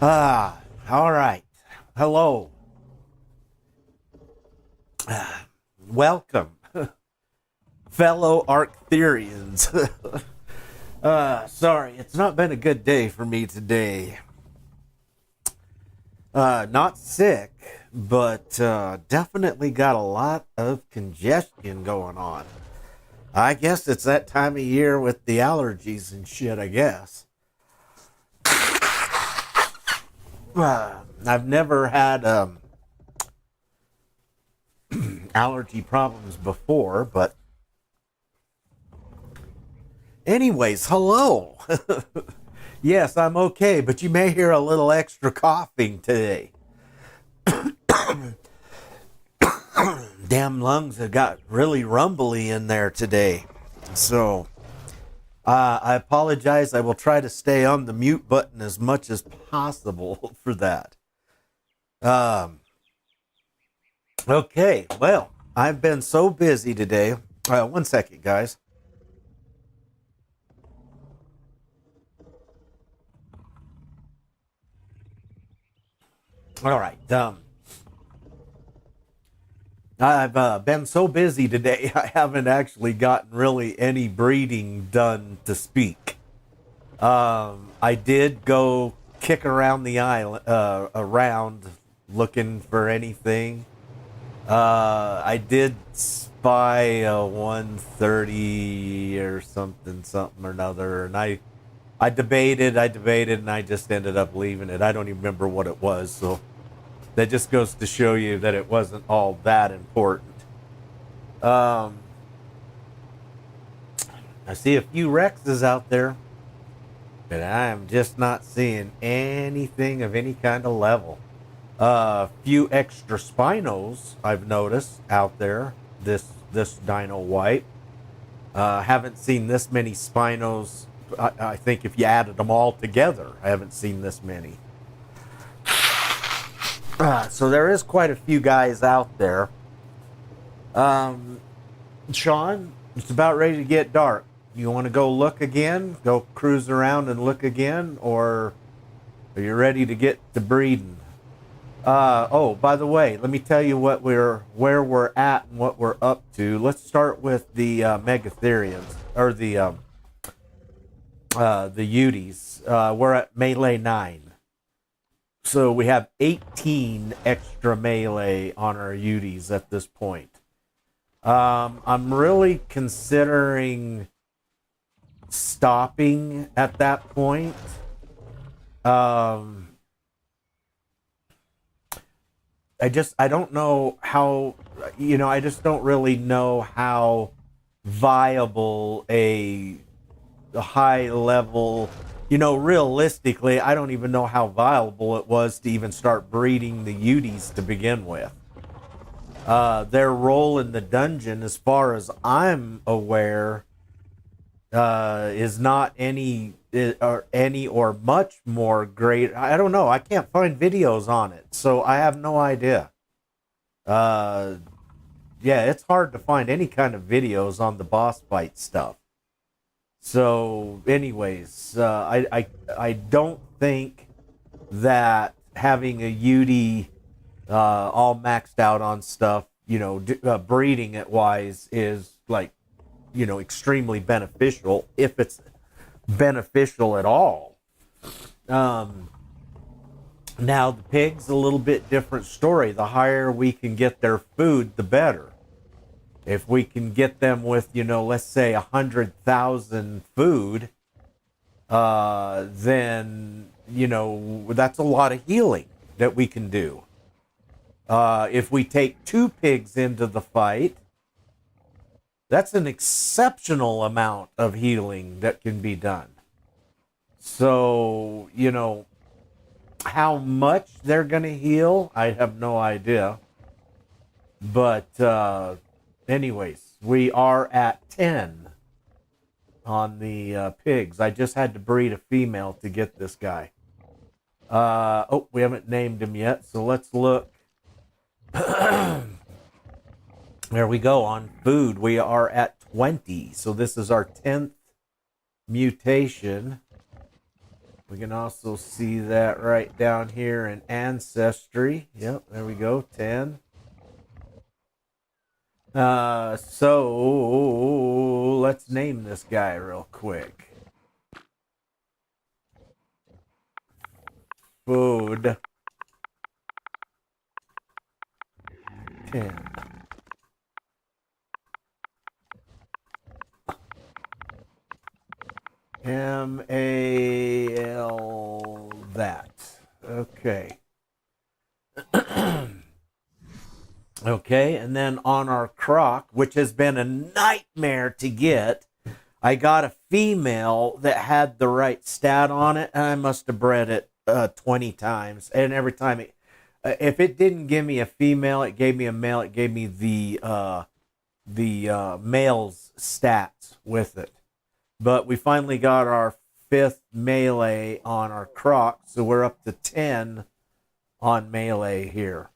All right. Hello. Welcome, fellow Arctherians. Sorry, it's not been a good day for me today. Not sick, but definitely got a lot of congestion going on. I guess it's that time of year with the allergies and shit, I guess. I've never had allergy problems before, but anyways, hello. Yes, I'm okay, but you may hear a little extra coughing today. Damn lungs have got really rumbly in there today. So, I apologize. I will try to stay on the mute button as much as possible for that. Okay, well, I've been so busy today. One second, guys. All right. I've been so busy today, I haven't actually gotten really any breeding done to speak. I did go kick around the island, around looking for anything. I did spy a 130 or something or another, and I debated, and I just ended up leaving it. I don't even remember what it was, so that just goes to show you that it wasn't all that important. I see a few Rexes out there, but I am just not seeing anything of any kind of level. A few extra Spinos I've noticed out there this Dino White. Haven't seen this many Spinos. I think if you added them all together, I haven't seen this many. So there is quite a few guys out there. Sean, it's about ready to get dark. You want to go look again? Go cruise around and look again? Or are you ready to get to breeding? Oh, by the way, let me tell you where we're at and what we're up to. Let's start with the Megatherians, or the Uties. We're at melee 9. So we have 18 extra melee on our Uties at this point. I'm really considering stopping at that point. I don't know how, I just don't really know how viable a high level, realistically, I don't even know how viable it was to even start breeding the Uties to begin with. Their role in the dungeon, as far as I'm aware, is not any or much more great. I don't know. I can't find videos on it, so I have no idea. Yeah, it's hard to find any kind of videos on the boss fight stuff. So, anyways, I don't think that having a UD all maxed out on stuff, breeding it wise, is like, extremely beneficial, if it's beneficial at all. Now the pigs, a little bit different story. The higher we can get their food, the better. If we can get them with, let's say 100,000 food, then, that's a lot of healing that we can do. If we take 2 pigs into the fight, that's an exceptional amount of healing that can be done. So, how much they're going to heal, I have no idea. But, anyways, we are at 10 on the pigs. I just had to breed a female to get this guy. We haven't named him yet, so let's look. There we go. On food, we are at 20. So this is our 10th mutation. We can also see that right down here in Ancestry. Yep, there we go, 10. So let's name this guy real quick. Food 10. MAL that. Okay. Okay, and then on our croc, which has been a nightmare to get, I got a female that had the right stat on it, and I must have bred it 20 times. And every time, if it didn't give me a female, it gave me a male. It gave me the male's stats with it. But we finally got our 5th melee on our croc, so we're up to 10 on melee here.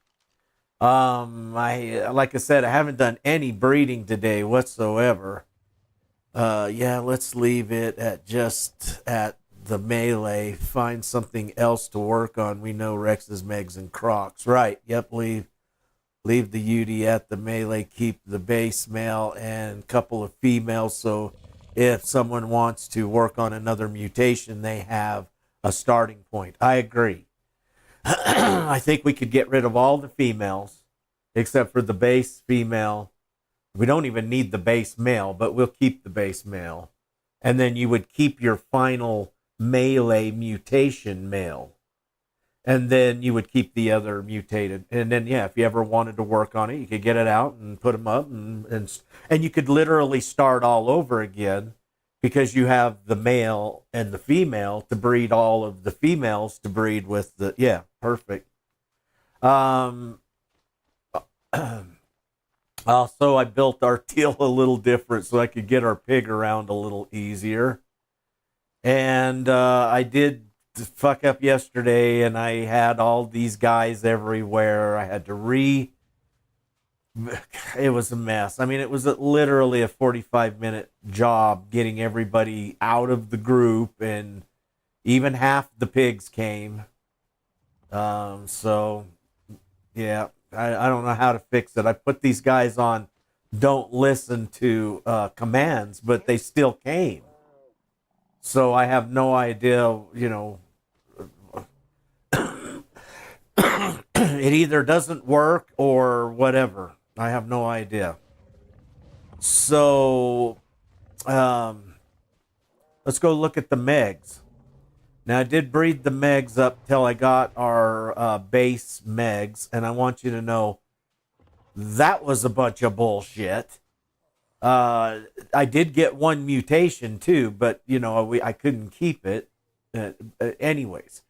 Like I said, I haven't done any breeding today whatsoever. Yeah, let's leave it at just at the melee. Find something else to work on. We know Rex's, Megs, and Crocs. Right. Yep. Leave the UD at the melee. Keep the base male and a couple of females. So if someone wants to work on another mutation, they have a starting point. I agree. I think we could get rid of all the females except for the base female. We don't even need the base male, but we'll keep the base male. And then you would keep your final melee mutation male. And then you would keep the other mutated. And then, yeah, if you ever wanted to work on it, you could get it out and put them up. And you could literally start all over again because you have the male and the female to breed all of the females to breed with the, yeah, perfect. Also, I built our teal a little different so I could get our pig around a little easier. And I did fuck up yesterday, and I had all these guys everywhere. I had to it was a mess. I mean, it was literally a 45-minute job getting everybody out of the group, and even half the pigs came. So, yeah, I don't know how to fix it. I put these guys on don't listen to commands, but they still came. So I have no idea, you know, it either doesn't work or whatever. I have no idea. So, let's go look at the Megs. Now, I did breed the Megs up till I got our base Megs, and I want you to know that was a bunch of bullshit. I did get one mutation too, but you know I couldn't keep it. Anyways,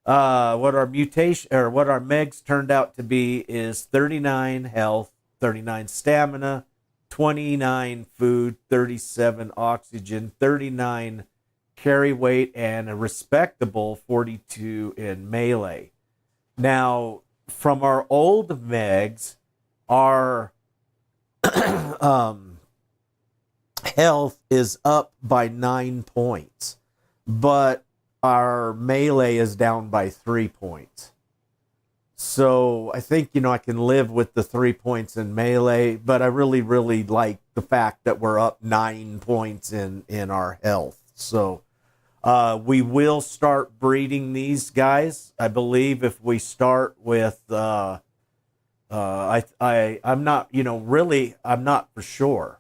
what our Megs turned out to be is 39 health, 39 stamina, 29 food, 37 oxygen, 39 carry weight, and a respectable 42 in melee. Now, from our old Megs, our health is up by 9 points, but our melee is down by 3 points. So I think, you know, I can live with the 3 points in melee, but I really, really like the fact that we're up 9 points in our health. So we will start breeding these guys. I believe if we start with I'm not, you know, really, I'm not for sure.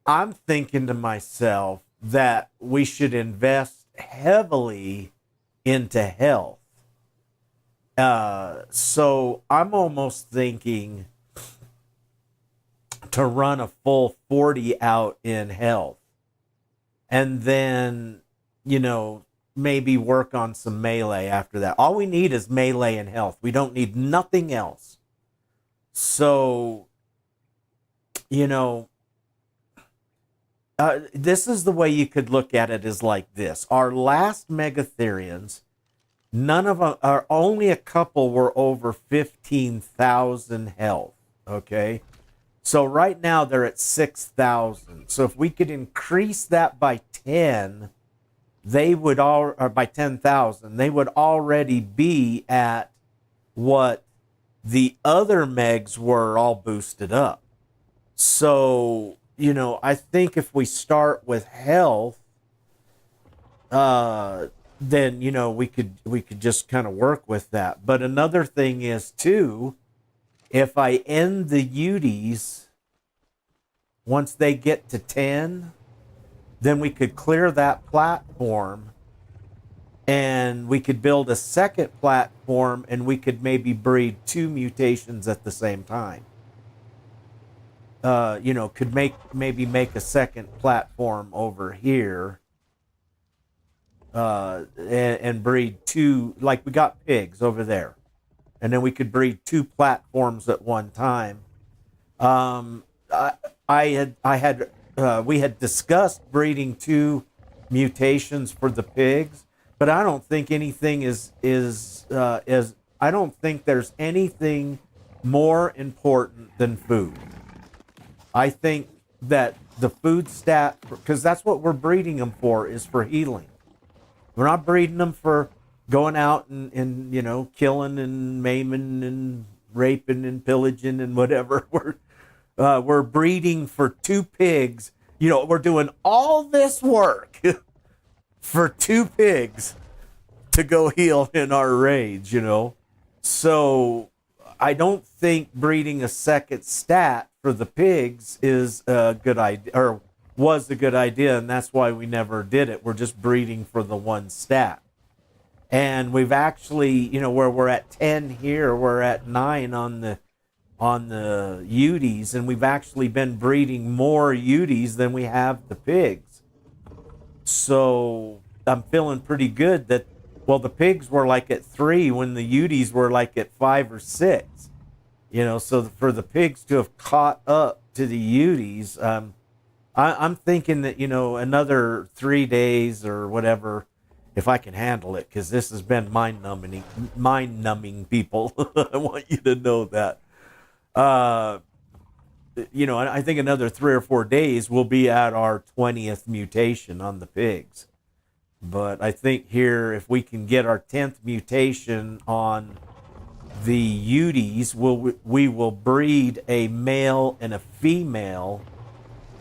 I'm thinking to myself that we should invest heavily into health. So I'm almost thinking to run a full 40 out in health. And then, you know, maybe work on some melee after that. All we need is melee and health. We don't need nothing else. So, you know, this is the way you could look at it, is like this. Our last Megatherians, none of them, or only a couple were over 15,000 health, okay? So right now they're at 6,000. So if we could increase that by 10, they would all, or by 10,000, they would already be at what the other megs were all boosted up. So, I think if we start with health, then, we could just kind of work with that. But another thing is too, if I end the UDs, once they get to 10, then we could clear that platform and we could build a second platform and we could maybe breed 2 mutations at the same time. Could maybe make a second platform over here, and breed 2, like we got pigs over there. And then we could breed 2 platforms at one time. We had discussed breeding 2 mutations for the pigs, but I don't think anything I don't think there's anything more important than food. I think that the food stat, because that's what we're breeding them for, is for healing. We're not breeding them for going out and killing and maiming and raping and pillaging and whatever. We're breeding for 2 pigs. We're doing all this work for 2 pigs to go heal in our raids, So I don't think breeding a second stat for the pigs is a good idea, or was a good idea, and that's why we never did it. We're just breeding for the 1 stat. And we've actually, where we're at 10 here, we're at 9 on the UDs, and we've actually been breeding more UDs than we have the pigs. So I'm feeling pretty good that, well, the pigs were like at 3 when the UDs were like at 5 or 6. So for the pigs to have caught up to the UDs, I'm thinking that, another 3 days or whatever, if I can handle it, because this has been mind-numbing, people. I want you to know that. I think another 3 or 4 days we'll be at our 20th mutation on the pigs. But I think here, if we can get our 10th mutation on the UDs, we will breed a male and a female.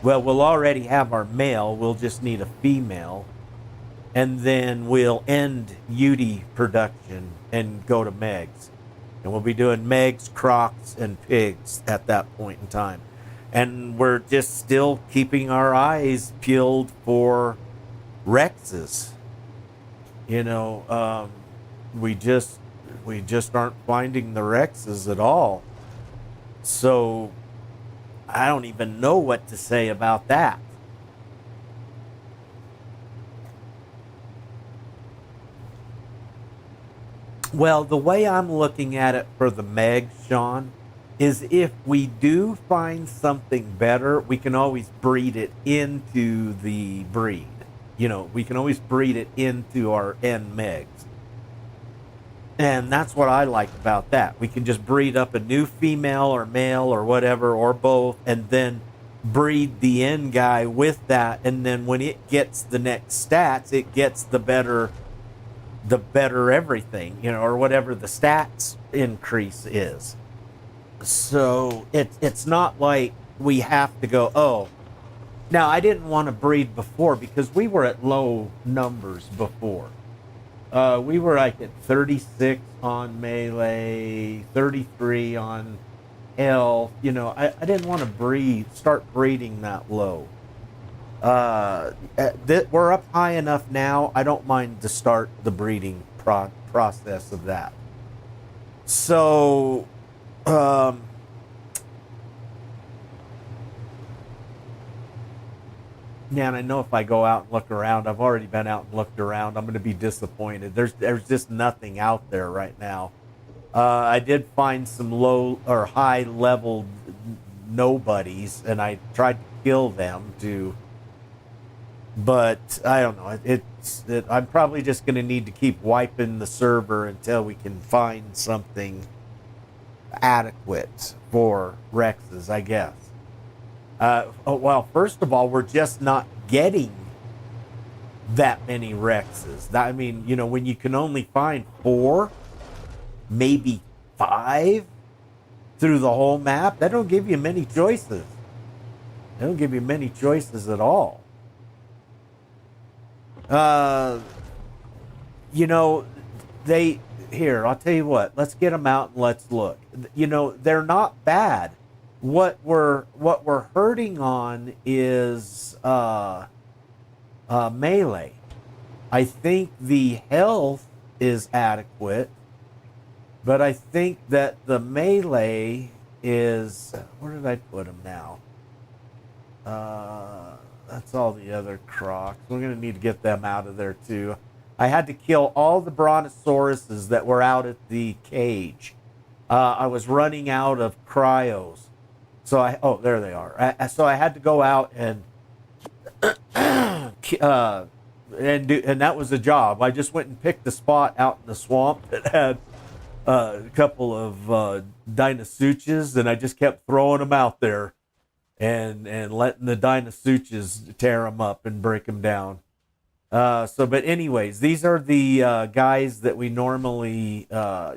Well, we'll already have our male. We'll just need a female. And then we'll end UD production and go to Megs. And we'll be doing Megs, Crocs, and pigs at that point in time. And we're just still keeping our eyes peeled for Rexes. We just aren't finding the Rexes at all. So I don't even know what to say about that. Well, the way I'm looking at it for the Meg, Sean, is if we do find something better, we can always breed it into the breed. We can always breed it into our N Megs. And that's what I like about that. We can just breed up a new female or male or whatever, or both, and then breed the N guy with that. And then when it gets the next stats, it gets the better everything, or whatever the stats increase is. So it's not like we have to go, oh, now I didn't want to breed before because we were at low numbers before. We were like at 36 on melee, 33 on health. I didn't want to start breeding that low. We're up high enough now. I don't mind to start the breeding process of that. So, yeah, and I know if I go out and look around, I've already been out and looked around, I'm going to be disappointed. There's just nothing out there right now. I did find some low or high level nobodies, and I tried to kill them too. But I don't know. I'm probably just going to need to keep wiping the server until we can find something adequate for Rexes, I guess. Well, first of all, we're just not getting that many Rexes. I mean, you know, when you can only find 4, maybe 5 through the whole map, that don't give you many choices. They don't give you many choices at all. You know, here, I'll tell you what, let's get them out and let's look. You know, they're not bad. What we're hurting on is melee. I think the health is adequate, but I think that the melee is, where did I put them now? That's all the other crocs. We're going to need to get them out of there too. I had to kill all the brontosauruses that were out at the cage. I was running out of cryos. So oh, there they are. So I had to go out and and that was a job. I just went and picked a spot out in the swamp that had a couple of Dinosuchus, and I just kept throwing them out there and letting the Dinosuchus tear them up and break them down. But anyways, these are the guys that we normally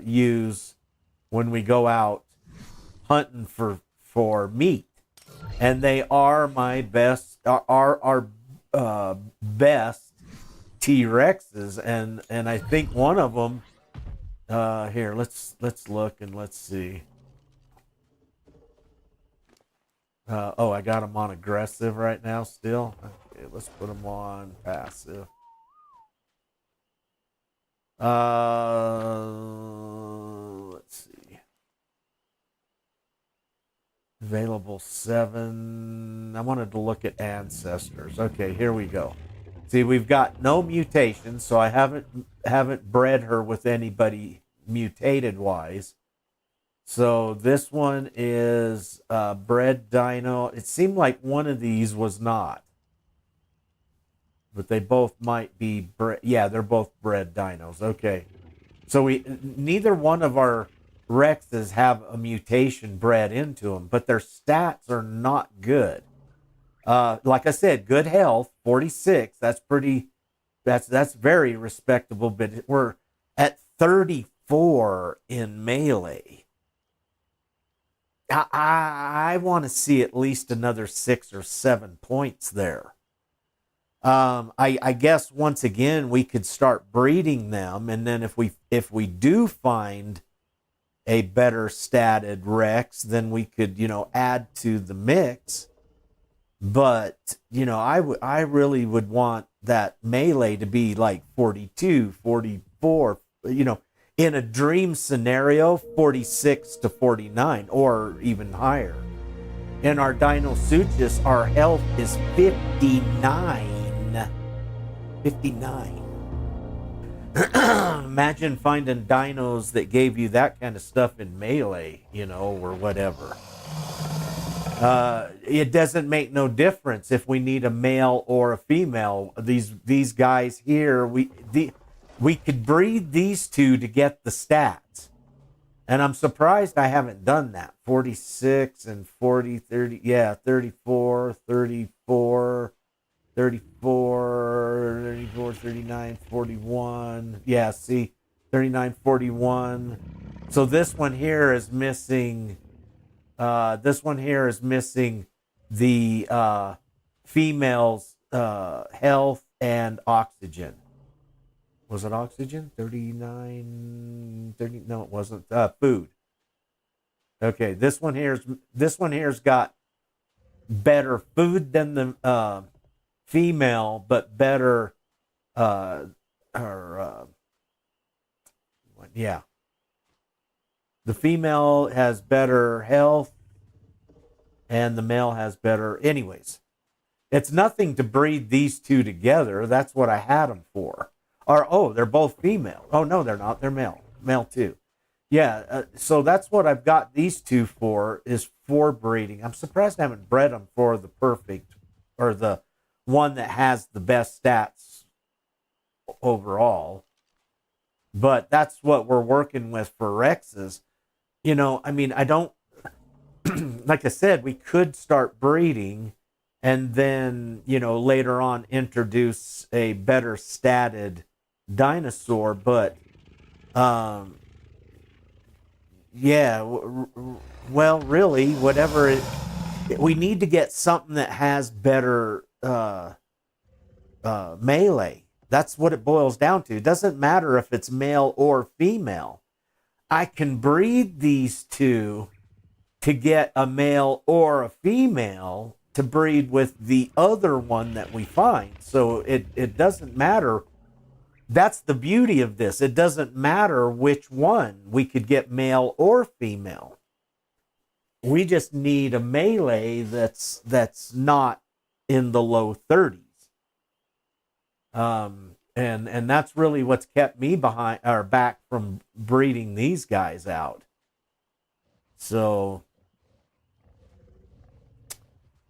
use when we go out hunting for meat, and they are my best, our best T-Rexes, and I think one of them. Here, let's look and let's see. Oh, I got them on aggressive right now still. Okay, let's put them on passive. Let's see. Available 7. I wanted to look at ancestors. Okay, here we go. See, we've got no mutations, so I haven't bred her with anybody mutated wise. So this one is bred dino. It seemed like one of these was not, but they both might be bred. Yeah, they're both bred dinos. Okay, so neither one of our Rexes have a mutation bred into them, but their stats are not good. Like I said, good health, 46. That's pretty. That's very respectable. But we're at 34 in melee. I want to see at least another 6 or 7 points there. I guess once again we could start breeding them, and then if we do find a better statted Rex, then we could, you know, add to the mix. But, you know, I really would want that melee to be like 42, 44, you know, in a dream scenario, 46 to 49 or even higher. In our Dinosuchus, our health is 59. 59. Imagine finding dinos that gave you that kind of stuff in melee, you know, or whatever. It doesn't make no difference if we need a male or a female. These guys here, we could breed these two to get the stats. And I'm surprised I haven't done that. 46 and 40, 30, yeah, 34, 34, 34, 34, 39, 41. Yeah, see, 39, 41. So this one here is missing, the female's health and oxygen. Was it oxygen? 39, 30, no, it wasn't. Food. Okay, this one here's got better food than the female, but better yeah. The female has better health and the male has better. Anyways, it's nothing to breed these two together. That's what I had them for. Or, oh, they're both female. Oh, no, they're not. They're male. Male too. Yeah, so that's what I've got these two for, is for breeding. I'm surprised I haven't bred them for the perfect, or the one that has the best stats overall. But that's what we're working with for Rexes. You know, I mean, I don't, like I said, we could start breeding and then, you know, later on introduce a better statted dinosaur. But um, yeah, well, really, whatever we need to get something that has better melee. That's what it boils down to. It doesn't matter if it's male or female. I can breed these two to get a male or a female to breed with the other one that we find. So it doesn't matter. That's the beauty of this. It doesn't matter which one. We could get male or female. We just need a melee that's not in the low 30s. And that's really what's kept me behind or back from breeding these guys out. So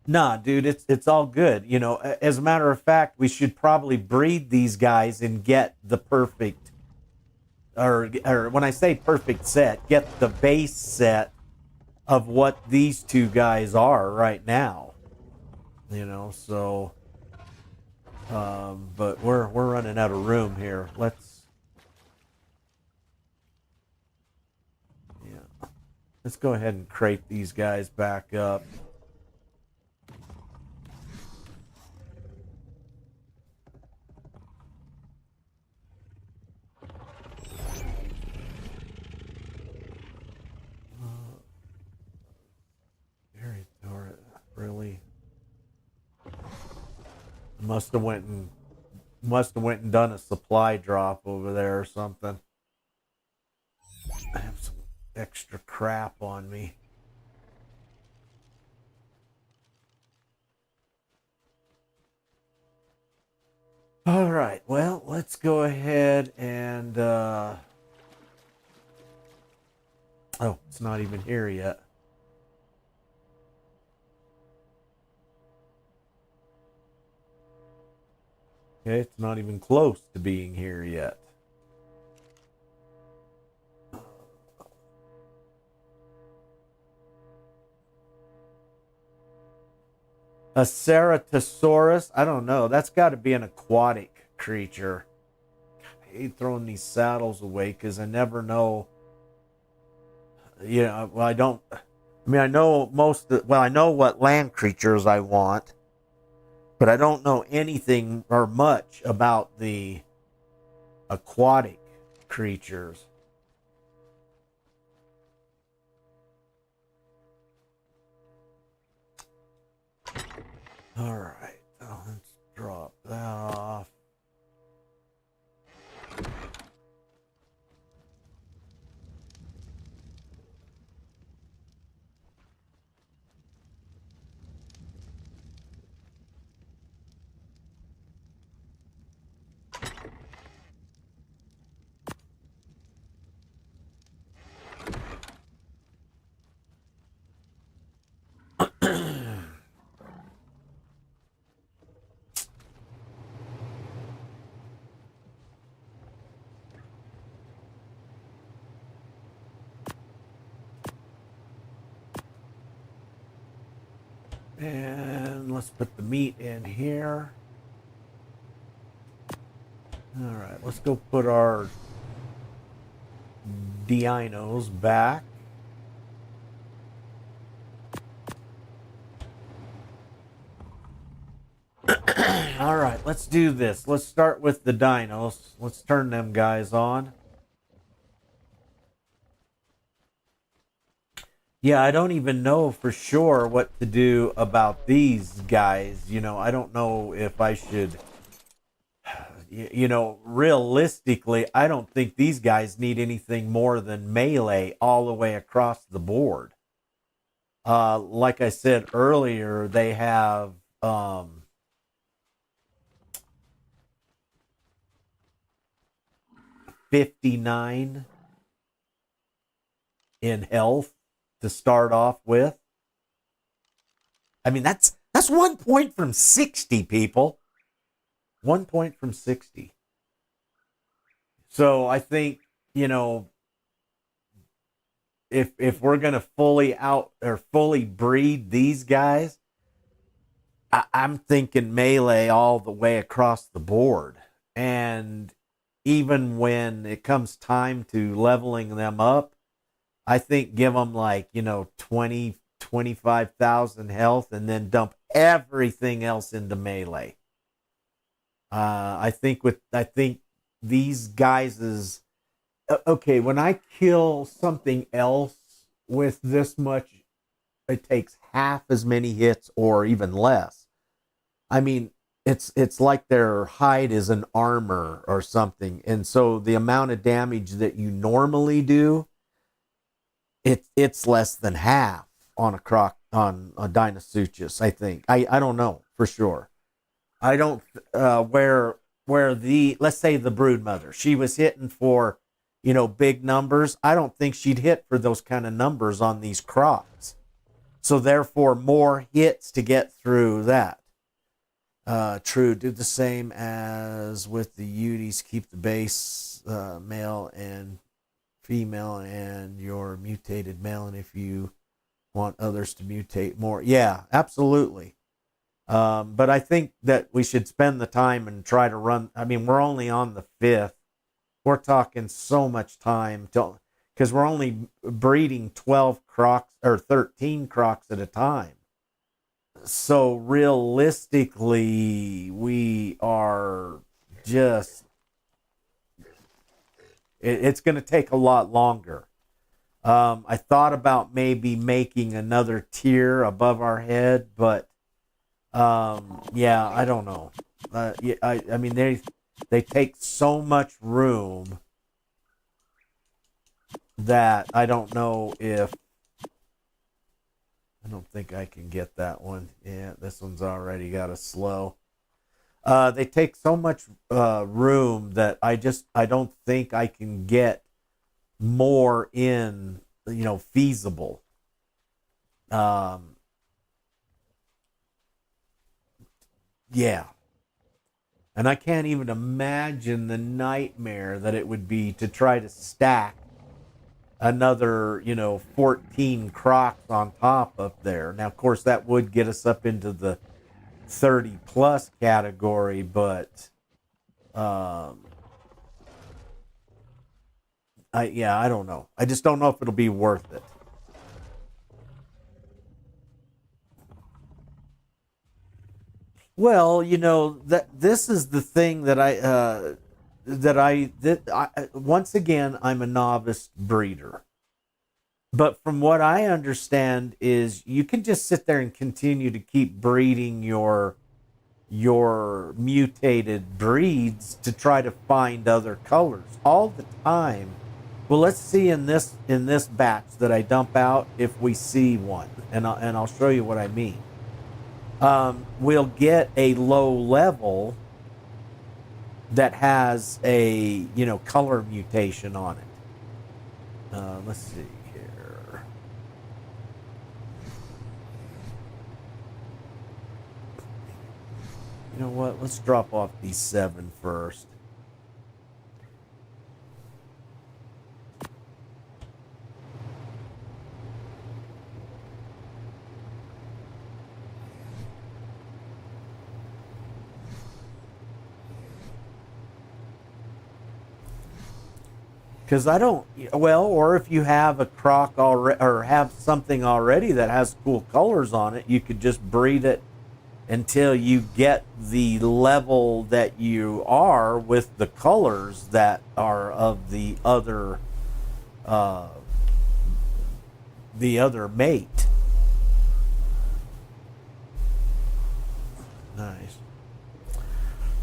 nah, dude, it's all good. You know, as a matter of fact, we should probably breed these guys and get the perfect, or when I say perfect set, get the base set of what these two guys are right now. You know, so but we're running out of room here. Let's go ahead and crate these guys back up. Really must have went and done a supply drop over there or something. I have some extra crap on me. All right, well, let's go ahead and oh, it's not even here yet. Okay, it's not even close to being here yet. A Ceratosaurus? I don't know. That's got to be an aquatic creature. I hate throwing these saddles away because I never know. Yeah, well, I don't. I mean, I know I know what land creatures I want, but I don't know anything or much about the aquatic creatures. All right, let's drop that off. And let's put the meat in here. All right, let's go put our dinos back. All right, let's do this. Let's start with the dinos. Let's turn them guys on. Yeah, I don't even know for sure what to do about these guys. You know, I don't know if I should, you know, realistically, I don't think these guys need anything more than melee all the way across the board. Like I said earlier, they have 59 in health to start off with. I mean, that's 1 point from 60, people. 1 point from 60. So I think, you know, if we're gonna fully breed these guys, I'm thinking melee all the way across the board. And even when it comes time to leveling them up, I think give them like, 20, 25,000 health and then dump everything else into melee. I think these guys is okay. When I kill something else with this much, it takes half as many hits or even less. I mean, it's like their hide is an armor or something, and so the amount of damage that you normally do, it's less than half on a Dinosuchus. I think I don't know for sure. I don't where the let's say the brood mother, she was hitting for big numbers. I don't think she'd hit for those kind of numbers on these crocs. So therefore, more hits to get through that. True. Do the same as with the Uties. Keep the base male and female and your mutated male. And if you want others to mutate more, yeah, absolutely. But I think that we should spend the time and try to run. I mean, we're only on the 5th. We're talking so much time because we're only breeding 12 crocs or 13 crocs at a time. So realistically, we are just, it's going to take a lot longer. I thought about maybe making another tier above our head, but yeah, I don't know. I mean, they take so much room that I don't know if, I don't think I can get that one. Yeah, this one's already got a slow. They take so much room that I don't think I can get more in, feasible. Yeah. And I can't even imagine the nightmare that it would be to try to stack another, 14 crocs on top up there. Now, of course, that would get us up into the 30 plus category, but I don't know. I just don't know if it'll be worth it. Well, that this is the thing that I once again I'm a novice breeder. But from what I understand is you can just sit there and continue to keep breeding your mutated breeds to try to find other colors all the time. Well, let's see in this batch that I dump out if we see one, and I'll show you what I mean. We'll get a low level that has a color mutation on it. Let's see here. You know what? Let's drop off these 7 first. Because I don't, well, or if you have a croc already, or have something already that has cool colors on it, you could just breed it until you get the level that you are with the colors that are of the other mate. Nice.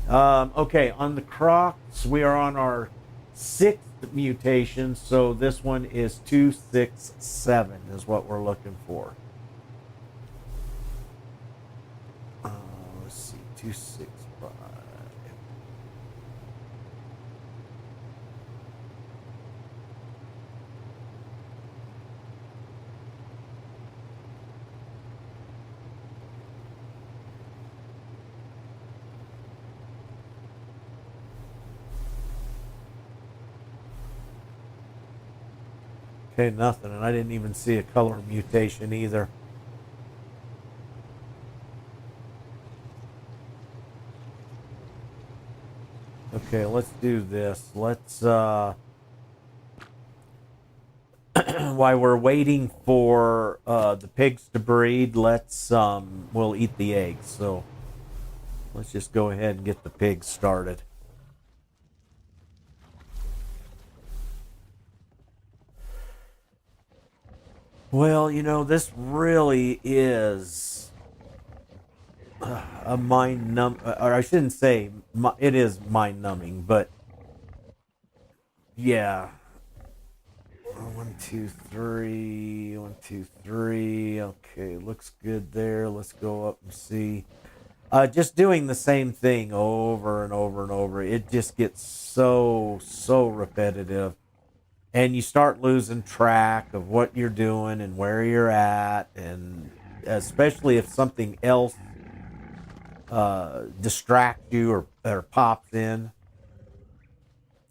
Okay, on the crocs, we are on our 6th mutation, so this one is 267 is what we're looking for. Let's see, 265. Okay, nothing, and I didn't even see a color mutation either. Okay, let's do this. Let's while we're waiting for the pigs to breed, let's we'll eat the eggs. So let's just go ahead and get the pigs started. Well, you know, this really is a or I shouldn't say it is mind numbing, but yeah. One, two, three. One, two, three. Okay, looks good there. Let's go up and see. Just doing the same thing over and over and over. It just gets so repetitive. And you start losing track of what you're doing and where you're at. And especially if something else distracts you or pops in,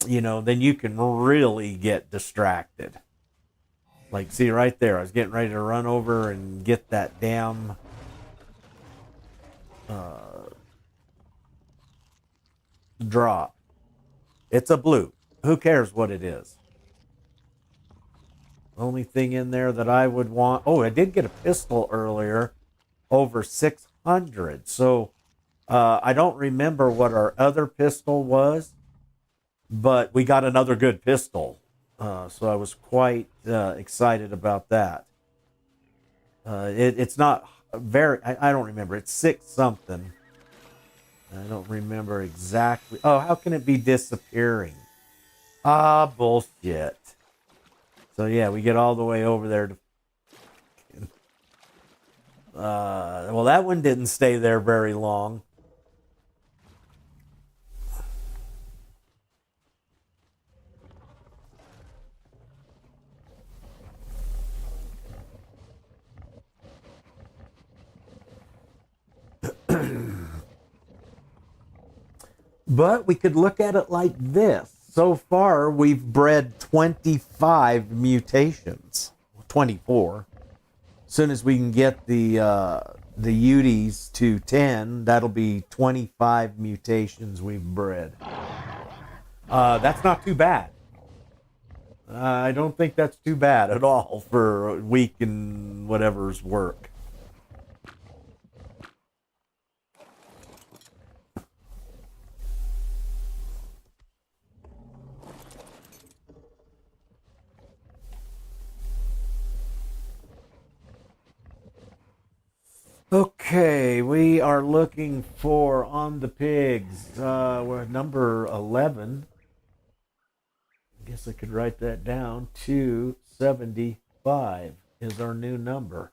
you know, then you can really get distracted. Like, see right there, I was getting ready to run over and get that damn drop. It's a blue. Who cares what it is? Only thing in there that I would want. Oh, I did get a pistol earlier, over 600. So I don't remember what our other pistol was, but we got another good pistol. So I was quite excited about that. It's not very, I don't remember. It's 6 something. I don't remember exactly. Oh, how can it be disappearing? Ah, bullshit. So yeah, we get all the way over there to. Well, that one didn't stay there very long. But we could look at it like this. So far, we've bred 25 mutations. 24. As soon as we can get the Uties to 10, that'll be 25 mutations we've bred. That's not too bad. I don't think that's too bad at all for a week and whatever's work. Okay, we are looking for on the pigs. We're at number 11. I guess I could write that down. 275 is our new number.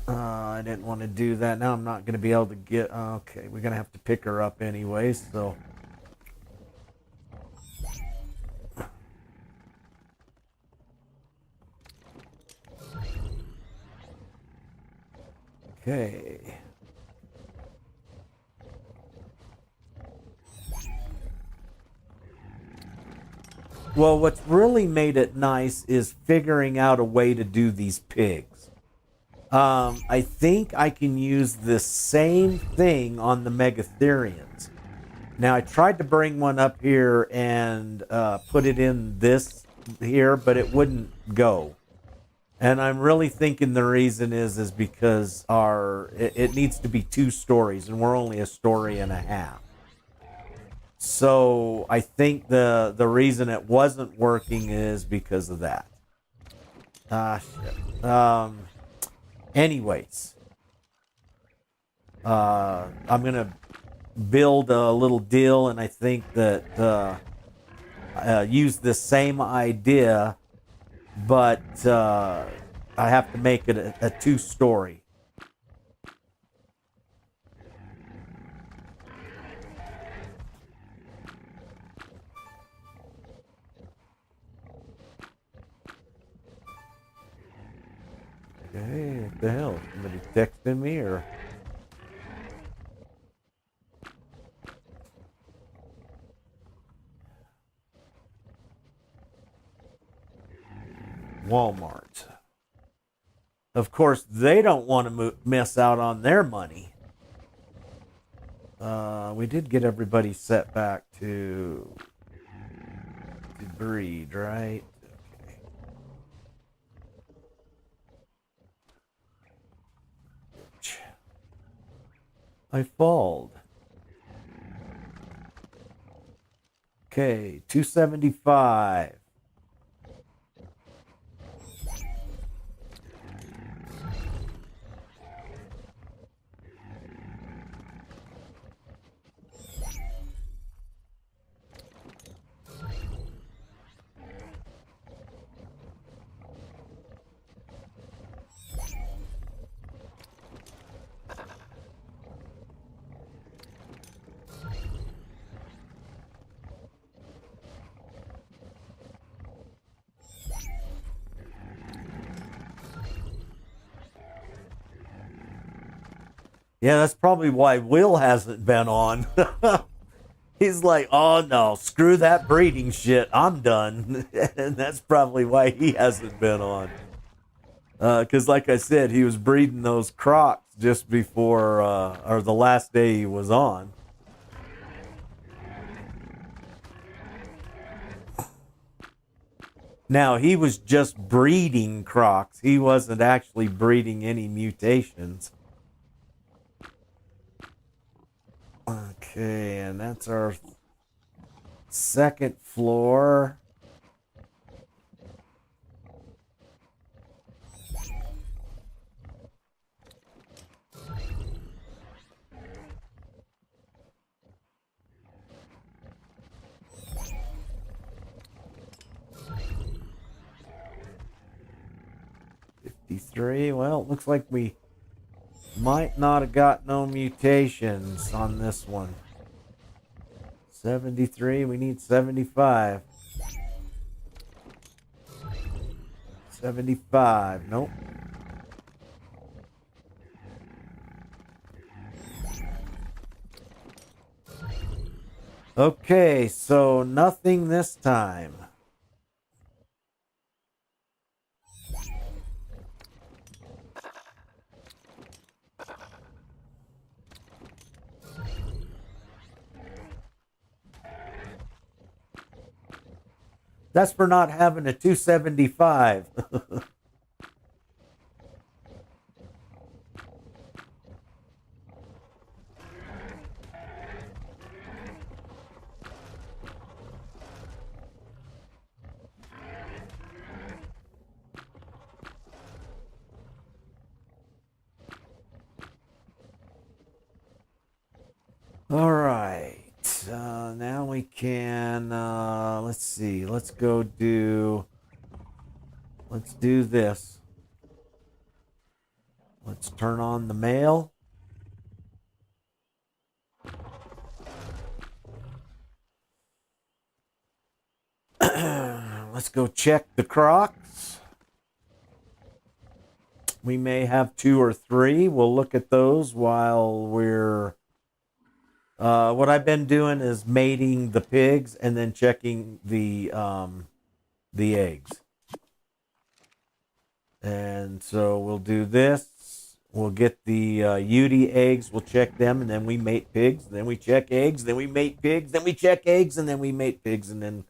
I didn't want to do that. Now I'm not going to be able to get. Okay, we're going to have to pick her up anyway, so. Okay. Well, what's really made it nice is figuring out a way to do these pigs. I think I can use the same thing on the Megatherians. Now, I tried to bring one up here and put it in this here, but it wouldn't go. And I'm really thinking the reason is because it needs to be 2 stories, and we're only a story and a half. So I think the reason it wasn't working is because of that. Shit. Anyways, I'm gonna build a little deal, and I think that use the same idea, but I have to make it a 2-story. Hey, what the hell? Somebody texting me or? Walmart. Of course, they don't want to miss out on their money. We did get everybody set back to breed, right? Okay. I falled. Okay, 275. Yeah, that's probably why Will hasn't been on. He's like, oh no, screw that breeding shit. I'm done. And that's probably why he hasn't been on. Because, like I said, he was breeding those crocs just before, or the last day he was on. Now, he was just breeding crocs. He wasn't actually breeding any mutations. Okay, and that's our second floor. Well, it looks like we might not have got no mutations on this one. 73, we need 75. 75, nope. Okay, so nothing this time. That's for not having a 275. All right. Now we can, let's see. Let's do this. Let's turn on the mail. Let's go check the crocs. We may have 2 or 3. We'll look at those while we're... what I've been doing is mating the pigs and then checking the eggs. And so we'll do this. We'll get the Udi eggs. We'll check them, and then we mate pigs. Then we check eggs. Then we mate pigs. Then we check eggs, and then we mate pigs. And then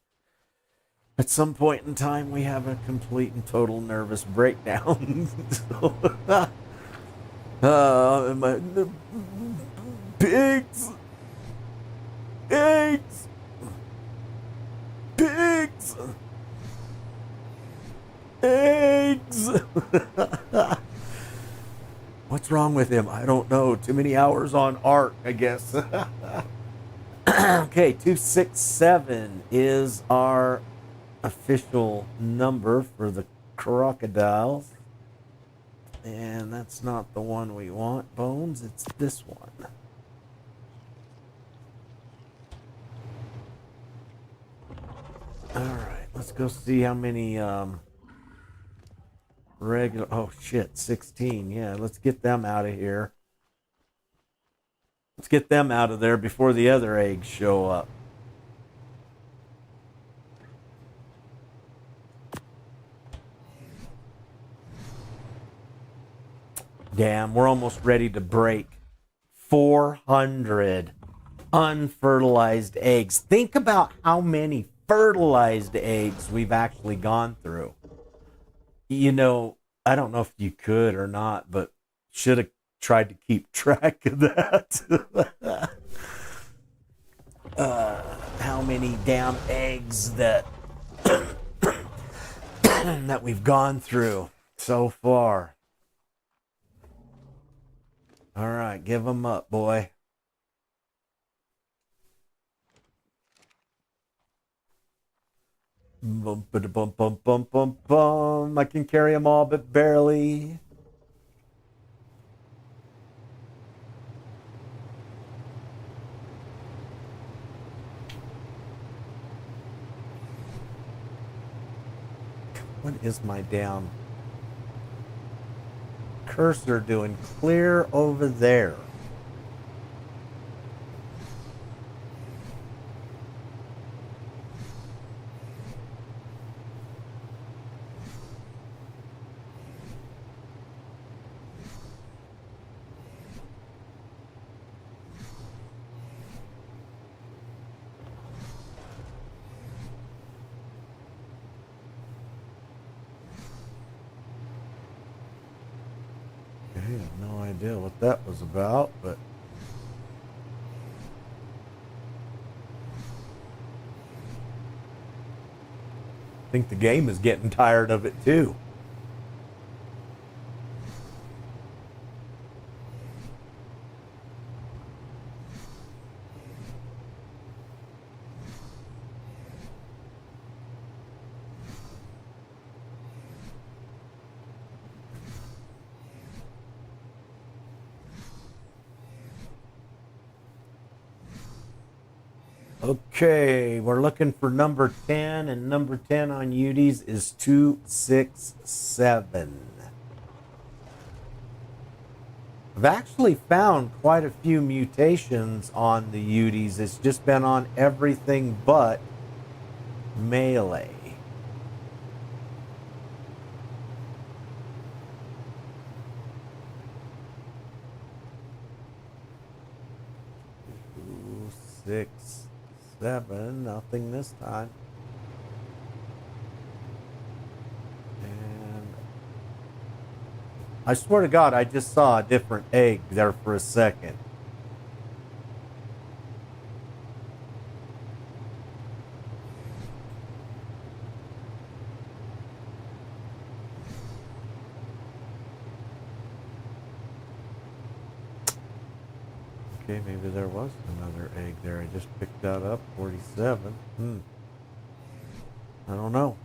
at some point in time, we have a complete and total nervous breakdown. Pigs. Eggs! Pigs! Eggs! What's wrong with him? I don't know. Too many hours on ARK, I guess. Okay, 267 is our official number for the crocodiles. And that's not the one we want, Bones. It's this one. All right, let's go see how many regular... Oh, shit, 16. Yeah, let's get them out of here. Let's get them out of there before the other eggs show up. Damn, we're almost ready to break 400. unfertilized eggs. Think about how many fertilized eggs we've actually gone through. You know, I don't know if you could or not, but should have tried to keep track of that. How many damn eggs that that we've gone through so far. All right, give them up, boy. Bum, bum, bum, bum, bum, bum. I can carry them all, but barely. What is my damn cursor doing clear over there? I have no idea what that was about, but I think the game is getting tired of it too. Okay, we're looking for number 10, and number 10 on Udies is 267. I've actually found quite a few mutations on the Udies. It's just been on everything but melee. Two, 6, 7, nothing this time. And I swear to God, I just saw a different egg there for a second. Okay, maybe there was another egg there. I just picked that up. 47. I don't know.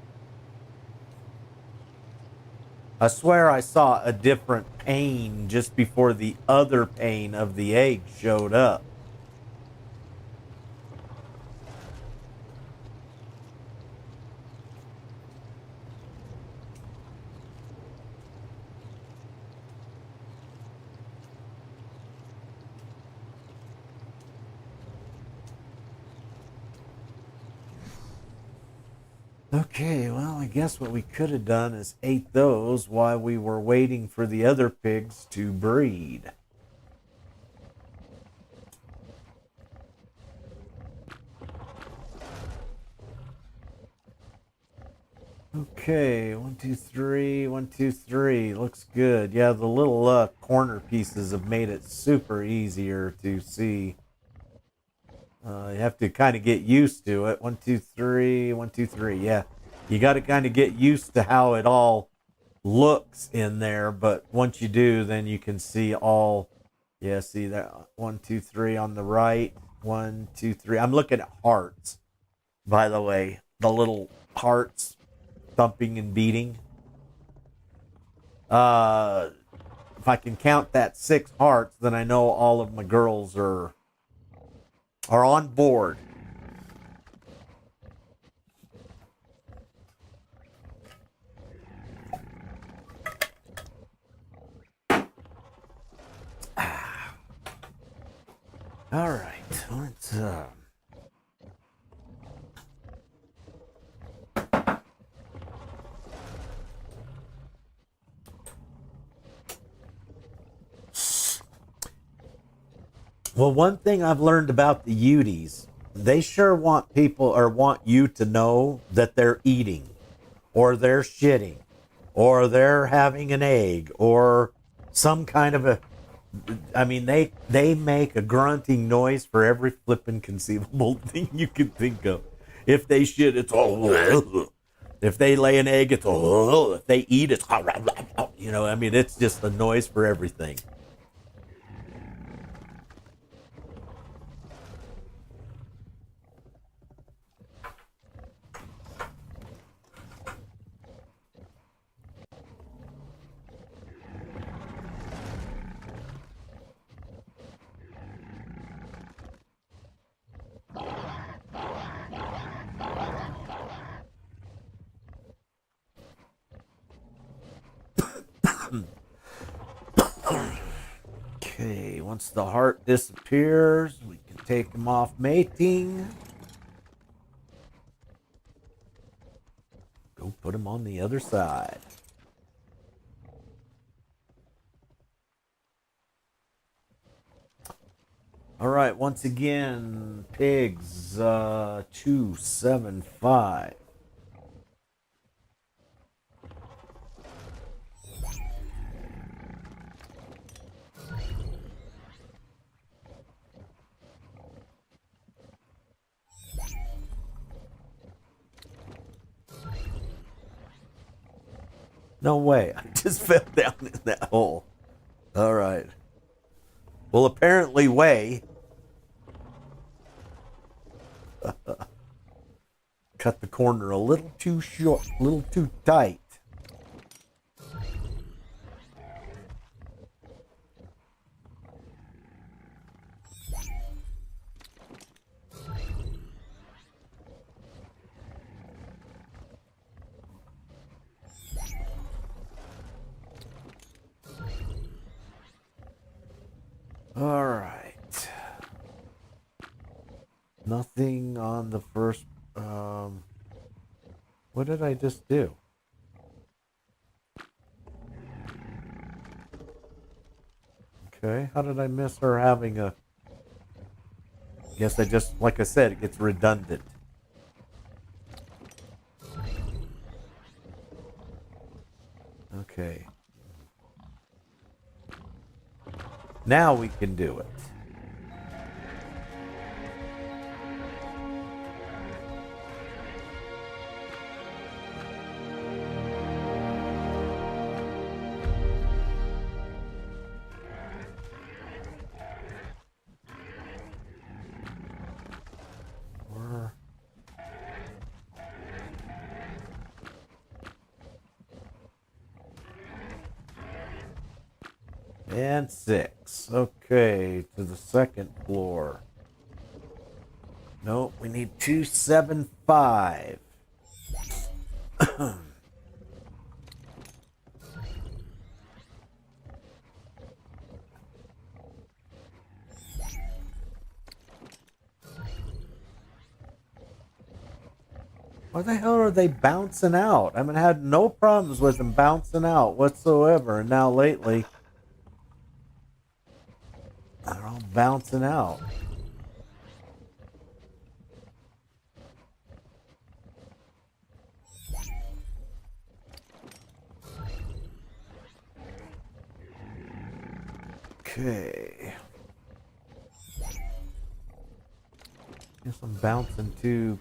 I swear I saw a different pane just before the other pane of the egg showed up. Okay, well, I guess what we could have done is ate those while we were waiting for the other pigs to breed. Okay, 1, 2, 3, 1, 2, 3. Looks good. Yeah, the little corner pieces have made it super easier to see. You have to kind of get used to it. 1, 2, 3, 1, 2, 3. Yeah, you got to kind of get used to how it all looks in there. But once you do, then you can see all. Yeah, see that 1, 2, 3 on the right. 1, 2, 3. I'm looking at hearts, by the way. The little hearts thumping and beating. If I can count that 6 hearts, then I know all of my girls are on board. All right, let's Well, one thing I've learned about the Uties, they sure want people or want you to know that they're eating or they're shitting or they're having an egg or some kind of a, I mean, they make a grunting noise for every flippin' conceivable thing you can think of. If they shit, it's all. If they lay an egg, it's all. If they eat, it's you know. I mean, it's just a noise for everything. Okay, once the heart disappears, we can take him off mating. Go put him on the other side. All right, once again, pigs 275. No way, I just fell down in that hole. All right. Well, apparently, way. Cut the corner a little too short, a little too tight. All right. Nothing on the first. What did I just do? Okay, how did I miss her having a... Guess I just, like I said, it gets redundant. Okay. Now we can do it. And 6. Okay, to the second floor. Nope, we need 275. Why the hell are they bouncing out? I mean, I had no problems with them bouncing out whatsoever, and now lately, they're all bouncing out. Okay. Guess I'm bouncing to...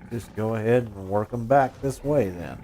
Just go ahead and work them back this way then.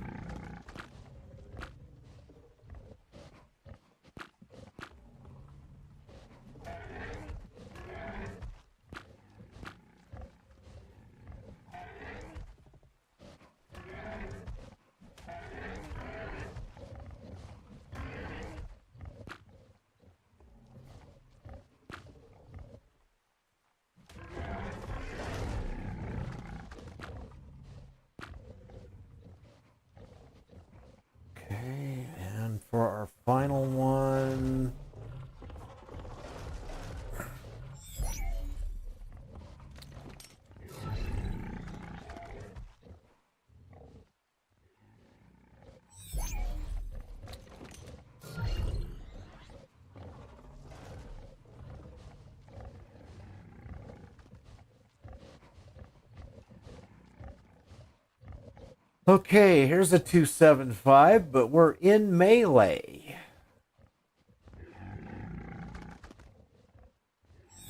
Okay, here's a 275, but we're in melee.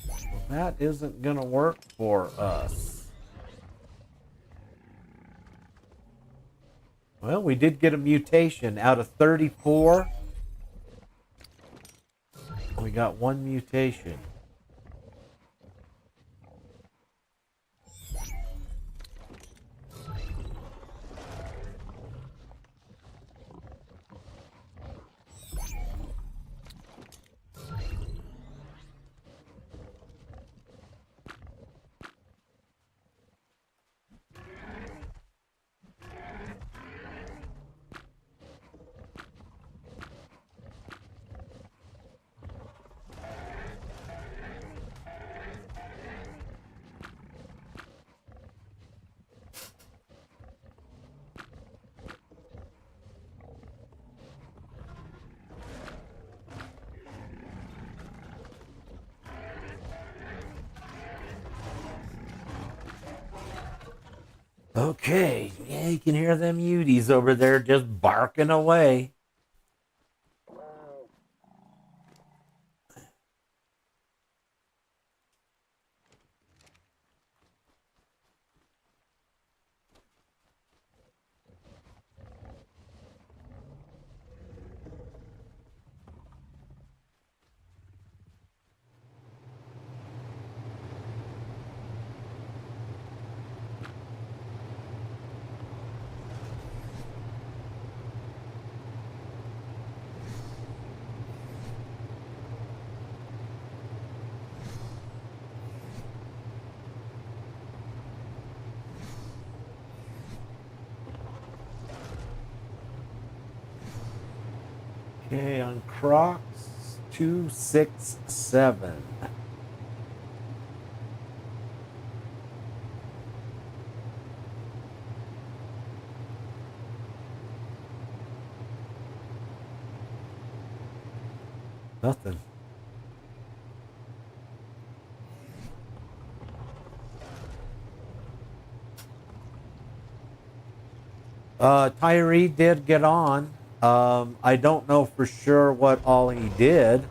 Well, that isn't going to work for us. Well, we did get a mutation out of 34. We got one mutation. Okay, yeah, you can hear them Uties over there just barking away. Okay, on Crocs 267. Nothing. Tyree did get on. I don't know for sure what all he did.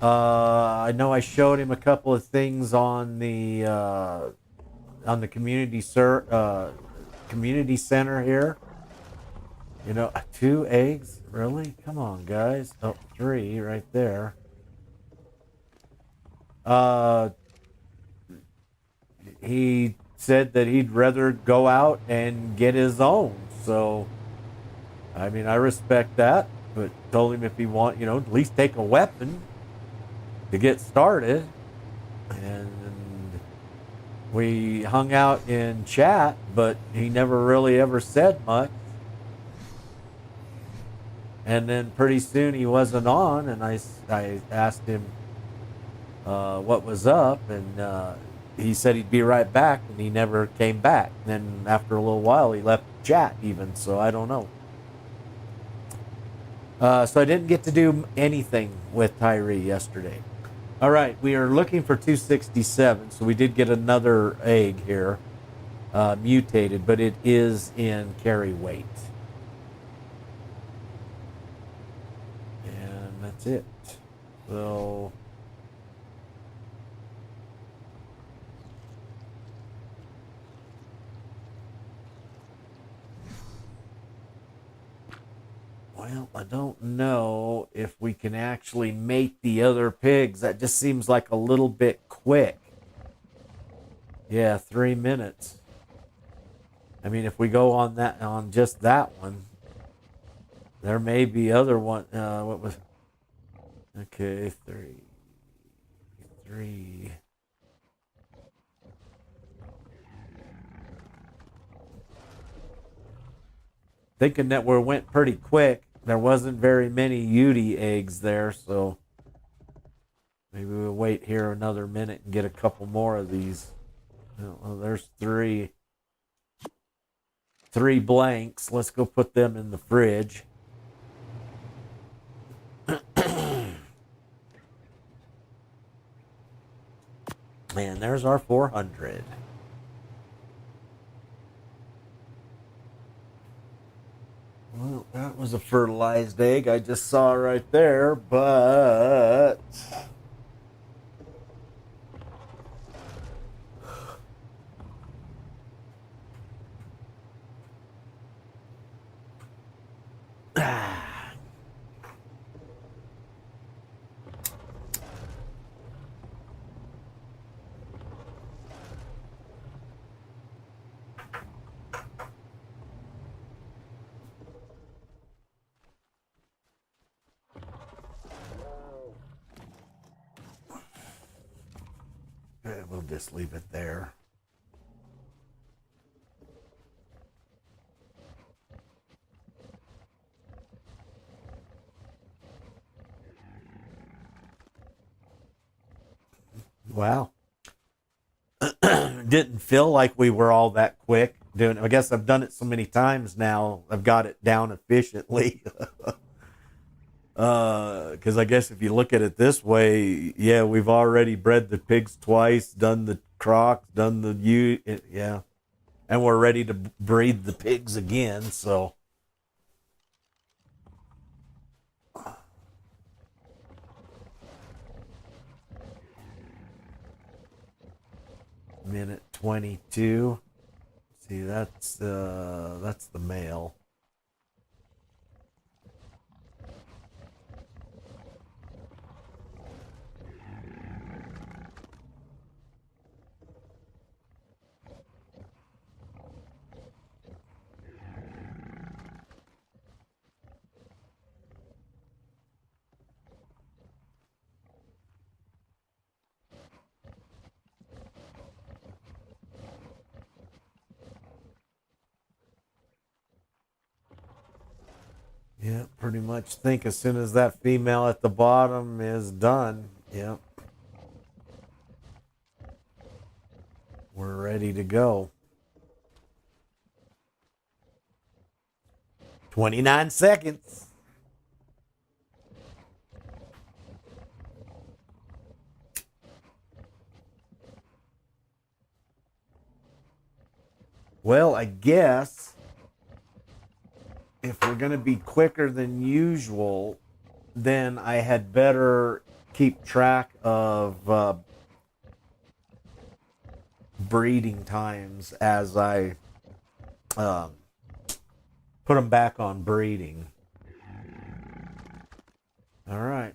I know I showed him a couple of things on the community center here. You know, 2 eggs, really? Come on, guys. Oh, 3 right there. He said that he'd rather go out and get his own. So, I mean, I respect that, but told him if he at least take a weapon to get started. And we hung out in chat, but he never really ever said much. And then pretty soon he wasn't on, and I asked him what was up, and he said he'd be right back, and he never came back. And then after a little while, he left the chat even, so I don't know. So I didn't get to do anything with Tyree yesterday. All right, we are looking for 267, so we did get another egg here, mutated, but it is in carry weight. And that's it. So... well, I don't know if we can actually mate the other pigs. That just seems like a little bit quick. Yeah, 3 minutes. I mean, if we go on just that one, there may be other one. What was? Okay, 3. Thinking that we went pretty quick. There wasn't very many Uty eggs there, so maybe we'll wait here another minute and get a couple more of these. Well, there's 3 blanks. Let's go put them in the fridge. And there's our 400. That was a fertilized egg I just saw right there, but we'll just leave it there. Wow. Didn't feel like we were all that quick doing it. I guess I've done it so many times now. I've got it down efficiently. Because I guess if you look at it this way, yeah, we've already bred the pigs twice, done the crocs, done the yeah, and we're ready to breed the pigs again. So, minute 22. See, that's the male. Yeah, pretty much think as soon as that female at the bottom is done, yep, we're ready to go. 29 seconds. Well, I guess if we're going to be quicker than usual, then I had better keep track of breeding times as I put them back on breeding. All right.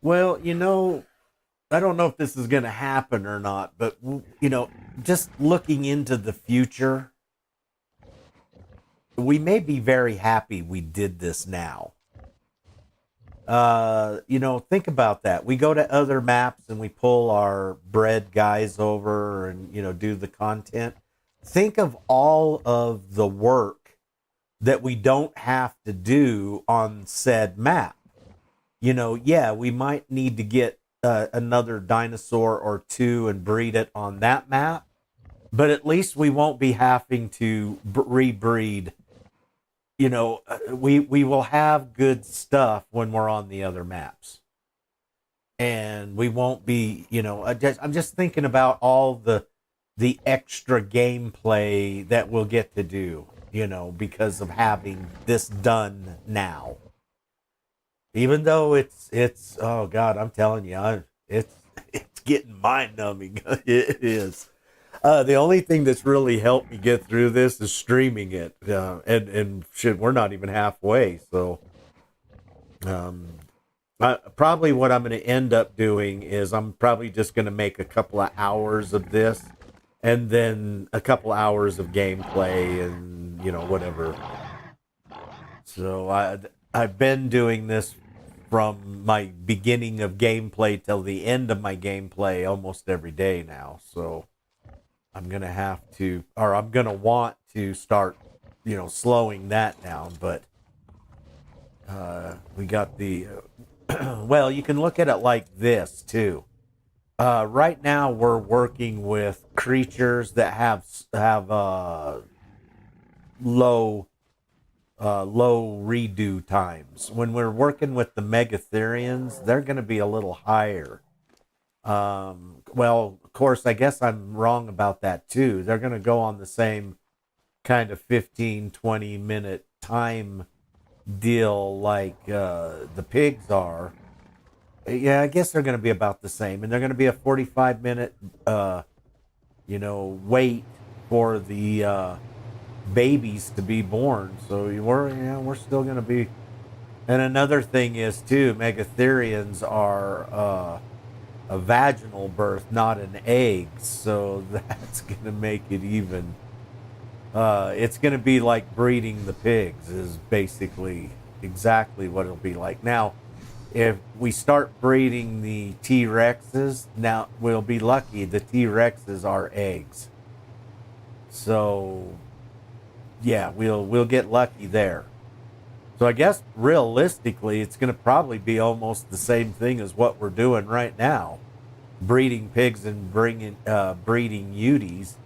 Well, I don't know if this is going to happen or not, but just looking into the future, we may be very happy we did this now. Think about that. We go to other maps and we pull our bred guys over and do the content. Think of all of the work that we don't have to do on said map. Yeah, we might need to get another dinosaur or two and breed it on that map, but at least we won't be having to rebreed. We will have good stuff when we're on the other maps, and we won't be. I'm just thinking about all the extra gameplay that we'll get to do. Because of having this done now. Even though it's oh God, I'm telling you, it's getting mind numbing. It is. The only thing that's really helped me get through this is streaming it, and shit, we're not even halfway. So, probably what I'm going to end up doing is I'm probably just going to make a couple of hours of this, and then a couple hours of gameplay, and whatever. So I've been doing this from my beginning of gameplay till the end of my gameplay almost every day now. So I'm going to have to, or I'm going to want to start, slowing that down. But we got the, well, you can look at it like this too. Right now we're working with creatures that have low redo times. When we're working with the Megatherians, they're going to be a little higher. Well, of course, I guess I'm wrong about that too. They're going to go on the same kind of 15-20 minute time deal like the pigs are. Yeah, I guess they're going to be about the same, and they're going to be a 45-minute wait for the babies to be born. So we're still going to be. And another thing is too, Megatherians are a vaginal birth, not an egg. So that's going to make it even. It's going to be like breeding the pigs is basically exactly what it'll be like. Now, if we start breeding the T-Rexes, now we'll be lucky. The T-Rexes are eggs. So, yeah, we'll get lucky there. So I guess realistically, it's going to probably be almost the same thing as what we're doing right now, breeding pigs and breeding Uties.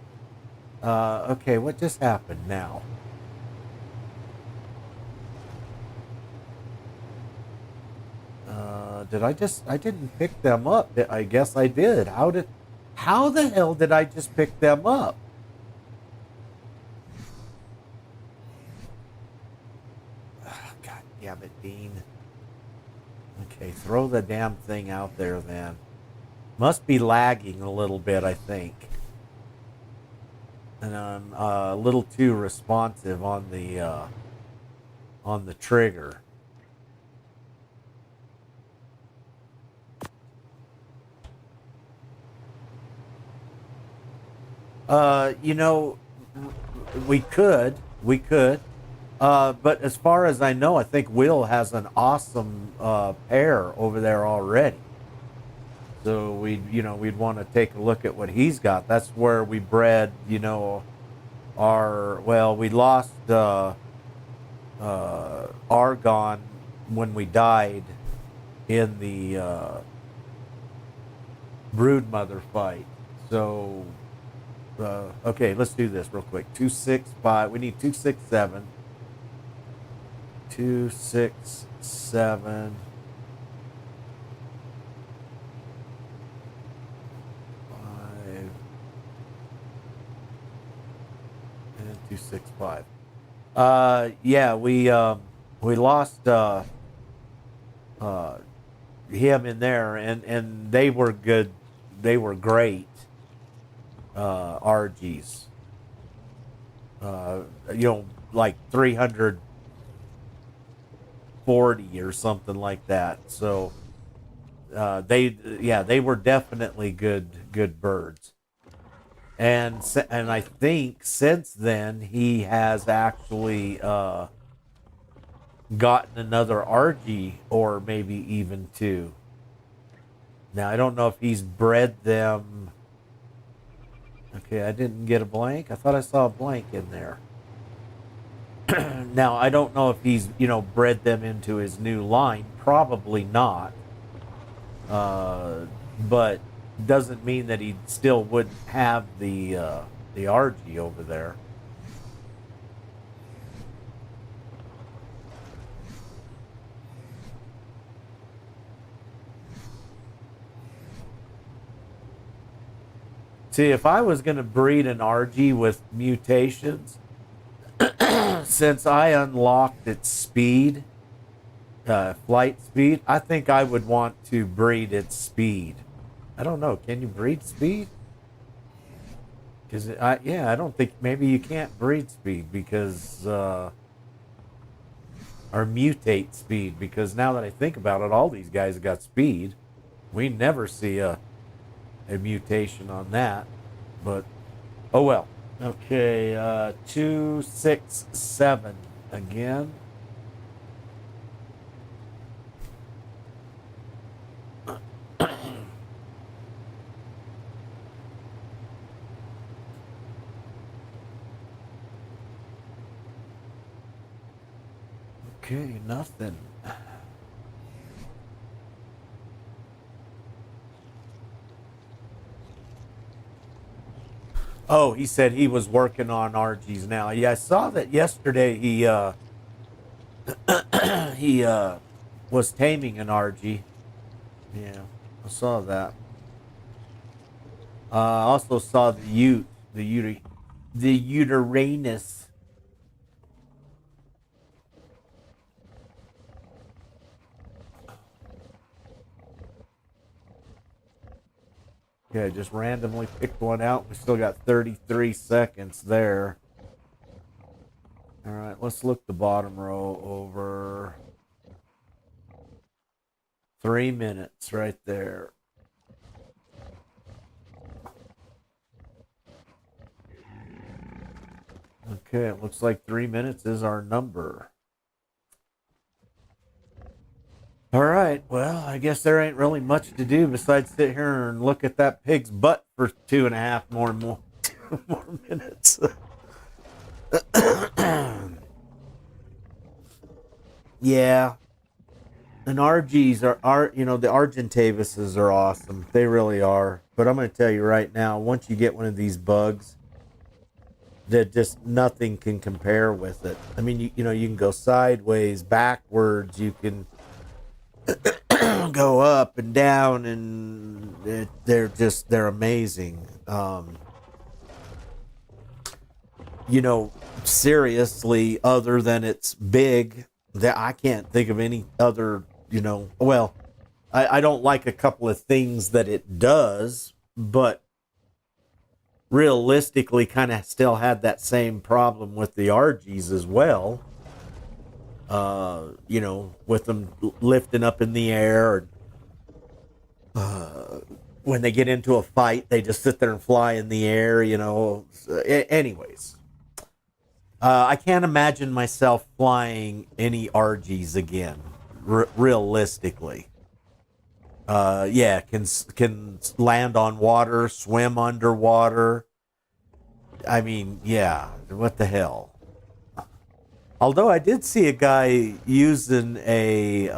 Okay, what just happened now? I didn't pick them up. I guess I did. How the hell did I just pick them up? God damn it, Dean. Okay, throw the damn thing out there then. Must be lagging a little bit, I think. And I'm a little too responsive on the trigger. We could, but as far as I know, I think Will has an awesome pair over there already. So we'd want to take a look at what he's got. That's where we bred, we lost Argon when we died in the Broodmother fight. So, okay, let's do this real quick. 265. We need 267. 267. 5 and 265. Yeah, we lost him in there, and they were good. They were great. RGs. Like 340 or something like that. So they were definitely good birds. And I think since then he has actually gotten another RG, or maybe even two. Now I don't know if he's bred them. Okay, I didn't get a blank. I thought I saw a blank in there. Now, I don't know if he's, bred them into his new line. Probably not. But doesn't mean that he still wouldn't have the RG over there. See, if I was going to breed an RG with mutations, since I unlocked its speed, flight speed, I think I would want to breed its speed. I don't know. Can you breed speed? Because I don't think, maybe you can't breed speed because or mutate speed, because now that I think about it, all these guys have got speed. We never see a mutation on that, but oh well. Okay, 267 again. Okay, nothing. Oh, he said he was working on RGs now. Yeah, I saw that yesterday. He was taming an RG. Yeah, I saw that. I also saw the Uranus. Yeah, just randomly picked one out. We still got 33 seconds there. All right, let's look the bottom row over. 3 minutes right there. Okay, it looks like 3 minutes is our number. All right, well, I guess there ain't really much to do besides sit here and look at that pig's butt for 2.5 more minutes. Yeah, and RGs are the Argentavises are awesome. They really are. But I'm going to tell you right now, once you get one of these bugs, that just nothing can compare with it. I mean, you can go sideways, backwards, you can go up and down, and they're amazing. Seriously, other than it's big, that I can't think of any other. Well, I don't like a couple of things that it does, but realistically, kind of still had that same problem with the RGs as well. With them lifting up in the air. When they get into a fight, they just sit there and fly in the air, Anyways, I can't imagine myself flying any RGs again, realistically. Yeah, can land on water, swim underwater. I mean, yeah, what the hell? Although I did see a guy using a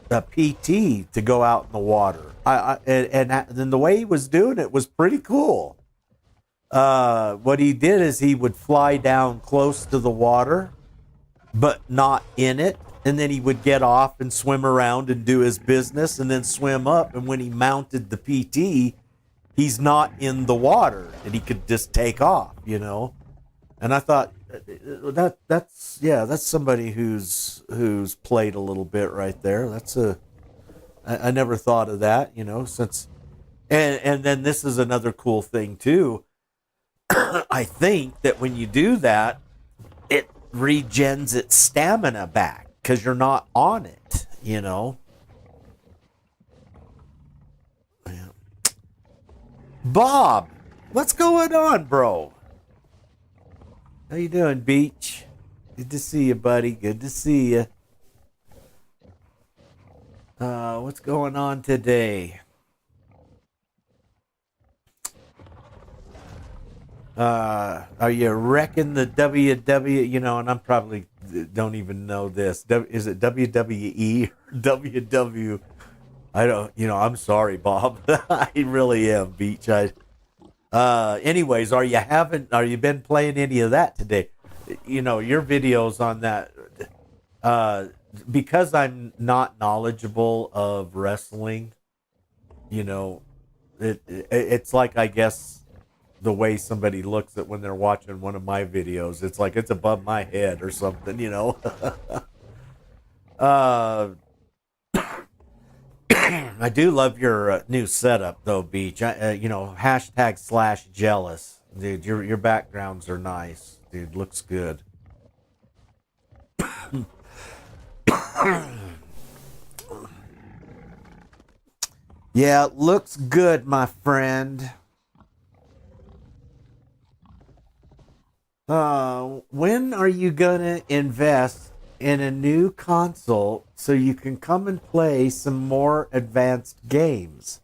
PT to go out in the water. And then the way he was doing it was pretty cool. What he did is he would fly down close to the water, but not in it. And then he would get off and swim around and do his business and then swim up. And when he mounted the PT, he's not in the water and he could just take off, And I thought that's somebody who's played a little bit right there. I never thought of that, since, and then this is another cool thing too. I think that when you do that, it regens its stamina back because you're not on it, Yeah. Bob, what's going on, bro? How you doing, Beach? Good to see you, buddy. Good to see you. What's going on today? Are you wrecking the WW? And I'm probably don't even know this. Is it WWE or WW? I don't. I'm sorry, Bob. I really am, Beach. Anyways, are you been playing any of that today? Your videos on that. Because I'm not knowledgeable of wrestling. It's like, I guess, the way somebody looks at when they're watching one of my videos. It's like it's above my head or something, I do love your new setup, though, Beach. #/jealous, dude. Your backgrounds are nice, dude. Looks good. Yeah, looks good, my friend. When are you gonna invest in a new console so you can come and play some more advanced games?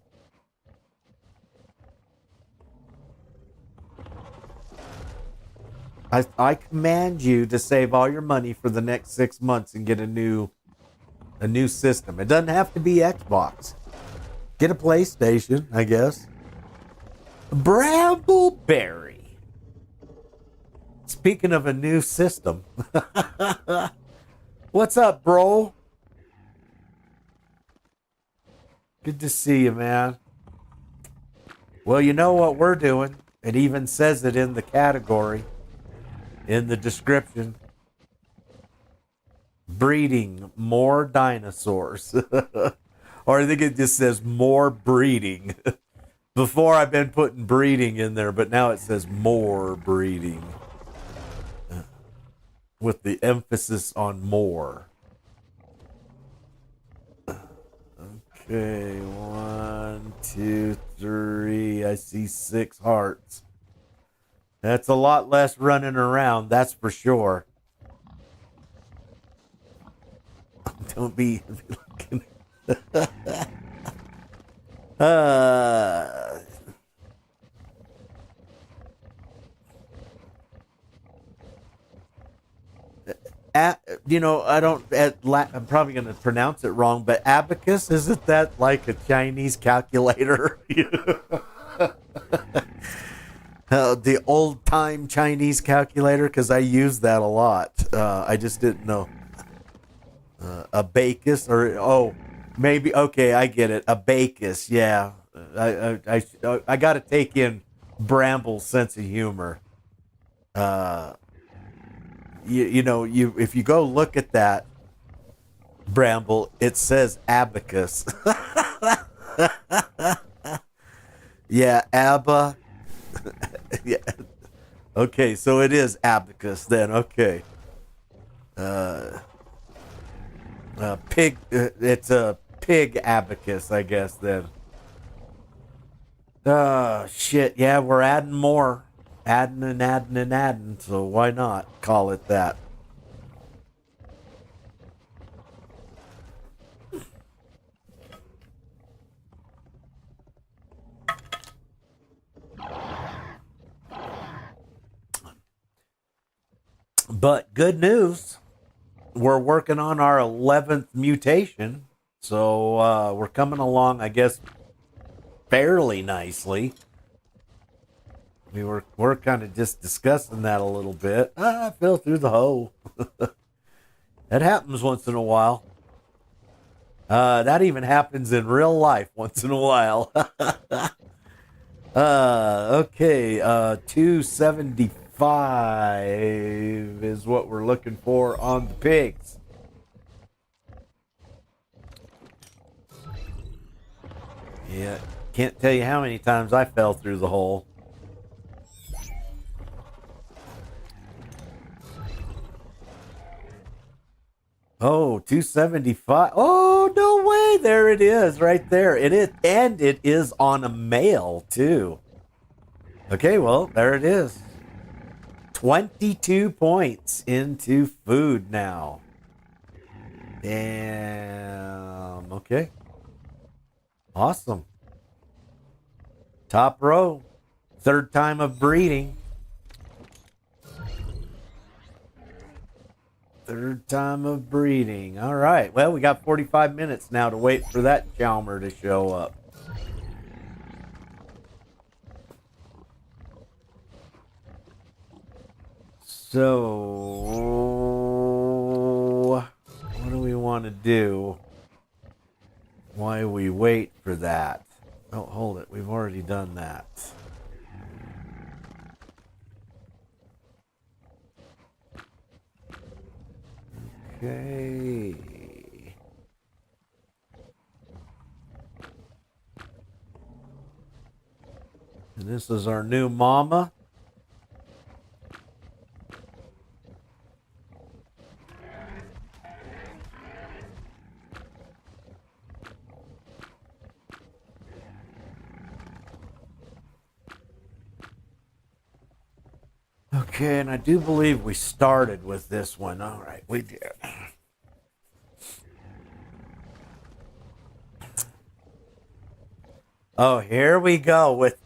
I command you to save all your money for the next 6 months and get a new system. It doesn't have to be Xbox. Get a PlayStation, I guess. Brambleberry. Speaking of a new system. What's up, bro? Good to see you, man. Well, you know what we're doing. It even says it in the category, in the description. Breeding more dinosaurs. Or I think it just says more breeding. Before I've been putting breeding in there, but now it says more breeding. With the emphasis on more. Okay, 1, 2, 3. I see 6 hearts. That's a lot less running around, that's for sure. Don't be looking. I'm probably going to pronounce it wrong, but abacus, isn't that like a Chinese calculator? The old time Chinese calculator, because I use that a lot. I just didn't know. Abacus, or maybe, okay, I get it. Abacus, yeah. I got to take in Bramble's sense of humor. If you go look at that, Bramble, it says abacus. Yeah, Abba. Yeah. Okay, so it is abacus then. Okay. Pig. It's a pig abacus, I guess then. Shit. Yeah, we're adding more. Adding and adding and adding, so why not call it that? But good news, we're working on our 11th mutation, so we're coming along, I guess, fairly nicely. We're kind of just discussing that a little bit. I fell through the hole. That happens once in a while. That even happens in real life once in a while. Okay, 275 is what we're looking for on the pigs. Yeah, can't tell you how many times I fell through the hole. Oh, 275. Oh, no way. There it is right there. It is on a male too. Okay, well, there it is. 22 points into food now. Damn. Okay. Awesome. Top row. Third time of breeding. Third time of breeding. All right. Well, we got 45 minutes now to wait for that Chalmer to show up. So, what do we want to do while we wait for that? Oh, hold it. We've already done that. Okay. And this is our new mama. Okay, and I do believe we started with this one. All right, we did. Oh, here we go with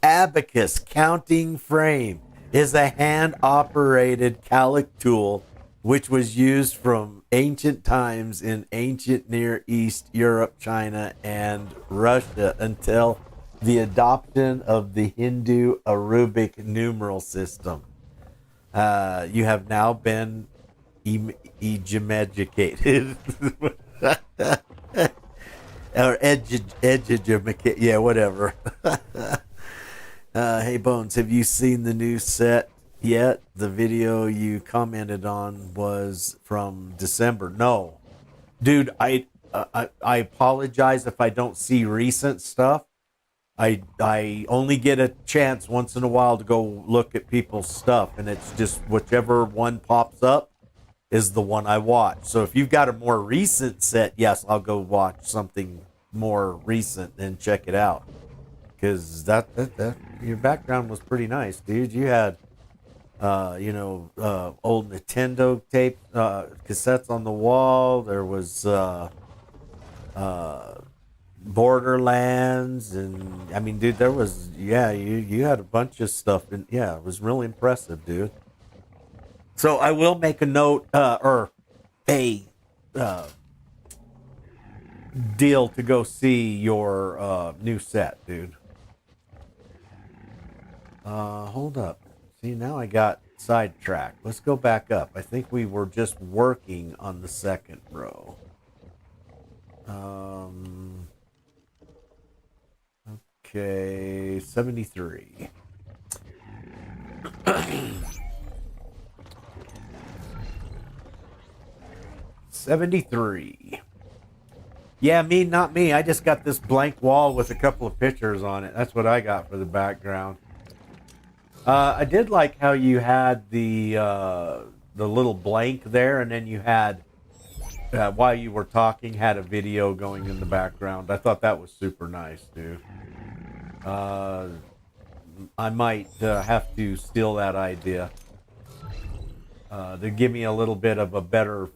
abacus counting frame. is a hand-operated calic tool which was used from ancient times in ancient Near East, Europe, China, and Russia until the adoption of the Hindu Arabic numeral system. You have now been educated. Or educated. Yeah, whatever. Hey Bones, have you seen the new set yet? The video you commented on was from December. No, dude, I apologize if I don't see recent stuff. I only get a chance once in a while to go look at people's stuff, and it's just whichever one pops up is the one I watch. So if you've got a more recent set, yes, I'll go watch something more recent and check it out. Because that your background was pretty nice, dude. You had old Nintendo tape cassettes on the wall. There was Borderlands, and I mean, dude, there was you had a bunch of stuff, and yeah, it was really impressive, dude. So I will make a note or a deal to go see your new set, dude. Hold up. See, now I got sidetracked. Let's go back up. I think we were just working on the second row. Okay, 73. 73. Yeah, not me. I just got this blank wall with a couple of pictures on it. That's what I got for the background. I did like how you had the little blank there, and then you had while you were talking, had a video going in the background. I thought that was super nice, dude. I might have to steal that idea to give me a little bit of a better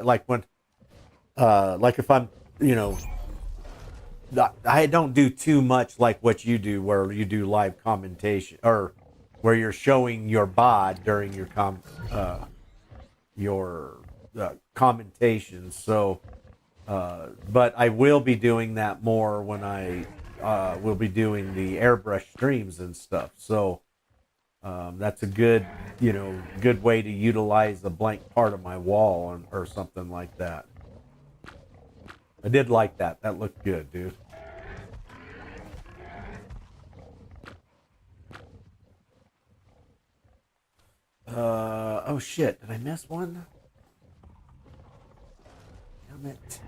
like when like if I'm, I don't do too much like what you do, where you do live commentation or where you're showing your bod during your commentations. So, but I will be doing that more when I will be doing the airbrush streams and stuff. So that's a good, good way to utilize a blank part of my wall or something like that. I did like that. That looked good, dude. Oh shit, did I miss one? Damn it.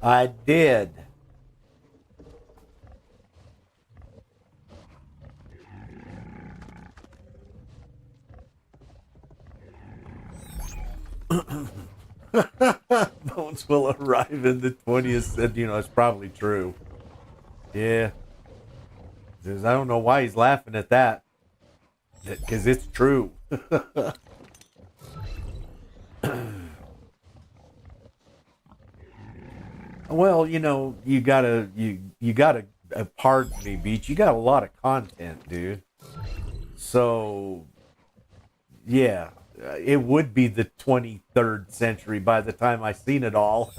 I did. Bones will arrive in the 20th. It's probably true. Yeah. Says, I don't know why he's laughing at that. Because it's true. Well, you gotta pardon me, Beach. You got a lot of content, dude. So, yeah, it would be the 23rd century by the time I seen it all.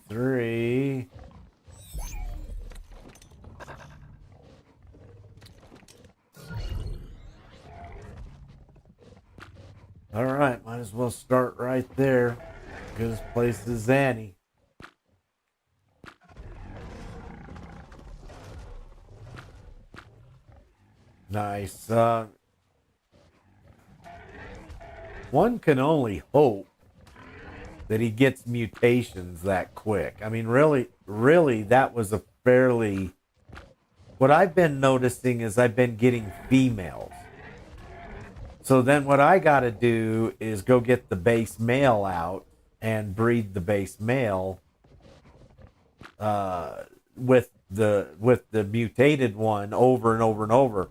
Three. All right, might as well start right there. Good as place as any. Nice. One can only hope that he gets mutations that quick. I mean, really, that was a fairly... What I've been noticing is I've been getting females. So then what I got to do is go get the base male out and breed the base male with the mutated one over and over and over.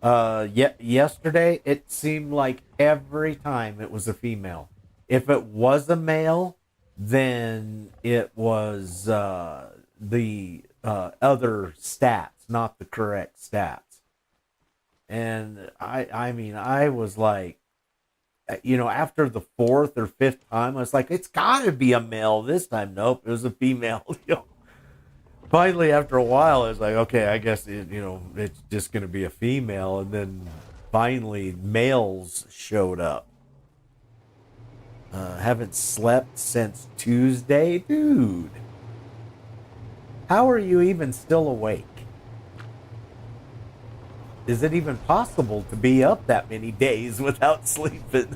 Yesterday it seemed like every time it was a female. If it was a male, then it was the other stats, not the correct stats. And I mean, I was like, after the fourth or fifth time, I was like, it's got to be a male this time. Nope, it was a female. Finally, after a while, I was like, okay, I guess it's just going to be a female. And then finally, males showed up. Haven't slept since Tuesday, dude. How are you even still awake? Is it even possible to be up that many days without sleeping?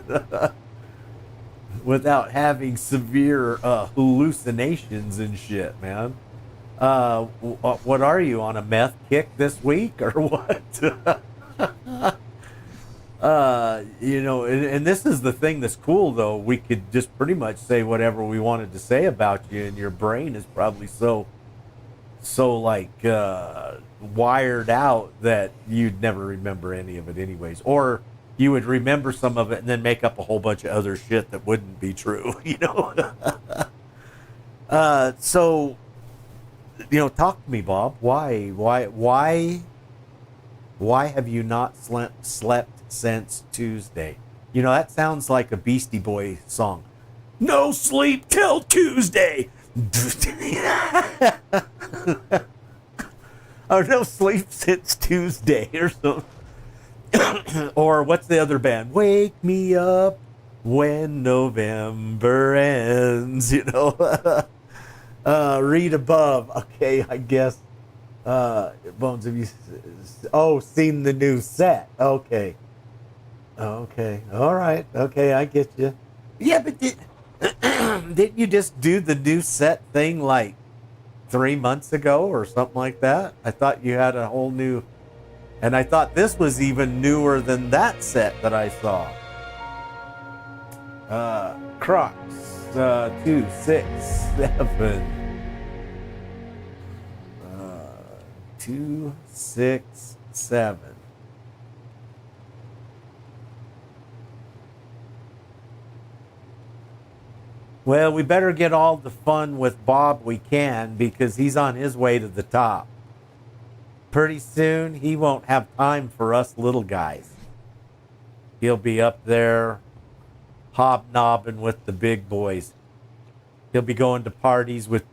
Without having severe hallucinations and shit, man. What are you, on a meth kick this week or what? And this is the thing that's cool, though. We could just pretty much say whatever we wanted to say about you, and your brain is probably so like wired out that you'd never remember any of it anyways, or you would remember some of it and then make up a whole bunch of other shit that wouldn't be true. So talk to me, Bob. Why have you not slept since Tuesday? That sounds like a Beastie Boy song. No sleep till Tuesday. Or no sleep since Tuesday or something. Or what's the other band? Wake me up when November ends. Read above. Okay, I guess. Bones, have you seen the new set? Okay. All right. Okay, I get you. Yeah, but didn't you just do the new set thing like 3 months ago or something like that? I thought you had a whole new, and I thought this was even newer than that set that I saw. Crocs 267. 267. Well, we better get all the fun with Bob we can, because he's on his way to the top. Pretty soon, he won't have time for us little guys. He'll be up there hobnobbing with the big boys. He'll be going to parties with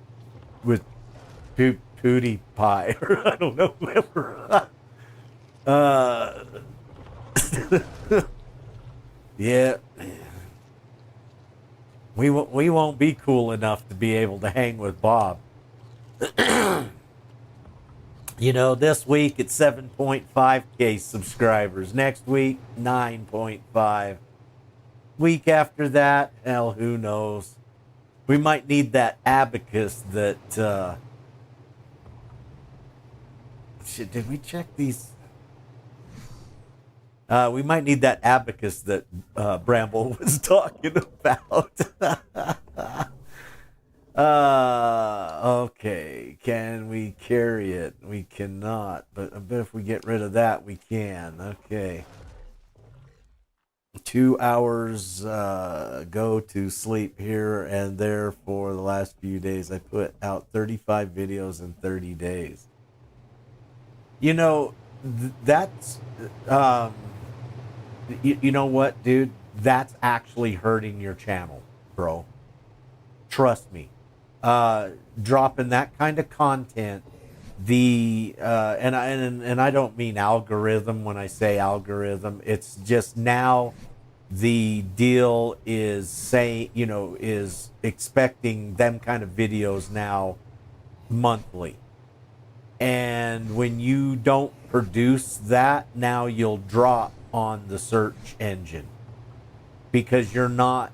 Pootie Pie, or I don't know, whoever. Yeah. We won't be cool enough to be able to hang with Bob. This week it's 7.5K subscribers. Next week, 9.5. Week after that, hell, who knows? We might need that abacus that... Shit, did we check these? We might need that abacus that Bramble was talking about. Okay, can we carry it? We cannot, but I bet if we get rid of that, we can. Okay. 2 hours go to sleep here and there for the last few days. I put out 35 videos in 30 days. That's... You know what, dude? That's actually hurting your channel, bro. Trust me. Dropping that kind of content, and I don't mean algorithm when I say algorithm. It's just now the deal is is expecting them kind of videos now monthly. And when you don't produce that, now you'll drop on the search engine because you're not.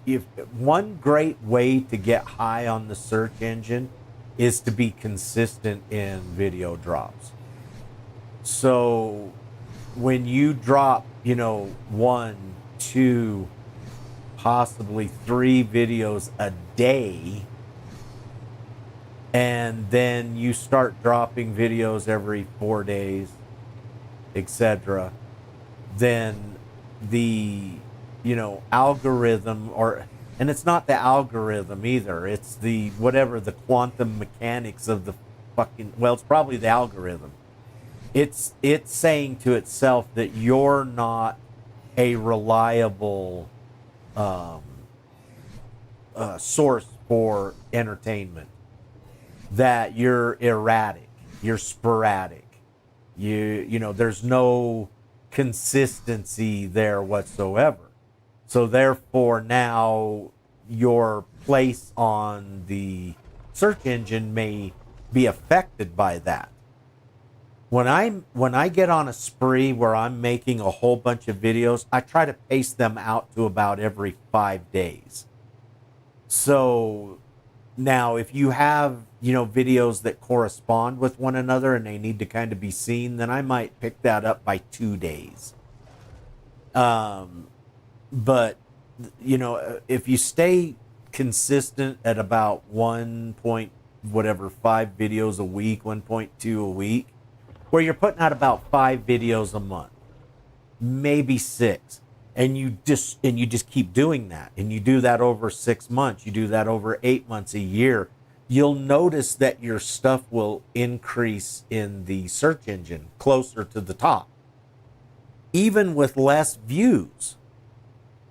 If one great way to get high on the search engine is to be consistent in video drops. So when you drop, 1, 2, possibly 3 videos a day, and then you start dropping videos every 4 days, etc., then the, algorithm, and it's not the algorithm either, it's the whatever, the quantum mechanics of the fucking, well, it's probably the algorithm. It's saying to itself that you're not a reliable source for entertainment, that you're erratic, you're sporadic, there's no consistency there whatsoever. So therefore now your place on the search engine may be affected by that. When I get on a spree where I'm making a whole bunch of videos, I try to pace them out to about every 5 days. So now if you have, videos that correspond with one another and they need to kind of be seen, then I might pick that up by 2 days. But if you stay consistent at about 5 videos a week, 1.2 a week, where you're putting out about 5 videos a month, maybe 6, and you just keep doing that, and you do that over 6 months, you do that over 8 months, a year, you'll notice that your stuff will increase in the search engine closer to the top, even with less views.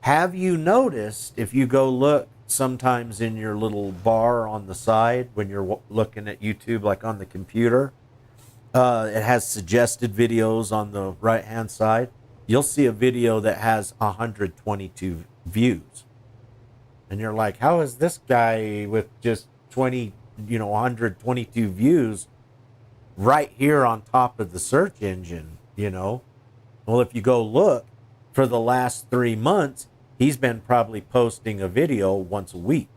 Have you noticed, if you go look sometimes in your little bar on the side when you're looking at YouTube, like on the computer, it has suggested videos on the right hand side. You'll see a video that has 122 views, and you're like, how is this guy with just 122 views right here on top of the search engine? Well, if you go look, for the last 3 months, he's been probably posting a video once a week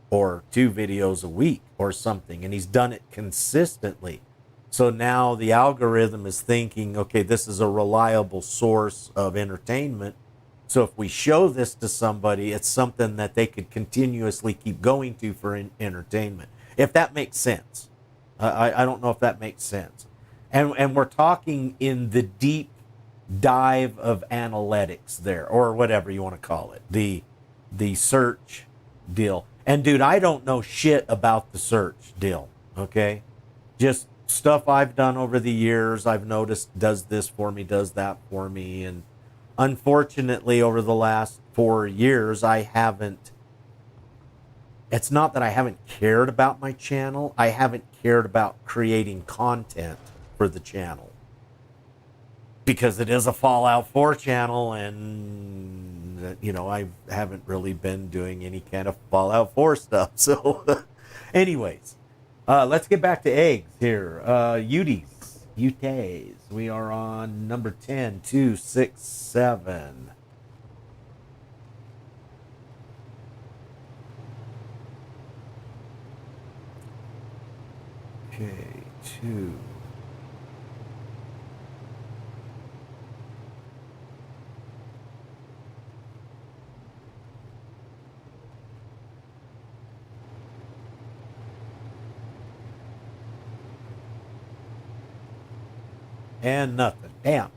or 2 videos a week or something, and he's done it consistently. So now the algorithm is thinking, okay, this is a reliable source of entertainment. So if we show this to somebody, it's something that they could continuously keep going to for entertainment. If that makes sense. I don't know if that makes sense. And we're talking in the deep dive of analytics there, or whatever you want to call it. The search deal. And dude, I don't know shit about the search deal. Okay? Just stuff I've done over the years, I've noticed does this for me, does that for me, and unfortunately over the last 4 years it's not that I haven't cared about my channel, I haven't cared about creating content for the channel, because it is a Fallout 4 channel, and I haven't really been doing any kind of Fallout 4 stuff. So anyways, let's get back to eggs here. Utes. We are on number 10, 2, 6, 7. Okay, 2. And nothing. Damn.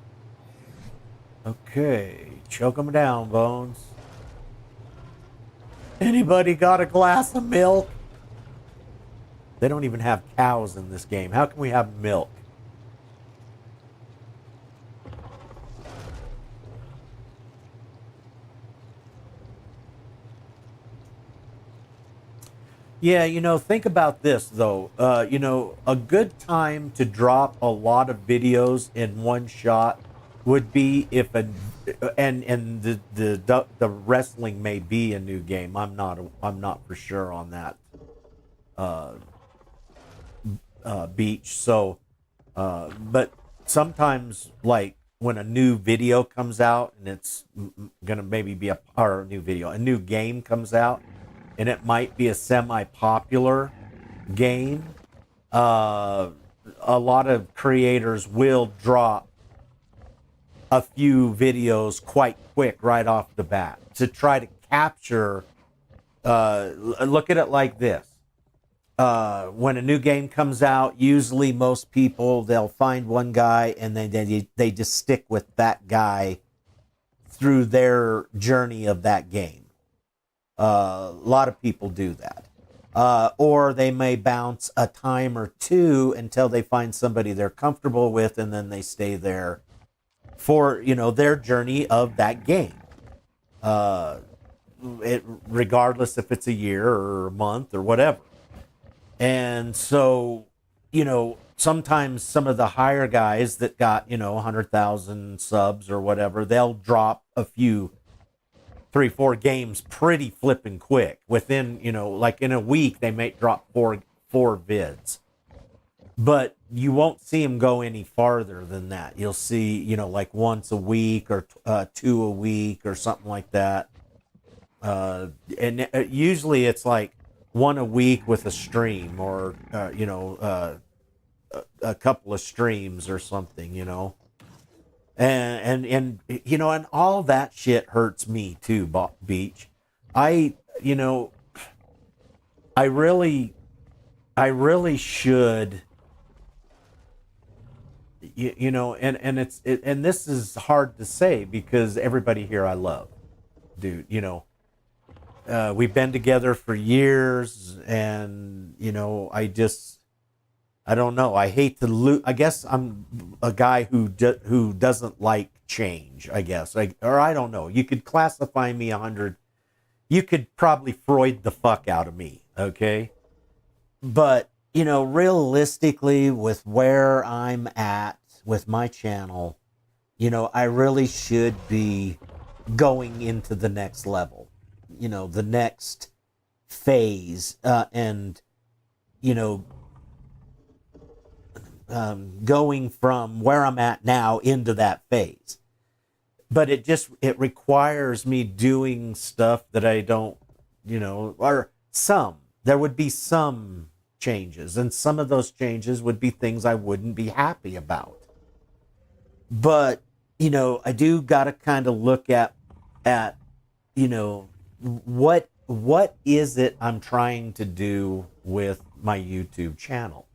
Okay. Choke them down, Bones. Anybody got a glass of milk? They don't even have cows in this game. How can we have milk? Yeah, think about this, though. A good time to drop a lot of videos in one shot would be if the wrestling may be a new game. I'm not for sure on that beach. So, but sometimes, like when a new video comes out and it's gonna maybe be a new game comes out, and it might be a semi-popular game, a lot of creators will drop a few videos quite quick right off the bat to try to capture, look at it like this. when a new game comes out, usually most people, they'll find one guy and then they just stick with that guy through their journey of that game. A lot of people do that. Or they may bounce a time or two until they find somebody they're comfortable with, and then they stay there for, their journey of that game. Regardless if it's a year or a month or whatever. And so, sometimes some of the higher guys that got, 100,000 subs or whatever, they'll drop a few 3-4 games pretty flipping quick. Within, like in a week, they may drop four vids. But you won't see them go any farther than that. You'll see, like once a week or 2 a week or something like that. And usually it's like 1 a week with a stream or, a couple of streams or something, And all that shit hurts me too, Beach. I really should, and this is hard to say because everybody here I love, dude, we've been together for years and, I don't know. I hate to lose. I guess I'm a guy who doesn't like change, I guess. Or I don't know. You could classify me 100. You could probably Freud the fuck out of me, okay? But, realistically, with where I'm at with my channel, I really should be going into the next level, the next phase, and, going from where I'm at now into that phase. But it requires me doing stuff that I don't, or there would be some changes, and some of those changes would be things I wouldn't be happy about. But, I do got to kind of look at, what is it I'm trying to do with my YouTube channel?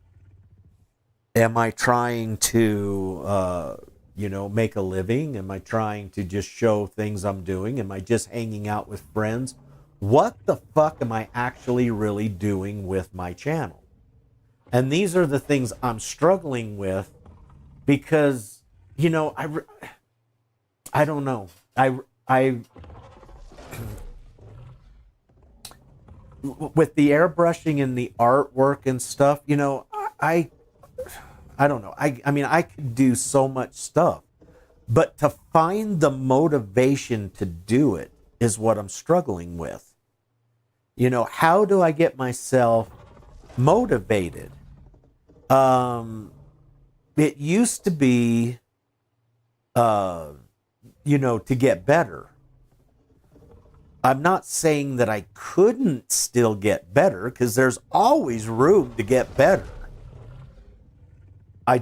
Am I trying to, make a living? Am I trying to just show things I'm doing? Am I just hanging out with friends? What the fuck am I actually really doing with my channel? And these are the things I'm struggling with because, I don't know. With the airbrushing and the artwork and stuff, I don't know. I mean, I could do so much stuff, but to find the motivation to do it is what I'm struggling with. How do I get myself motivated? It used to be, to get better. I'm not saying that I couldn't still get better because there's always room to get better. I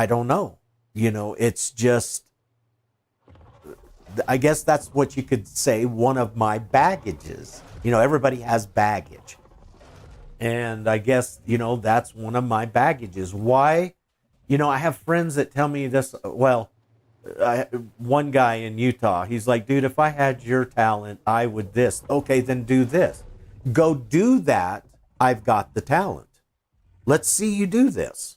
don't know. It's just, I guess that's what you could say one of my baggages. Everybody has baggage. And I guess, that's one of my baggages. Why? I have friends that tell me this, one guy in Utah, he's like, dude, if I had your talent, I would this. Okay, then do this. Go do that. I've got the talent. Let's see you do this.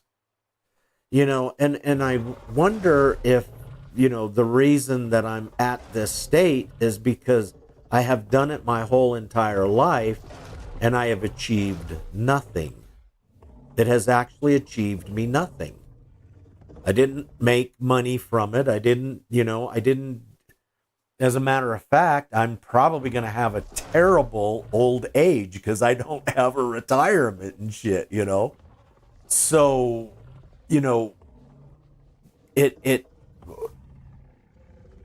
And I wonder if, the reason that I'm at this state is because I have done it my whole entire life and I have achieved nothing. It has actually achieved me nothing. I didn't make money from it. I didn't, as a matter of fact, I'm probably going to have a terrible old age because I don't have a retirement and shit, So,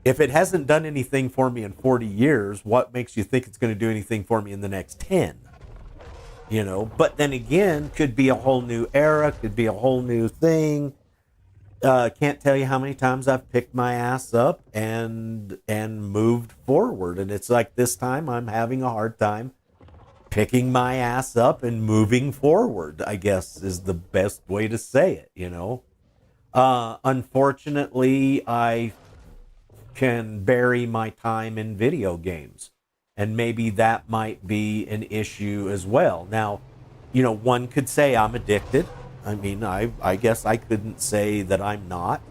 if it hasn't done anything for me in 40 years, what makes you think it's going to do anything for me in the next 10? But then again, could be a whole new era, could be a whole new thing. Can't tell you how many times I've picked my ass up and moved forward. And it's like this time I'm having a hard time picking my ass up and moving forward, I guess is the best way to say it, you know. Unfortunately, I can bury my time in video games, and maybe that might be an issue as well. Now, you know, one could say I'm addicted. I mean, I guess I couldn't say that I'm not.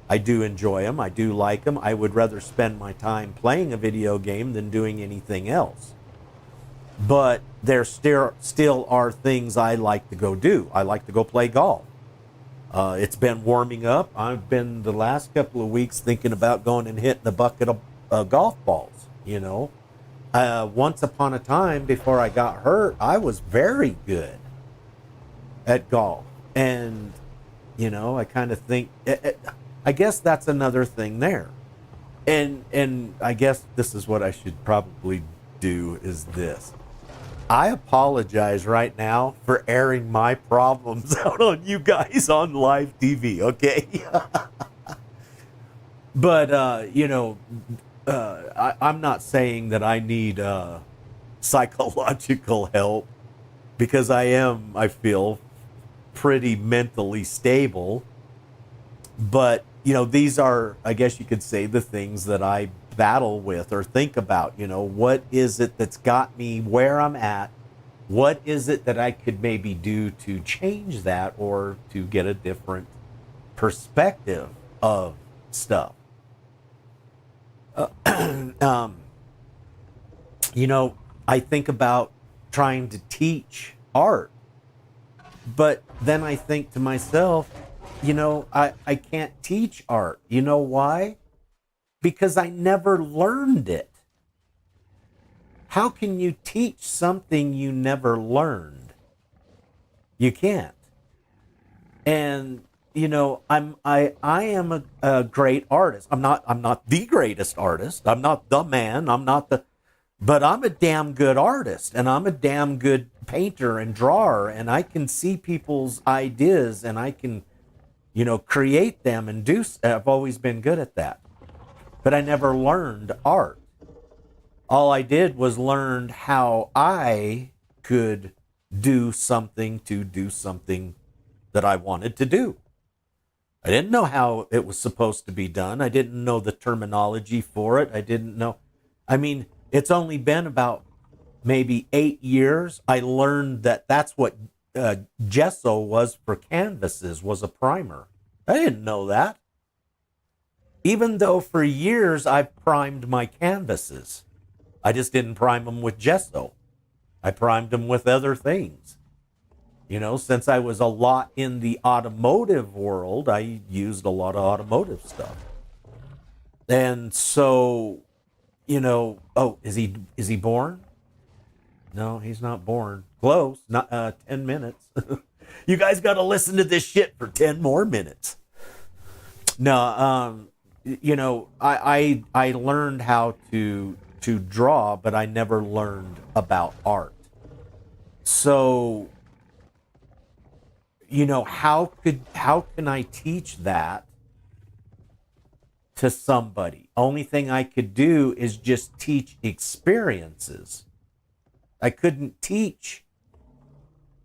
I do enjoy them. I do like them. I would rather spend my time playing a video game than doing anything else. But there still are things I like to go do. I like to go play golf. It's been warming up. I've been the last couple of weeks thinking about going and hitting a bucket of golf balls, you know. Once upon a time, before I got hurt, I was very good at golf. And, you know, I kind of think, I guess that's another thing there. And I guess this is what I should probably do is this. I apologize right now for airing my problems out on you guys on live TV, okay? But, you know, I'm not saying that I need psychological help, because I feel, pretty mentally stable. But, you know, these are, I guess you could say, the things that I battle with or think about. You know, what is it that's got me where I'm at? What is it that I could maybe do to change that or to get a different perspective of stuff? You know, I think about trying to teach art, but then I think to myself, you know, I can't teach art. You know why? Because I never learned it. How can you teach something you never learned? You can't. And, you know, I am a great artist. I'm not the greatest artist. I'm not the man. But I'm a damn good artist, and I'm a damn good painter and drawer, and I can see people's ideas, and I can, you know, create them and do. I've always been good at that. But I never learned art. All I did was learn how I could do something that I wanted to do. I didn't know how it was supposed to be done. I didn't know the terminology for it. I didn't know. I mean, it's only been about maybe 8 years. I learned that that's what gesso was for canvases, was a primer. I didn't know that. Even though for years I've primed my canvases. I just didn't prime them with gesso. I primed them with other things. You know, since I was a lot in the automotive world, I used a lot of automotive stuff. And so, you know, oh, is he born? No, he's not born. Close, not 10 minutes. You guys got to listen to this shit for 10 more minutes. No, you know, I learned how to draw, but I never learned about art. So, you know, how can I teach that to somebody? Only thing I could do is just teach experiences. I couldn't teach,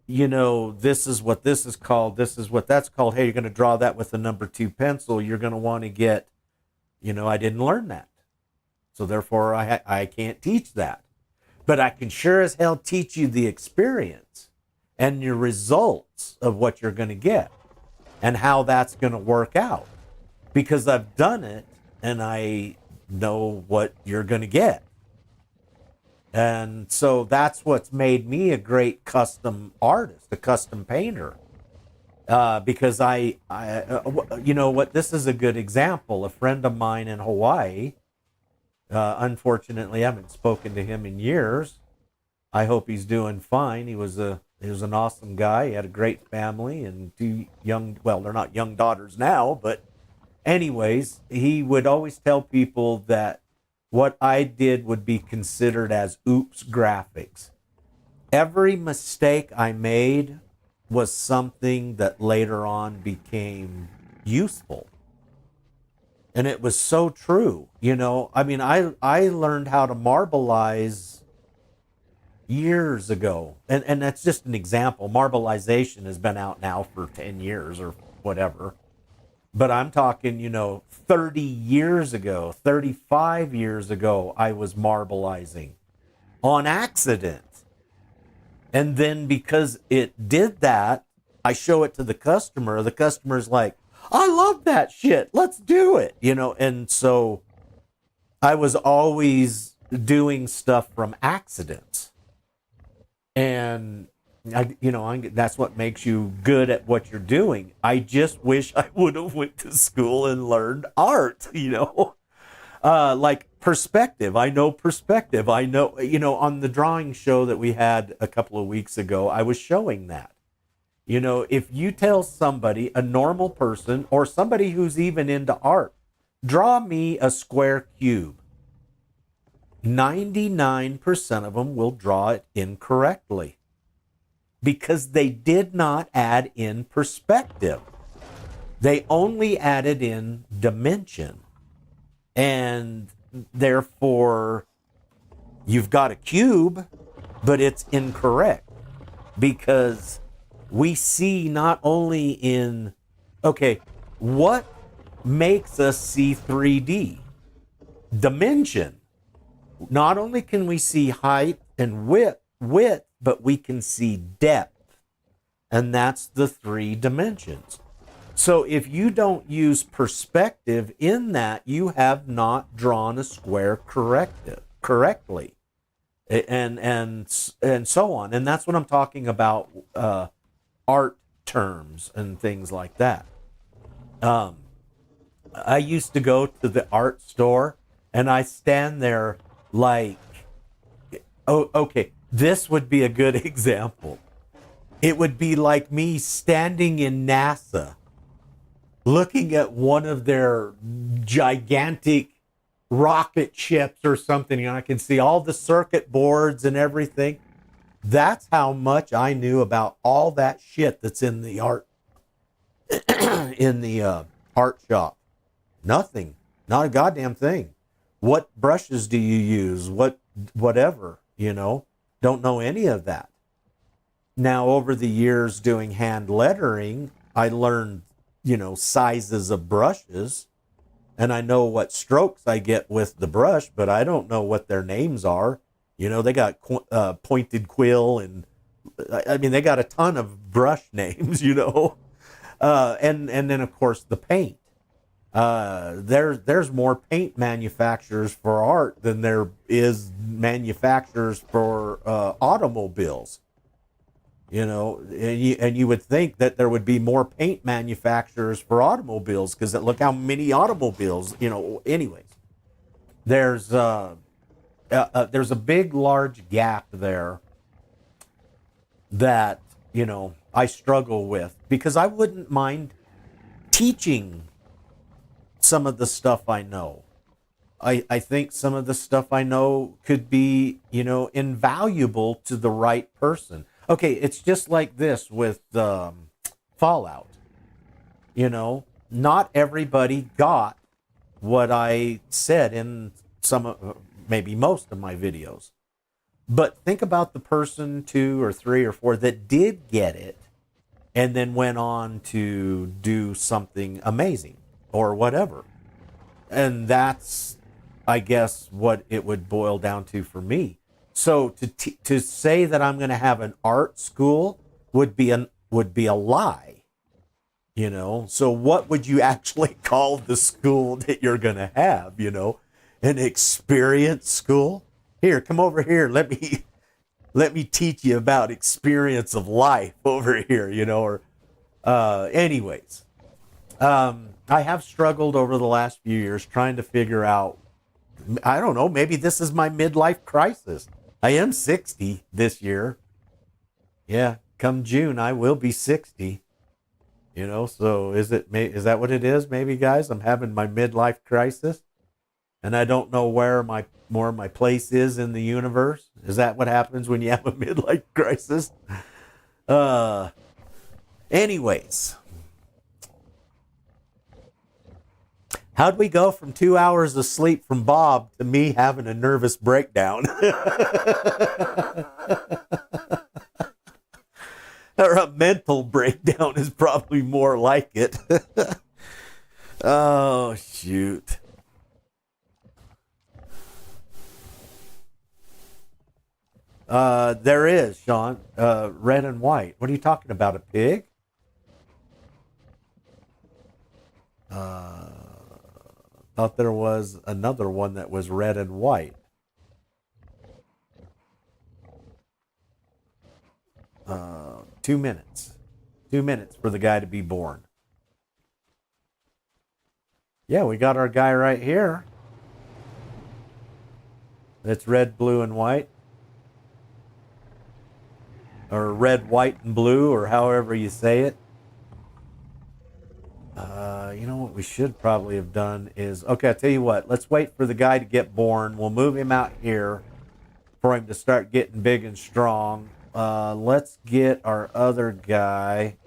you know, this is what this is called, this is what that's called. Hey, you're going to draw that with a number 2 pencil. You're going to want to get, you know, I didn't learn that. So therefore, I can't teach that. But I can sure as hell teach you the experience and your results of what you're going to get and how that's going to work out. Because I've done it and I know what you're going to get. And so that's what's made me a great custom artist, a custom painter. Because you know what, this is a good example. A friend of mine in Hawaii, unfortunately, I haven't spoken to him in years. I hope he's doing fine. He was an awesome guy. He had a great family and 2 young, well, they're not young daughters now, but anyways, he would always tell people that what I did would be considered as oops graphics. Every mistake I made was something that later on became useful. And it was so true. You know, I mean, I learned how to marbleize years ago. And that's just an example. Marbleization has been out now for 10 years or whatever. But I'm talking, 30 years ago, 35 years ago, I was marbleizing on accident. And then because it did that, I show it to the customer. The customer's like, I love that shit. Let's do it. And so I was always doing stuff from accidents. And that's what makes you good at what you're doing. I just wish I would have went to school and learned art, like perspective. I know perspective. I know, on the drawing show that we had a couple of weeks ago, I was showing that. If you tell somebody, a normal person or somebody who's even into art, draw me a square cube, 99% of them will draw it incorrectly because they did not add in perspective. They only added in dimension. And therefore, you've got a cube, but it's incorrect because we see not only in, what makes us see 3D? Dimension. Not only can we see height and width, but we can see depth. And that's the 3 dimensions. So if you don't use perspective in that, you have not drawn a square correctly. And so on. And that's what I'm talking about, art terms and things like that. I used to go to the art store and I stand there like, this would be a good example. It would be like me standing in NASA looking at one of their gigantic rocket ships or something, and I can see all the circuit boards and everything. That's how much I knew about all that shit that's in the art art shop. Nothing. Not a goddamn thing. What brushes do you use? Whatever, don't know any of that. Now, over the years doing hand lettering, I learned, sizes of brushes, and I know what strokes I get with the brush, but I don't know what their names are. They got pointed quill, and they got a ton of brush names, and then of course the paint. There's more paint manufacturers for art than there is manufacturers for automobiles. And you would think that there would be more paint manufacturers for automobiles because look how many automobiles. Anyways, there's a big, large gap there that I struggle with because I wouldn't mind teaching some of the stuff I know. I think some of the stuff I know could be, invaluable to the right person. Okay, it's just like this with Fallout. Not everybody got what I said in maybe most of my videos. But think about the person 2 or 3 or 4 that did get it and then went on to do something amazing or whatever. And that's, I guess, what it would boil down to for me. So to say that I'm going to have an art school would be a lie, So what would you actually call the school that you're going to have, An experience school? Here, come over here. Let me teach you about experience of life over here, anyways. I have struggled over the last few years trying to figure out, I don't know, maybe this is my midlife crisis. I am 60 this year. Yeah, come June, I will be 60. So is that what it is? Maybe, guys, I'm having my midlife crisis and I don't know where my place is in the universe. Is that what happens when you have a midlife crisis? Anyways, How'd we go from 2 hours of sleep from Bob to me having a nervous breakdown? Or a mental breakdown is probably more like it. Oh, shoot. There is, Sean. Red and white. What are you talking about? A pig? Thought there was another one that was red and white. 2 minutes. 2 minutes for the guy to be born. Yeah, we got our guy right here. It's red, blue, and white. Or red, white, and blue, or however you say it. You know what we should probably have done is... Okay, I'll tell you what. Let's wait for the guy to get born. We'll move him out here for him to start getting big and strong. Let's get our other guy.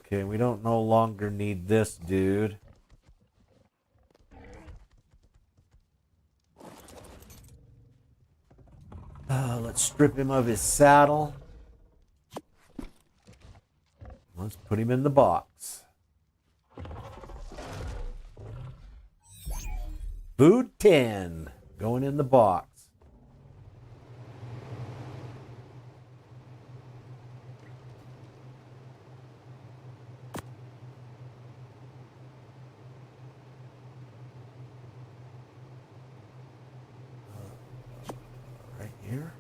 Okay, we don't no longer need this dude. Let's strip him of his saddle. Let's put him in the box. Food 10 going in the box. Right here.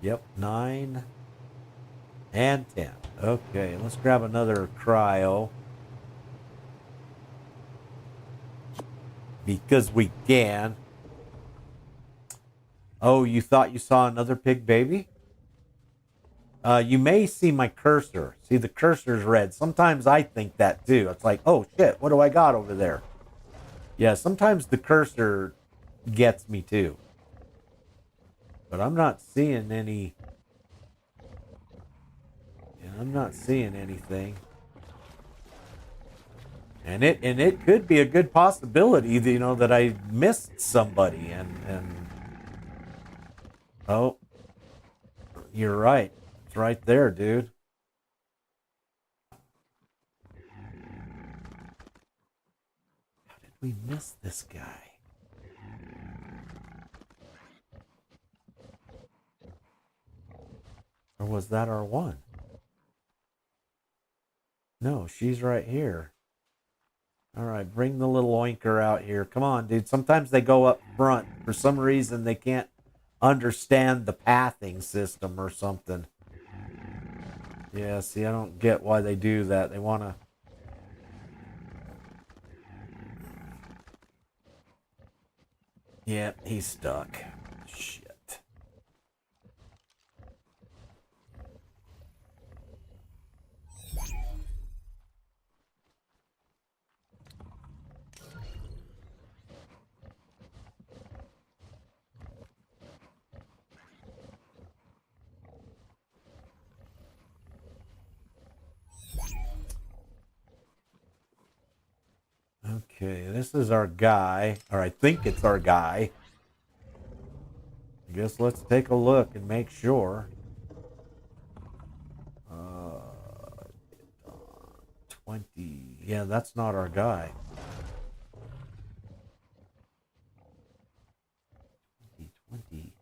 Yep, 9 and 10. Okay, let's grab another cryo. Because we can. Oh, you thought you saw another pig baby? You may see my cursor. See, the cursor's red. Sometimes I think that too. It's like, oh shit, what do I got over there? Yeah, sometimes the cursor gets me too. But I'm not seeing any. Yeah, I'm not seeing anything. And it could be a good possibility, you know, that I missed somebody and oh, you're right. It's right there, dude. How did we miss this guy? Or was that our one? No, she's right here. All right, bring the little oinker out here. Come on, dude. Sometimes they go up front. For some reason, they can't understand the pathing system or something. Yeah, see, I don't get why they do that. They want to... Yeah, he's stuck. Shit. Okay, this is our guy, or I think it's our guy. I guess let's take a look and make sure. 20. Yeah, that's not our guy. 20.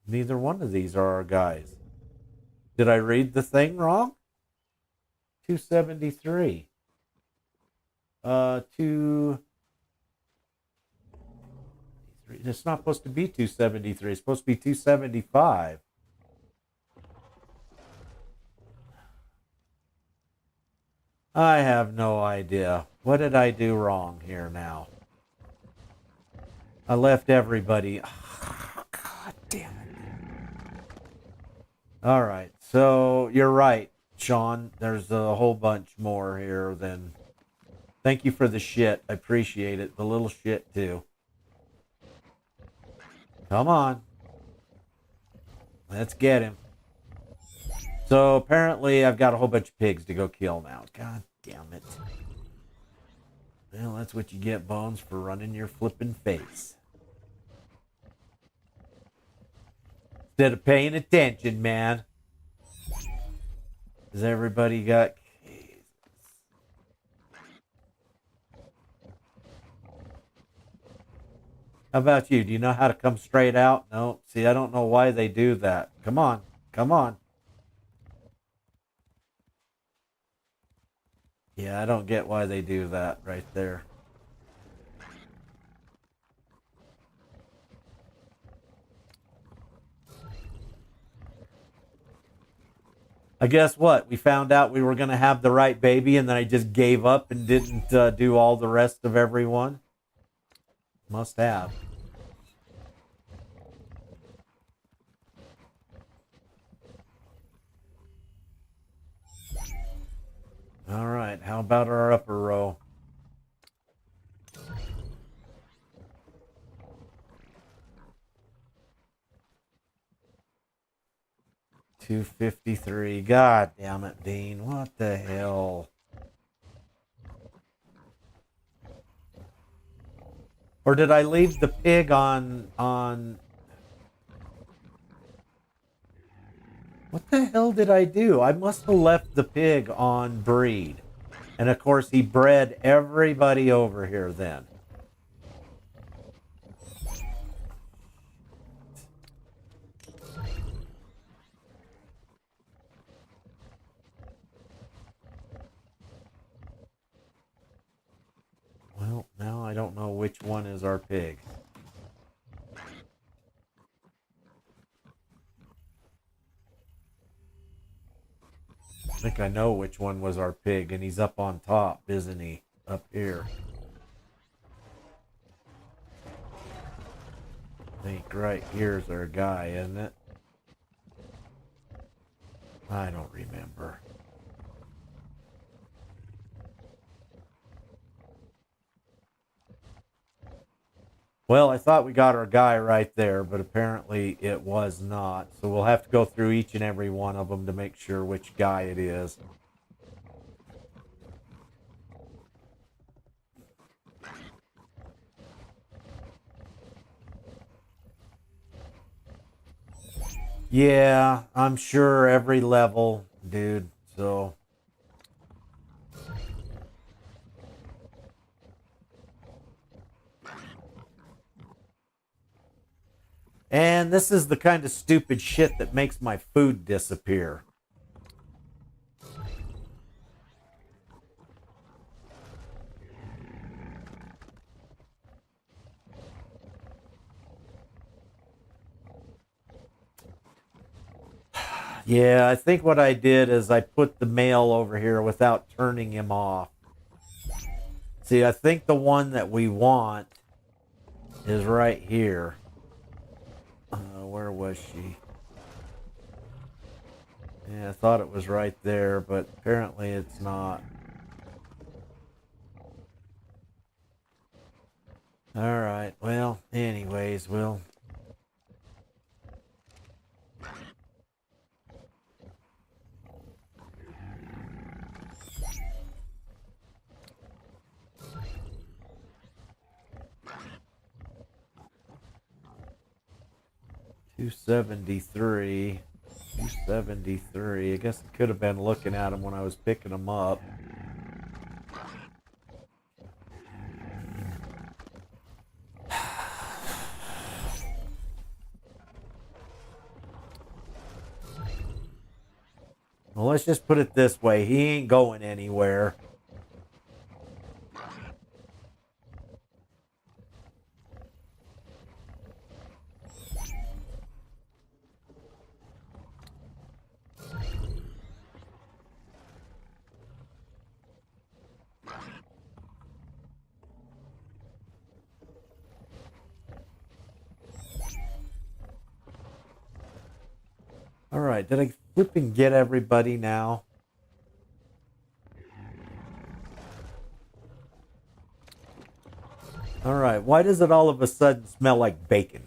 Neither one of these are our guys. Did I read the thing wrong? 273. 2. It's not supposed to be 273. It's supposed to be 275. I have no idea. What did I do wrong here now? I left everybody. Oh, God damn it. All right. So you're right, Sean. There's a whole bunch more here than... Thank you for the shit. I appreciate it. The little shit, too. Come on. Let's get him. So apparently I've got a whole bunch of pigs to go kill now. God damn it. Well, that's what you get, Bones, for running your flipping face. Instead of paying attention, man. Has everybody got... How about you? Do you know how to come straight out? No. See, I don't know why they do that. Come on. Come on. Yeah, I don't get why they do that right there. I guess what? We found out we were going to have the right baby, and then I just gave up and didn't do all the rest of everyone. Must have. All right, how about our upper row? $253. God damn it, Dean. What the hell? Or did I leave the pig on... What the hell did I do? I must have left the pig on breed. And of course he bred everybody over here then. Well, now I don't know which one is our pig. I think I know which one was our pig, and he's up on top, isn't he? Up here. I think right here's our guy, isn't it? I don't remember. Well, I thought we got our guy right there, but apparently it was not. So we'll have to go through each and every one of them to make sure which guy it is. Yeah, I'm sure every level, dude. So... And this is the kind of stupid shit that makes my food disappear. Yeah, I think what I did is I put the male over here without turning him off. See, I think the one that we want is right here. Where was she? Yeah, I thought it was right there, but apparently it's not. Alright, well, anyways, we'll... $273. $273. I guess I could have been looking at them when I was picking them up. Well, let's just put it this way. He ain't going anywhere. Alright, did I flipping get everybody now? Alright, why does it all of a sudden smell like bacon?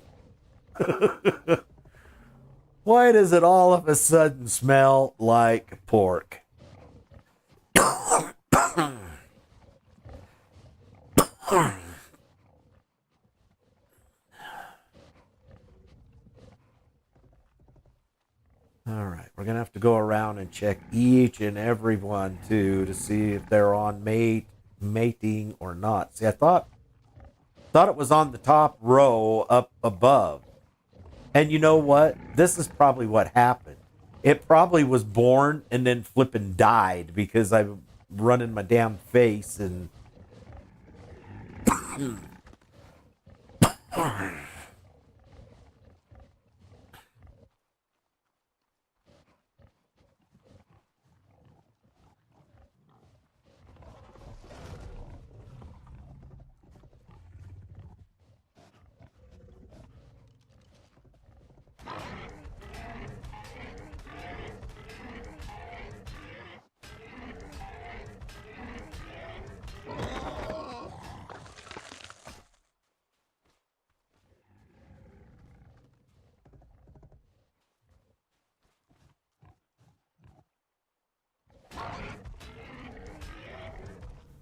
Why does it all of a sudden smell like pork? All right, we're gonna have to go around and check each and every one too to see if they're on mating or not. See, I thought it was on the top row up above. And you know what? This is probably what happened. It probably was born and then flipping died because I'm running my damn face and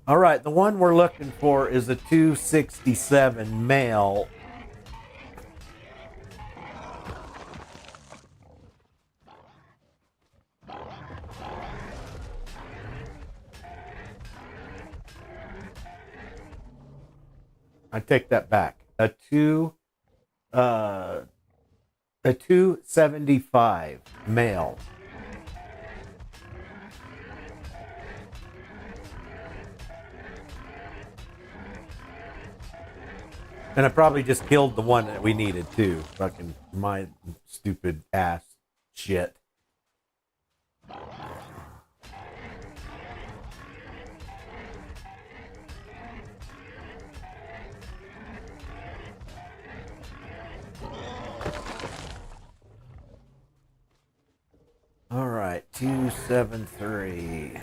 all right, the one we're looking for is a 267 male. I take that back. A 275 male. And I probably just killed the one that we needed too. Fucking my stupid ass shit. All right, 273.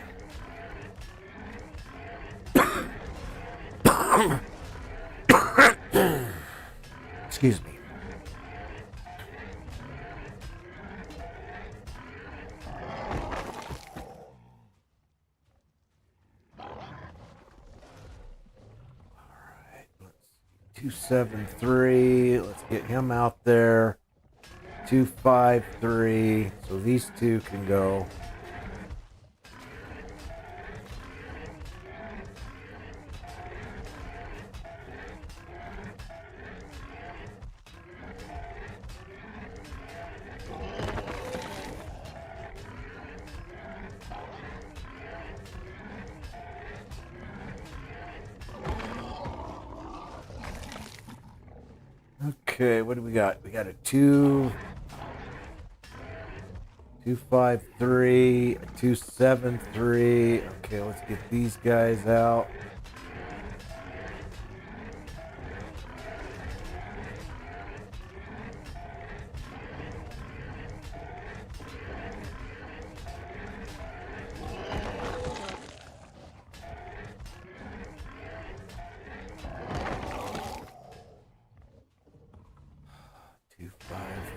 Excuse me. All right, let's see. 273. Let's get him out there. 253. So these two can go. Okay, what do we got? We got a 253, a 273. Okay, let's get these guys out.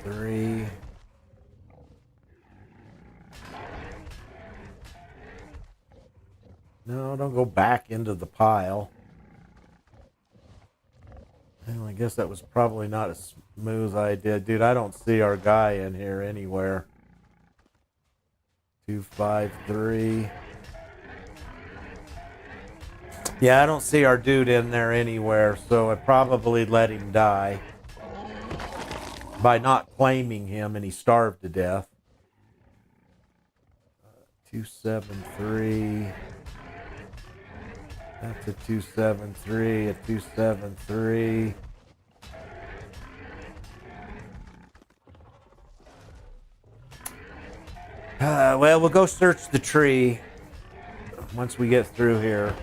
Three. No, don't go back into the pile. Well, I guess that was probably not a smooth idea. Dude, I don't see our guy in here anywhere. 253. Yeah, I don't see our dude in there anywhere, so I probably let him die by not claiming him, and he starved to death. 273. That's a 273, a 273. Well, we'll go search the tree once we get through here.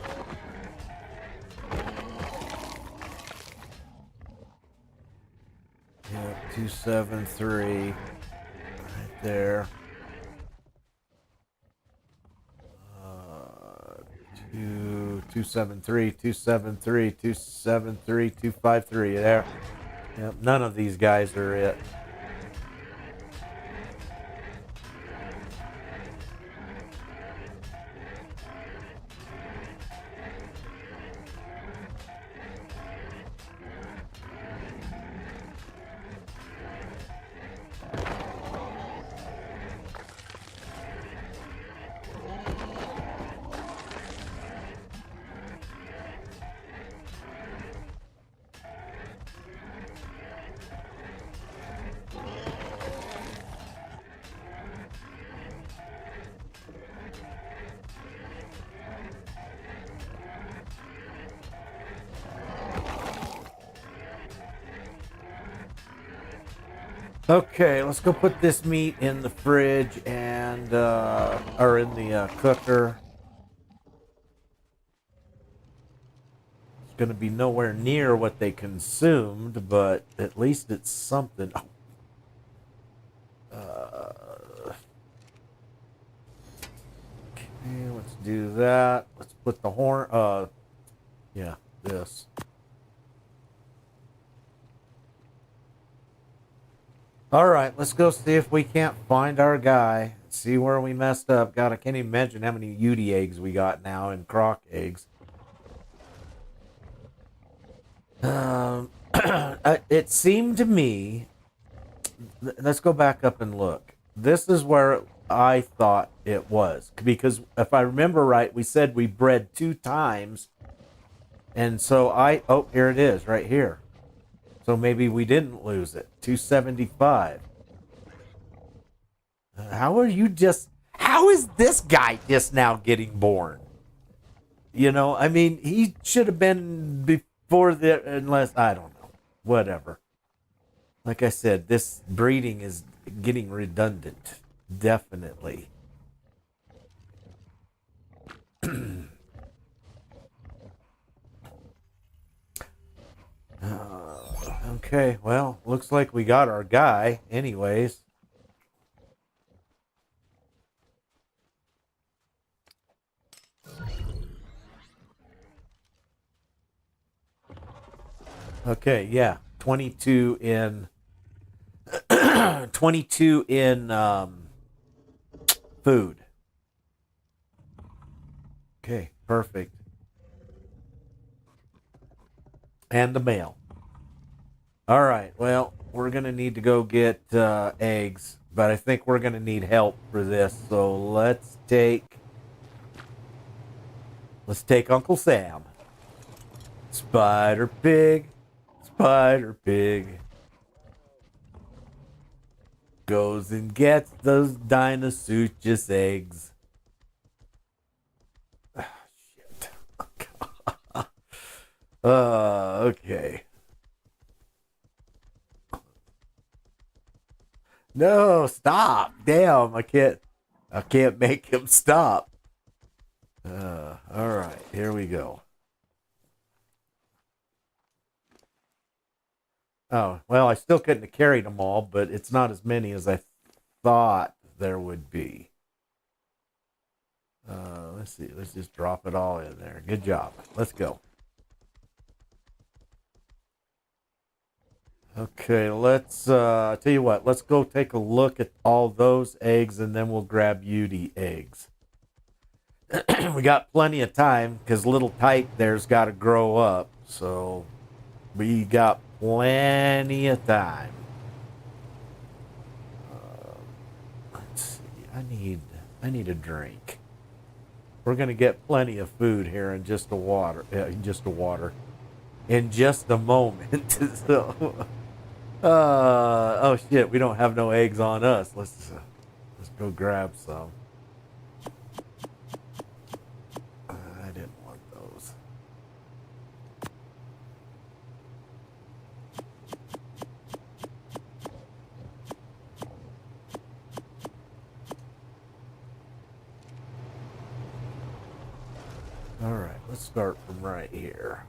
Yeah, 273. Right there. 273, 273, 273, 253 there. Yep, none of these guys are it. Okay, let's go put this meat in the fridge and, or in the cooker. It's going to be nowhere near what they consumed, but at least it's something. Okay, let's do that. Let's put the horn, yeah, this. All right, let's go see if we can't find our guy. See where we messed up. God, I can't even imagine how many Udi eggs we got now and croc eggs. It seemed to me. Let's go back up and look. This is where I thought it was, because if I remember right, we said we bred 2 times, and so oh, here it is, right here. So maybe we didn't lose it. 275. How is this guy just now getting born? You know, I mean, he should have been before unless, I don't know. Whatever. Like I said, this breeding is getting redundant. Definitely. Okay, well, looks like we got our guy anyways. Okay, yeah. 22 in 22 in food. Okay, perfect. And the male. All right, well, we're going to need to go get eggs, but I think we're going to need help for this. So let's take Uncle Sam. Spider Pig. Spider Pig goes and gets those Dinosuchus eggs. Oh, shit. Okay. No, stop. Damn, I can't make him stop. All right, here we go. Oh, well, I still couldn't have carried them all, but it's not as many as I thought there would be. Let's see. Let's just drop it all in there. Good job. Let's go. Okay, let's tell you what. Let's go take a look at all those eggs, and then we'll grab Udi eggs. We got plenty of time because little Tyke there's got to grow up, so we got plenty of time. Let's see. I need a drink. We're gonna get plenty of food here in just a in just a moment. So, oh shit, we don't have no eggs on us. Let's go grab some. I didn't want those. All right, let's start from right here.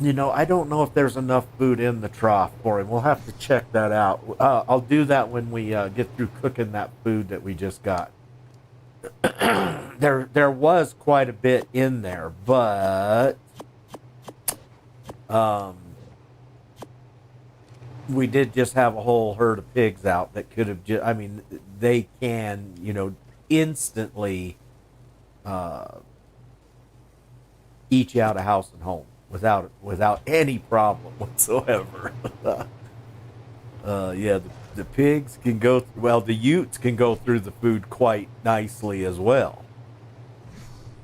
You know, I don't know if there's enough food in the trough for him. We'll have to check that out. I'll do that when we get through cooking that food that we just got. There was quite a bit in there, but um, we did just have a whole herd of pigs out that could have just, I mean, they can, you know, instantly eat you out of house and home without any problem whatsoever. Yeah, the pigs can go, well, the utes can go through the food quite nicely as well.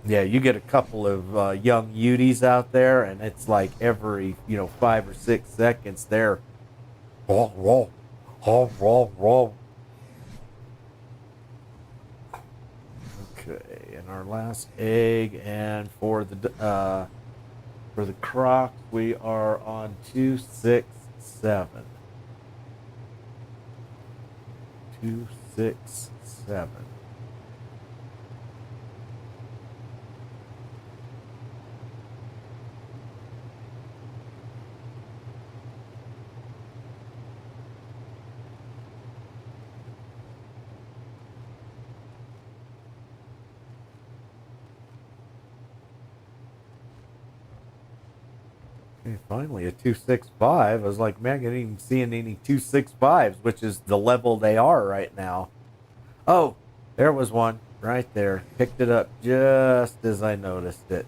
Yeah, you get a couple of young Uties out there, and it's like every, you know, 5 or 6 seconds they're raw, raw, raw, raw, raw. Okay, and our last egg, and for the croc we are on 267. 267. Okay, finally a 265. I was like, man, I didn't even see any 265s, which is the level they are right now. Oh, there was one right there. Picked it up just as I noticed it.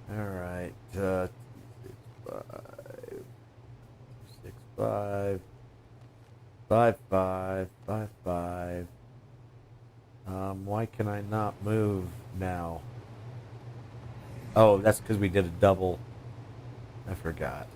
All right, 265, 55, 55. Why can I not move now? Oh, that's because we did a double. I forgot.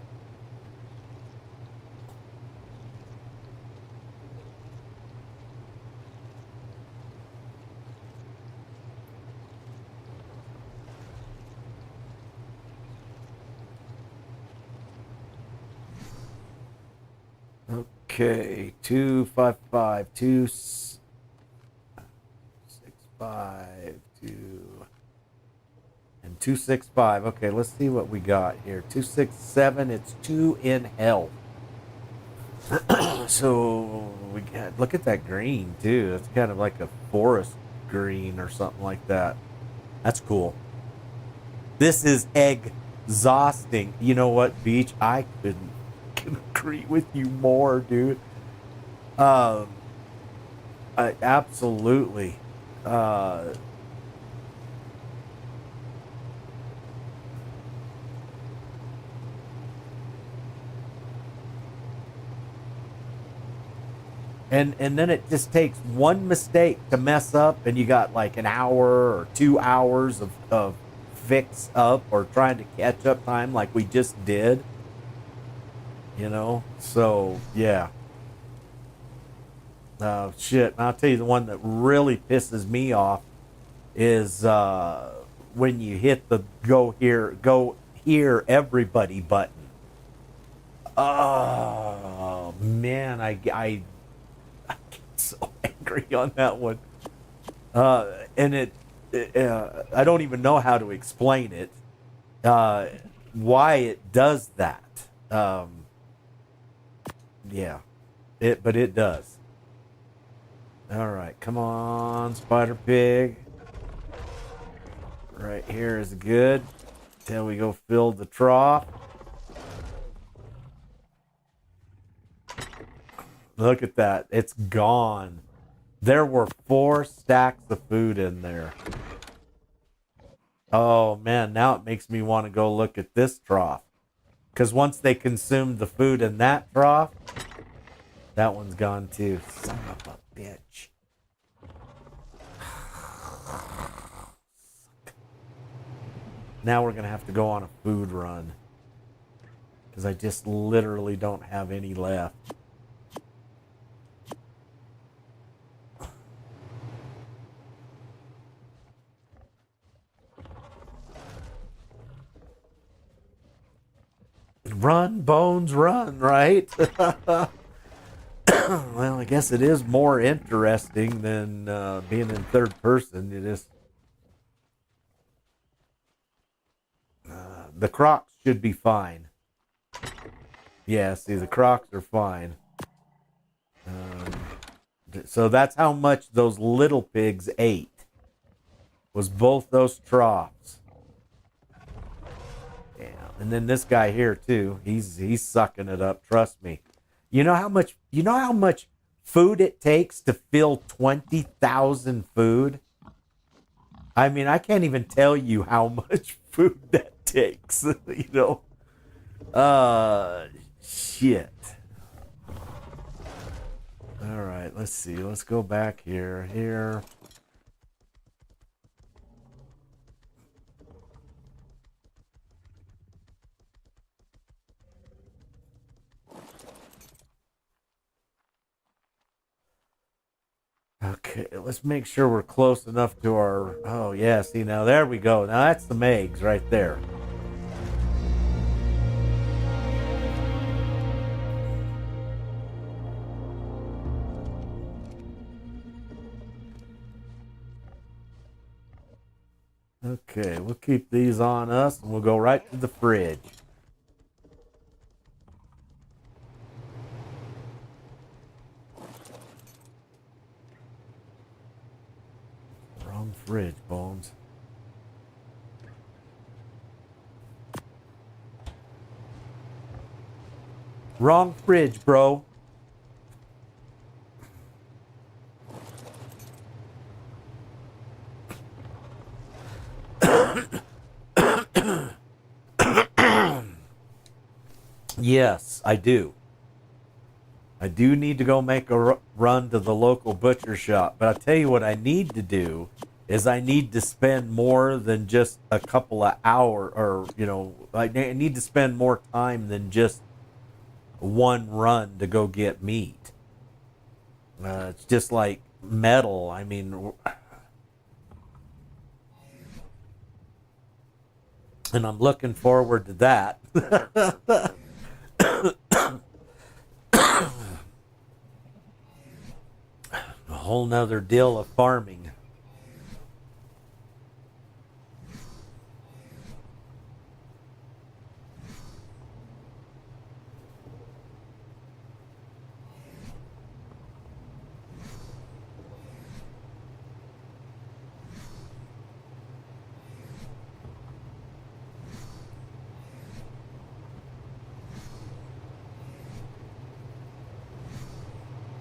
Okay, 255, 265, 2 and 265. Okay, let's see what we got here. 267. It's 2 in health. So we got, look at that green too. It's kind of like a forest green or something like that. That's cool. This is exhausting. You know what, Beach? I couldn't agree with you more, dude. Um, absolutely. Uh, and then it just takes one mistake to mess up, and you got like an hour or 2 hours of fix up or trying to catch up time, like we just did. You know, so yeah. Shit. I'll tell you the one that really pisses me off is when you hit the go here, everybody button. Oh man, I get so angry on that one. And I don't even know how to explain it. Why it does that. Yeah, but it does. All right, come on, Spider Pig. Right here is good. Till we go fill the trough. Look at that. It's gone. There were 4 stacks of food in there. Oh, man. Now it makes me want to go look at this trough. Because once they consumed the food in that trough, that one's gone too. Son of a bitch. Now we're going to have to go on a food run. Because I just literally don't have any left. Run, Bones, run, right? Well, I guess it is more interesting than being in third person. It is. The crocs should be fine. Yeah, see, the Crocs are fine. So that's how much those little pigs ate. Was both those troughs. Yeah, and then this guy here too. He's sucking it up. Trust me. You know how much food it takes to fill 20,000 food? I mean, I can't even tell you how much food that takes. Shit. All right, let's see. Let's go back here. Okay, let's make sure we're close enough to our... Oh, yeah, see, now there we go. Now that's the Megs right there. Okay, we'll keep these on us, and we'll go right to the fridge. Wrong fridge, Bones. Wrong fridge, bro. Yes, I do. I do need to go make a run to the local butcher shop. But I'll tell you what I need to do is I need to spend more than just a couple of hours, or, I need to spend more time than just one run to go get meat. It's just like metal. I mean, and I'm looking forward to that. A whole nother deal of farming.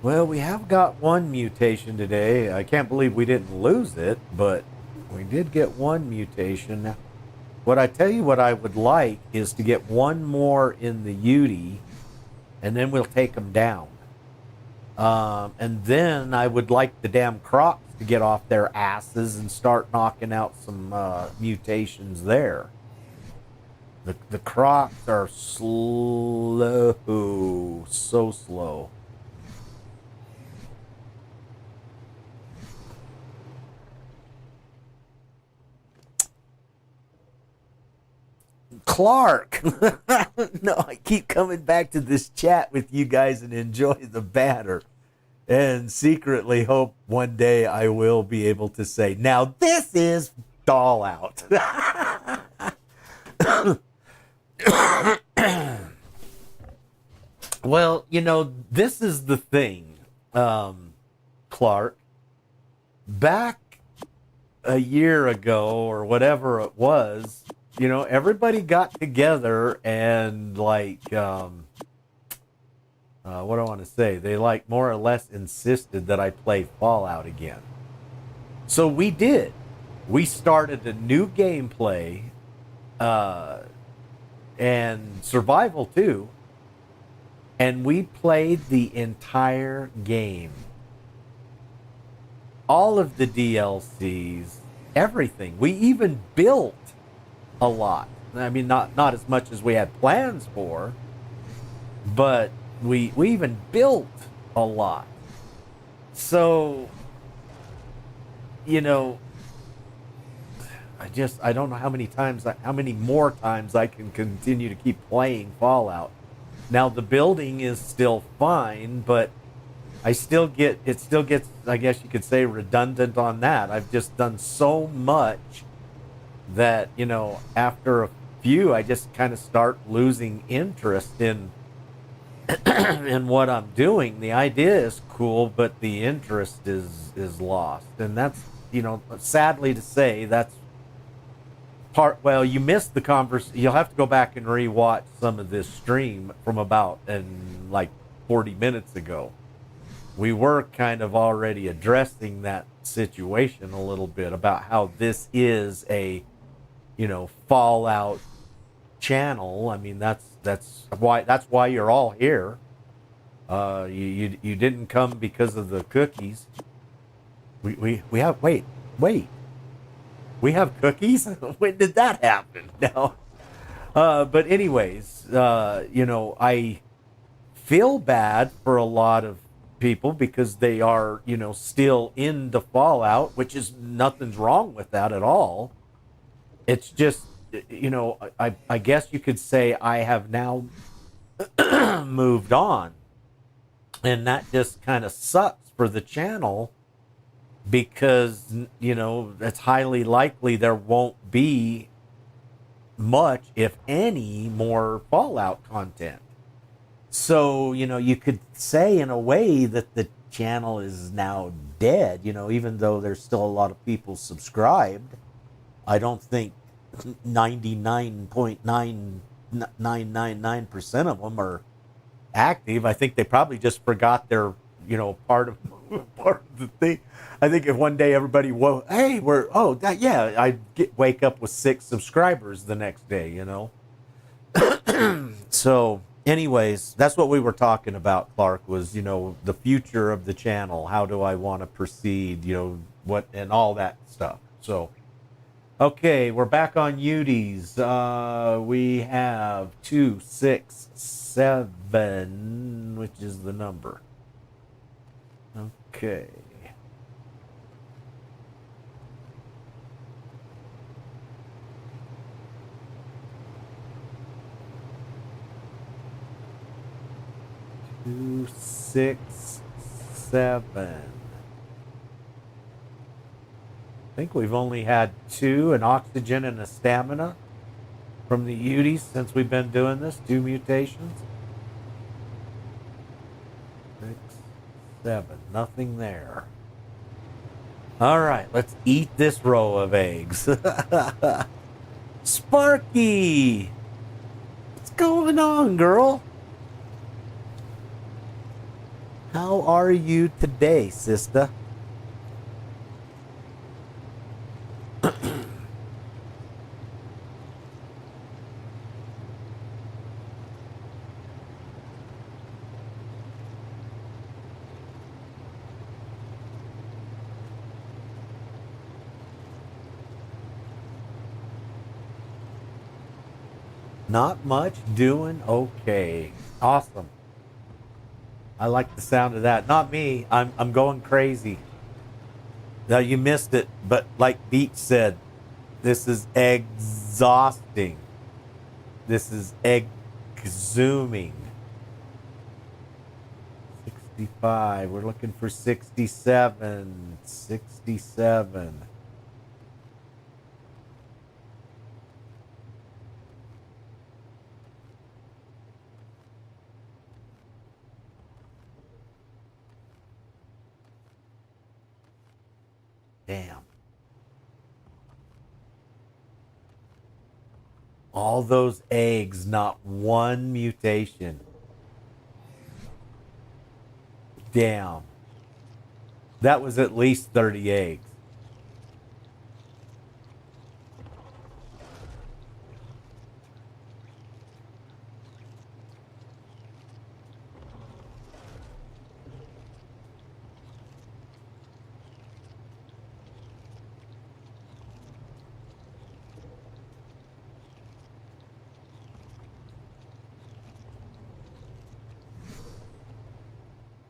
Well, we have got one mutation today. I can't believe we didn't lose it, but we did get one mutation. What I tell you what I would like is to get one more in the Uti, and then we'll take them down. And then I would like the damn Crocs to get off their asses and start knocking out some mutations there. The Crocs are slow, so slow. Clark. No, I keep coming back to this chat with you guys and enjoy the banter, and secretly hope one day I will be able to say, now this is doll out. Well, this is the thing, Clark. Back a year ago or whatever it was, everybody got together and what do I want to say? They more or less insisted that I play Fallout again. So we did. We started a new gameplay, and survival too. And we played the entire game. All of the DLCs, everything. We even built a lot. I mean, not as much as we had plans for, but we even built a lot. So, I don't know how many more times I can continue to keep playing Fallout. Now the building is still fine, but it still gets, I guess you could say, redundant on that. I've just done so much that, after few, I just kind of start losing interest in in what I'm doing. The idea is cool, but the interest is lost, and that's, you know, sadly to say, that's part. Well, you missed the converse. You'll have to go back and rewatch some of this stream from about and like 40 minutes ago. We were kind of already addressing that situation a little bit about how this is a, you know, Fallout channel. I mean, that's why you're all here. You didn't come because of the cookies. We have wait. We have cookies? When did that happen? No. But anyways, you know, I feel bad for a lot of people because they are, you know, still in the Fallout, which is nothing's wrong with that at all. It's just, you know, I guess you could say I have now moved on, and that just kind of sucks for the channel because, you know, it's highly likely there won't be much, if any, more Fallout content. So, you know, you could say in a way that the channel is now dead, you know, even though there's still a lot of people subscribed. I don't think 99.9999% of them are active. I think they probably just forgot their, you know, part of the thing. I think if one day everybody hey, I wake up with 6 subscribers the next day, you know. So, anyways, that's what we were talking about, Clark, was, you know, the future of the channel. How do I want to proceed, you know, what, and all that stuff. So, okay, we're back on Udies. We have 267, which is the number. Okay. Two, 6, 7. I think we've only had 2, an oxygen and a stamina from the Uties since we've been doing this. 2 mutations. 6, 7. Nothing there. All right, let's eat this row of eggs. Sparky! What's going on, girl? How are you today, sister? Not much, doing okay. Awesome. I like the sound of that. Not me. I'm going crazy. Now you missed it, but like Beach said, this is exhausting. This is exhuming. 65. We're looking for 67. 67. Damn. All those eggs, not one mutation. Damn. That was at least 30 eggs.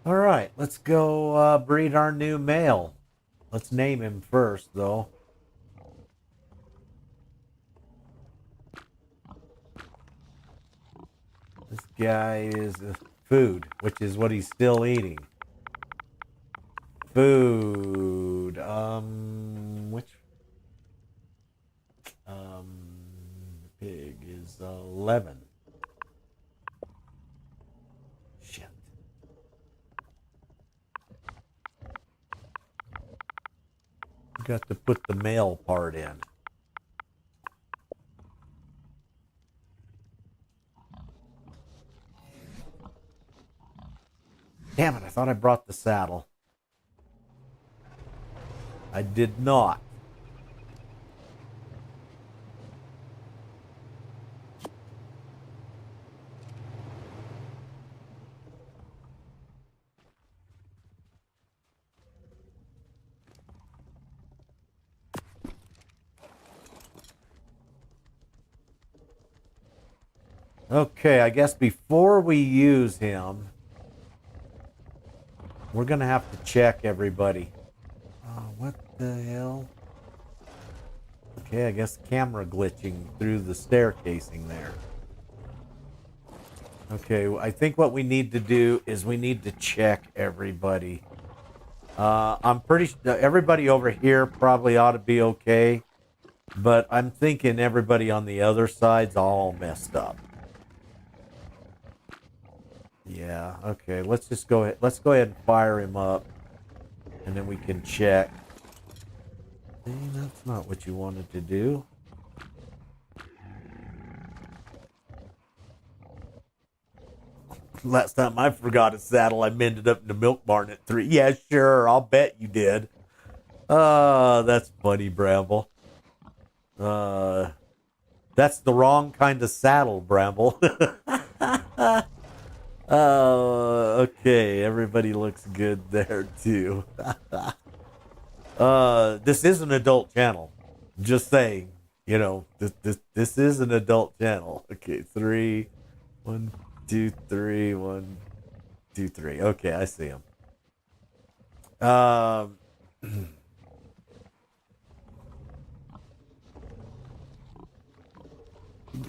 All right, let's go breed our new male. Let's name him first, though. This guy is food, which is what he's still eating. Food. Which? Pig. is 11. Shit. Got to put the male part in. Damn it, I thought I brought the saddle. I did not. Okay, I guess before we use him, we're going to have to check everybody. What the hell? Okay, I guess camera glitching through the stair casing there. Okay, I think what we need to do is we need to check everybody. I'm pretty everybody over here probably ought to be okay, but I'm thinking everybody on the other side's all messed up. Yeah, okay, let's just go ahead. Let's go ahead and fire him up, and then we can check. See, that's not what you wanted to do. Last time I forgot a saddle, I mended up in the milk barn at 3. Yeah, sure, I'll bet you did. That's funny, Bramble. That's the wrong kind of saddle, Bramble. Okay, everybody looks good there too. This is an adult channel. Just saying, you know, this is an adult channel. Okay, 3, 1, 2, 3, 1, 2, 3. Okay, I see him.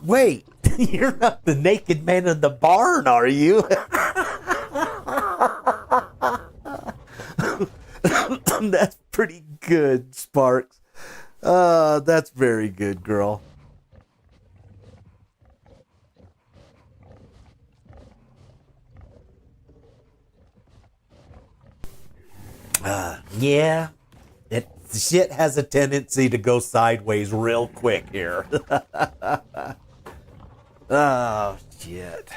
Wait, you're not the naked man in the barn, are you? That's pretty good, Sparks. That's very good, girl. Yeah. Shit has a tendency to go sideways real quick here. Oh, shit.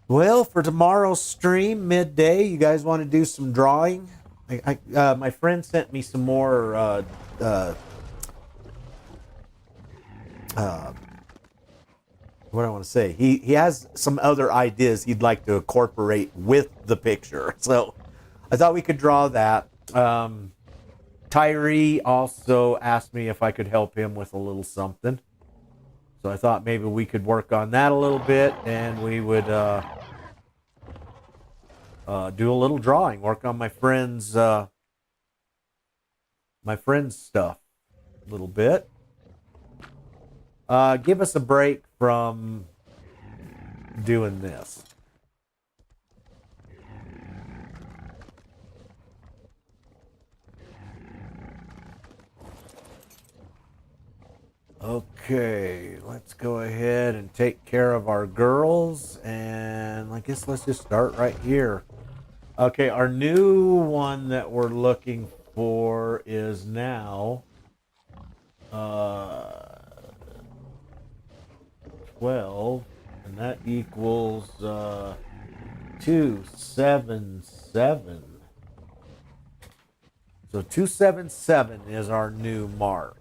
Well, for tomorrow's stream, midday, you guys want to do some drawing? My friend sent me some more what do I want to say? He has some other ideas he'd like to incorporate with the picture. So I thought we could draw that. Tyree also asked me if I could help him with a little something. So I thought maybe we could work on that a little bit, and we would do a little drawing, work on my friend's stuff a little bit. Give us a break from doing this. Okay, let's go ahead and take care of our girls, and I guess let's just start right here. Okay, our new one that we're looking for is now 12, and that equals 277. So 277 is our new mark.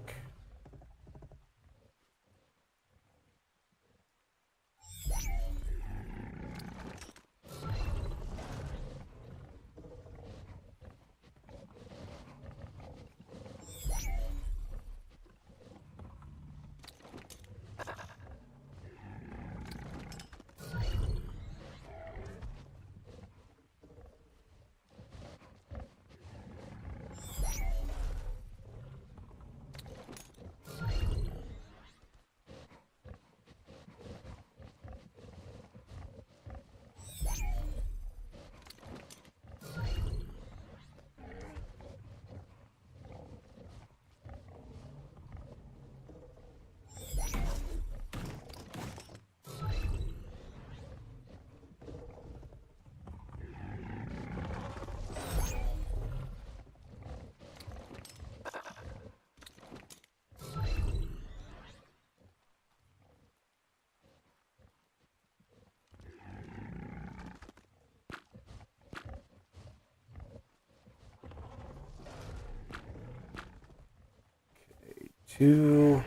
2,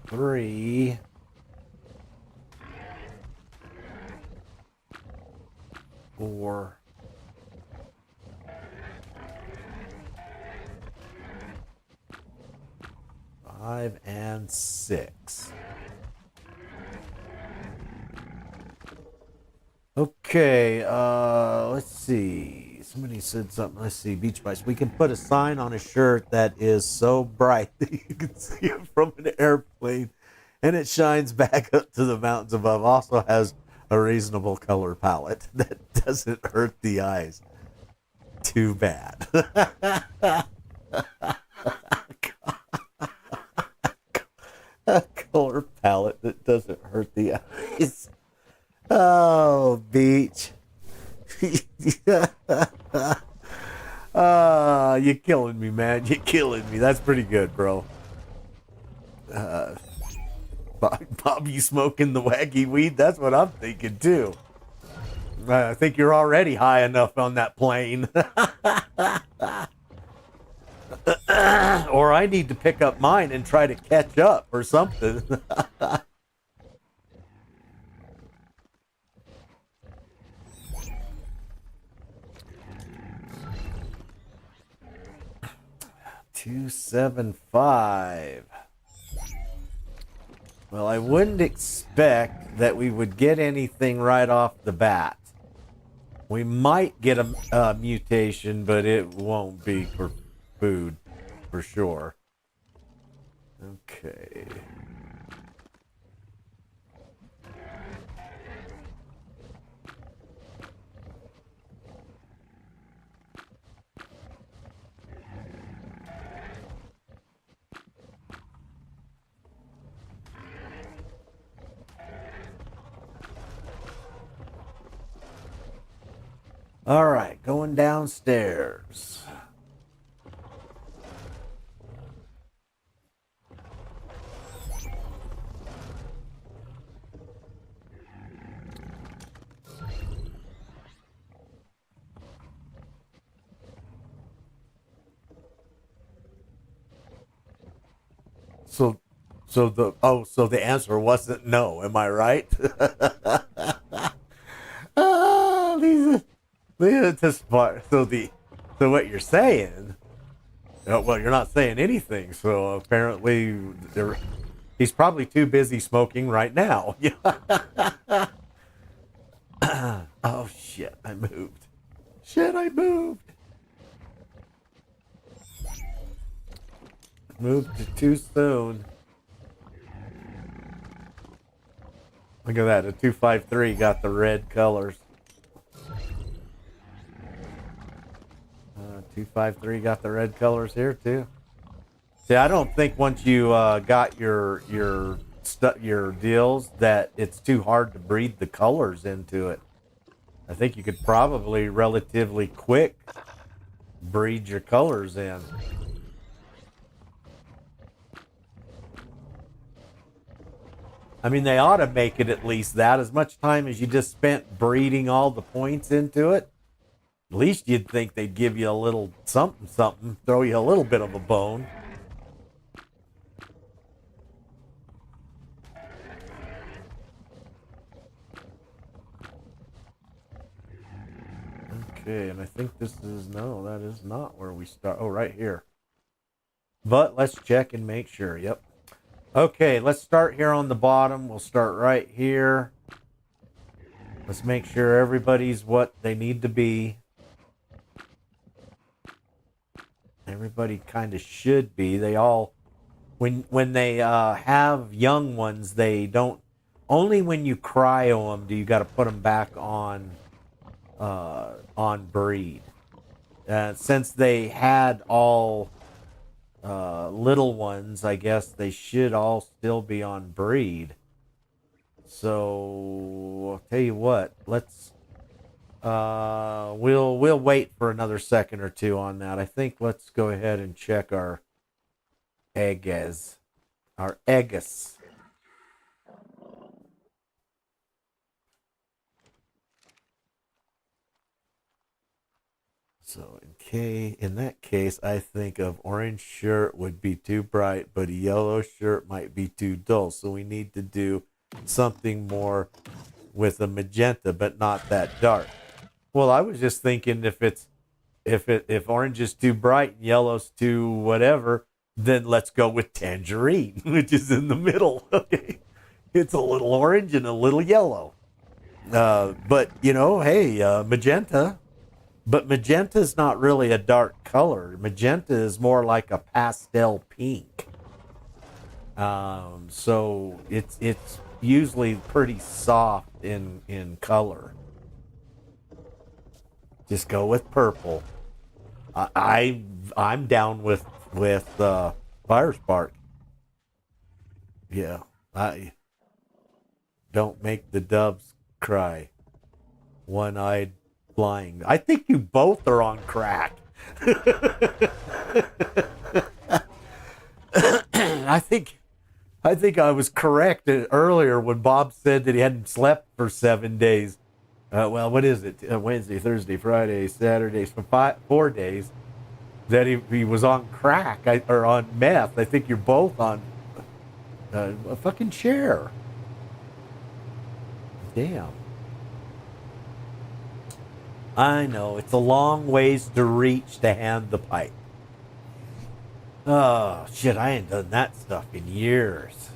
3, 4, 5, and 6. Okay, let's see. Somebody said something. Let's see, Beach Bites. We can put a sign on a shirt that is so bright that you can see it from an airplane, and it shines back up to the mountains above. Also has a reasonable color palette that doesn't hurt the eyes too bad. A color palette that doesn't hurt the eyes. Oh, Beach. You're killing me, man. You're killing me. That's pretty good, bro. Bob, you smoking the wacky weed? That's what I'm thinking, too. I think you're already high enough on that plane. Or I need to pick up mine and try to catch up or something. $275. Well, I wouldn't expect that we would get anything right off the bat. We might get a mutation, but it won't be for food, for sure. Okay. All right, going downstairs. So the answer wasn't no, am I right? These this part. So what you're saying? Well, you're not saying anything. So apparently, he's probably too busy smoking right now. Oh shit! I moved. Shit! I moved. Moved too soon. Look at that. A 253 got the red colors. 253 got the red colors here too. See, I don't think once you got your deals that it's too hard to breed the colors into it. I think you could probably relatively quick breed your colors in. I mean, they ought to make it at least that. As much time as you just spent breeding all the points into it, at least you'd think they'd give you a little something, throw you a little bit of a bone. Okay, and I think this is, no, that is not where we start. Oh, right here. But let's check and make sure. Yep. Okay, let's start here on the bottom. We'll start right here. Let's make sure everybody's what they need to be. Everybody kind of should be. They all, when they have young ones, they don't. Only when you cryo them do you got to put them back on breed. Since they had all little ones, I guess they should all still be on breed. So I'll tell you what, let's we'll wait for another second or two on that. I think let's go ahead and check our eggs. So in Okay, in that case, I think of orange shirt would be too bright, but a yellow shirt might be too dull. So we need to do something more with a magenta, but not that dark. Well, I was just thinking if orange is too bright and yellow's too whatever, then let's go with tangerine, which is in the middle. Okay, it's a little orange and a little yellow. But you know, hey, magenta. But magenta is not really a dark color. Magenta is more like a pastel pink. So it's usually pretty soft in color. Just go with purple. I'm down with Fire Spark. Yeah, I don't make the doves cry. One-eyed flying. I think you both are on crack. I think I was correct earlier when Bob said that he hadn't slept for 7 days. Well, what is it? Wednesday, Thursday, Friday, Saturday, for 4 days. That he was on crack or on meth. I think you're both on a fucking chair. Damn. I know, it's a long ways to reach to hand the pipe. Oh, shit, I ain't done that stuff in years.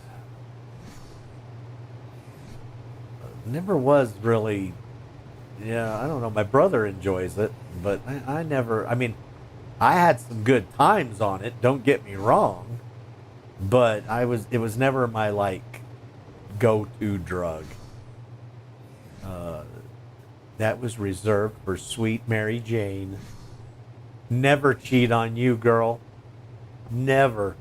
Never was really, yeah, I don't know, my brother enjoys it, but I never, I mean, I had some good times on it, don't get me wrong, but it was never my, like, go-to drug. That was reserved for sweet Mary Jane. Never cheat on you, girl. Never.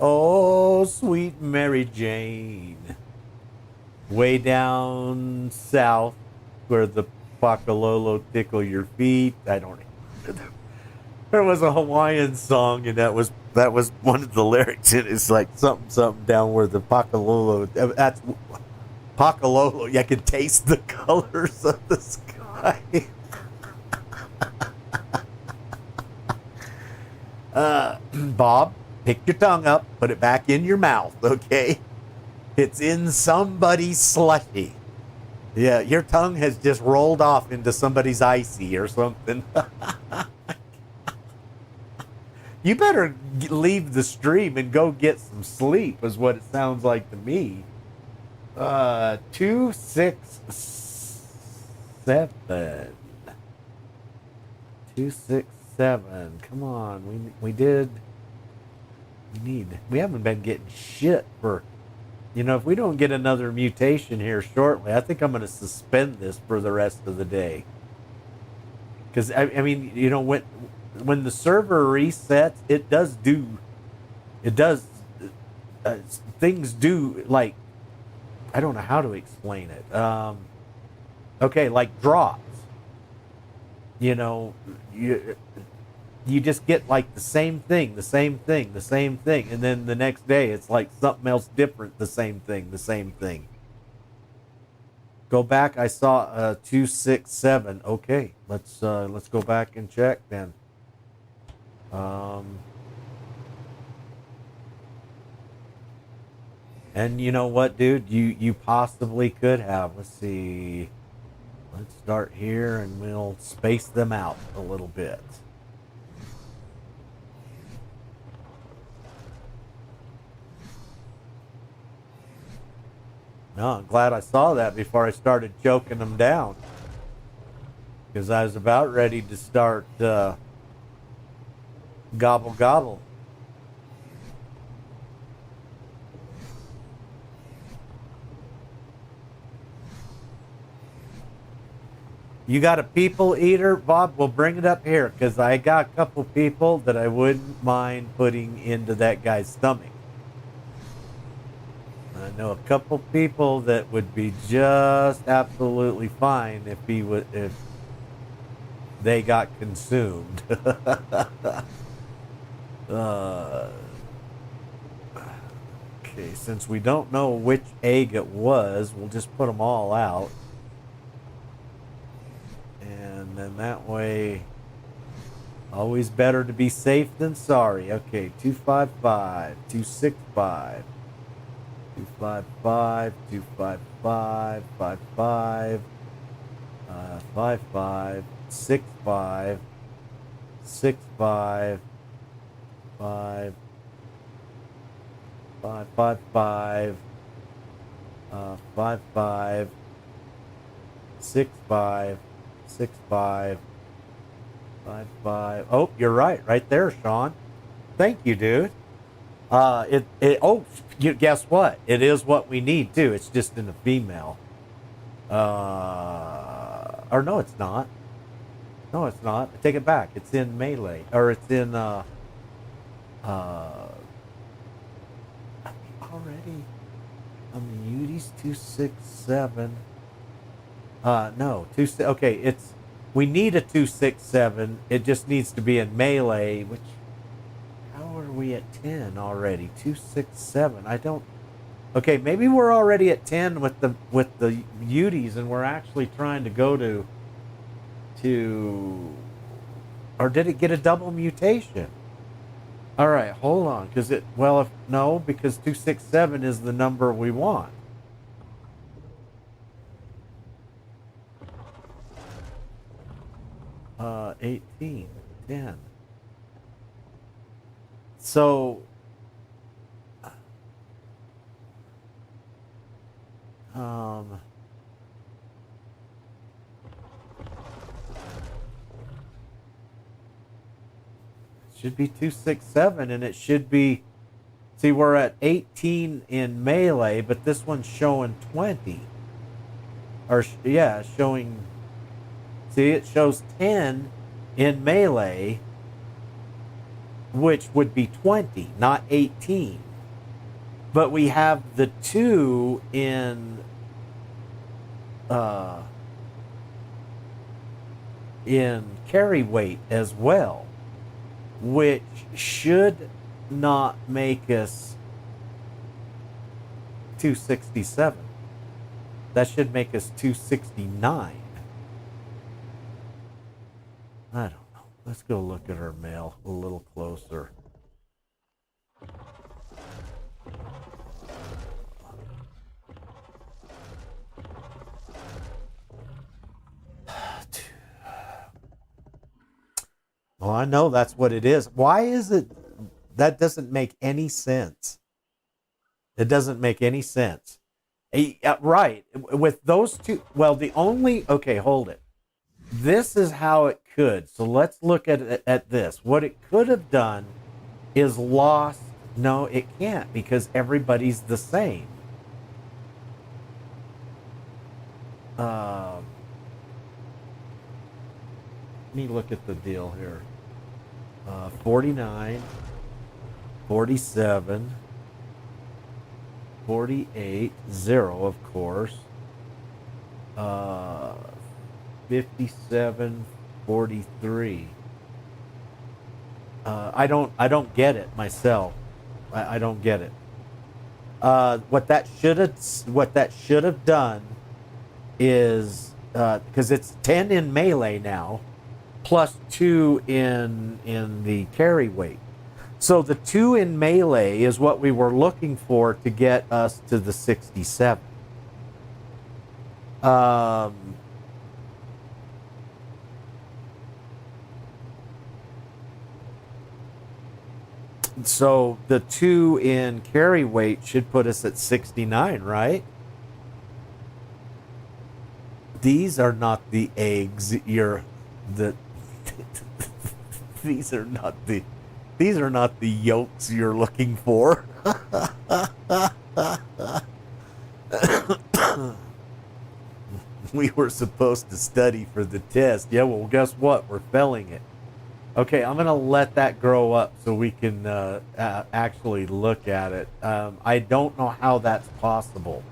Oh, sweet Mary Jane. Way down south where the Pakalolo tickle your feet. I don't know. There was a Hawaiian song, and that was one of the lyrics. And it's like something down where the Pakalolo. That's Pakalolo. You can taste the colors of the sky. Bob, pick your tongue up, put it back in your mouth, okay? It's in somebody's slushy. Yeah, your tongue has just rolled off into somebody's icy or something. You better leave the stream and go get some sleep, is what it sounds like to me. 267. 267. Come on, we haven't been getting shit for, you know, if we don't get another mutation here shortly, I think I'm going to suspend this for the rest of the day. Because I mean, you know, when the server resets, things do, like, I don't know how to explain it. Okay, like drops. You know, you just get like the same thing, and then the next day it's like something else different, the same thing. Go back, I saw 267. Okay, let's go back and check then. And you know what, dude? You possibly could have. Let's see. Let's start here and we'll space them out a little bit. No, I'm glad I saw that before I started choking them down. Because I was about ready to start gobble gobble. You got a people eater, Bob? We'll bring it up here, because I got a couple people that I wouldn't mind putting into that guy's stomach. I know a couple people that would be just absolutely fine if they got consumed. Okay, since we don't know which egg it was, we'll just put them all out. And then that way, always better to be safe than sorry. Okay, 255, 265, 255, 255, 55, 55, 65, 65, 5, 555, 55, 65, 65, 55. Oh, you're right there, Sean. Thank you, dude. Guess what? It is what we need too. It's just in a female. Or no, it's not. No, it's not. I take it back. It's in melee, or it's in already. Udi's 267. No, okay, it's, we need a 267. It just needs to be in melee, which, how are we at 10 already? 267. I don't. Okay, maybe we're already at 10 with the Udis, and we're actually trying to go to, or did it get a double mutation? All right, hold on, because no, because 267 is the number we want. Uh, 18, 10. So, should be 267, and it should be, see, we're at 18 in melee, but this one's showing 20. Or, yeah, showing, see, it shows 10 in melee, which would be 20, not 18. But we have the 2 in carry weight as well, which should not make us 267. That should make us 269. I don't know. Let's go look at our mail a little closer. Well, I know that's what it is. Why is it? That doesn't make any sense. It doesn't make any sense. Right. With those two, well, okay, hold it. This is how it could. So let's look at this. What it could have done is lost. No, it can't, because everybody's the same. Let me look at the deal here. 49, 47, 48, 0, of course. 57, 43. I don't get it myself. I don't get it. What that should have done is, because it's 10 in melee now, plus 2 in the carry weight. So the 2 in melee is what we were looking for to get us to the 67. So the 2 in carry weight should put us at 69, right? These are not the eggs these are not the yolks you're looking for. We were supposed to study for the test. Yeah, well, guess what? We're failing it. Okay, I'm going to let that grow up so we can actually look at it. I don't know how that's possible.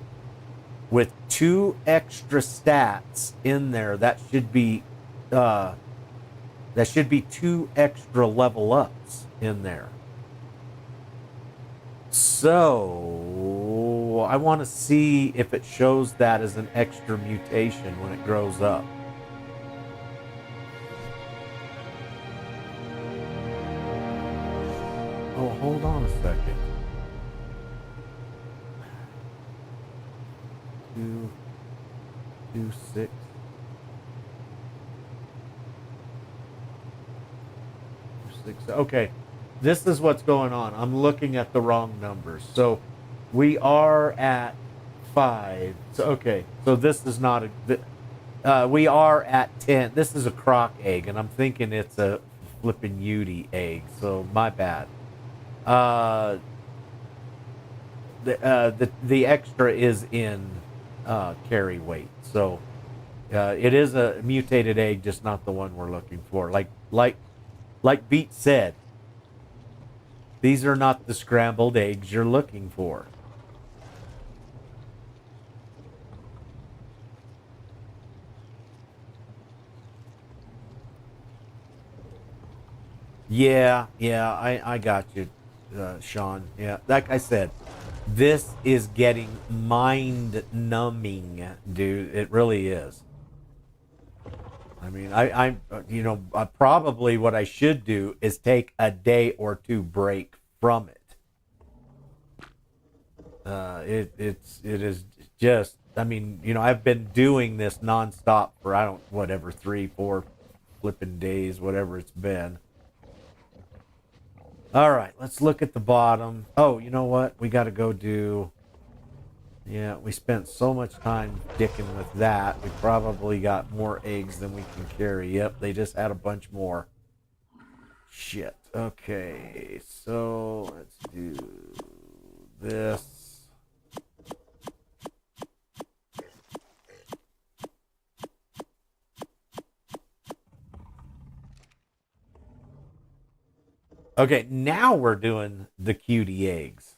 With 2 extra stats in there, that should be 2 extra level ups in there. So I want to see if it shows that as an extra mutation when it grows up. Oh, hold on a second. 2, 2, 6. Okay, this is what's going on. I'm looking at the wrong numbers. So we are at 5. So okay, so this is not a. We are at 10. This is a croc egg, and I'm thinking it's a flippin' Yudi egg. So my bad. The extra is in carry weight. So it is a mutated egg, just not the one we're looking for. Like Beat said, these are not the scrambled eggs you're looking for. Yeah, I got you, Sean. Yeah, like I said, this is getting mind numbing, dude. It really is. I mean, probably what I should do is take a day or two break from it. It is just. I mean, I've been doing this nonstop for whatever 3, 4 flipping days, whatever it's been. All right, let's look at the bottom. Oh, you know what? We got to go do. Yeah, we spent so much time dicking with that. We probably got more eggs than we can carry. Yep, they just had a bunch more. Shit. Okay, so let's do this. Okay, now we're doing the cutie eggs.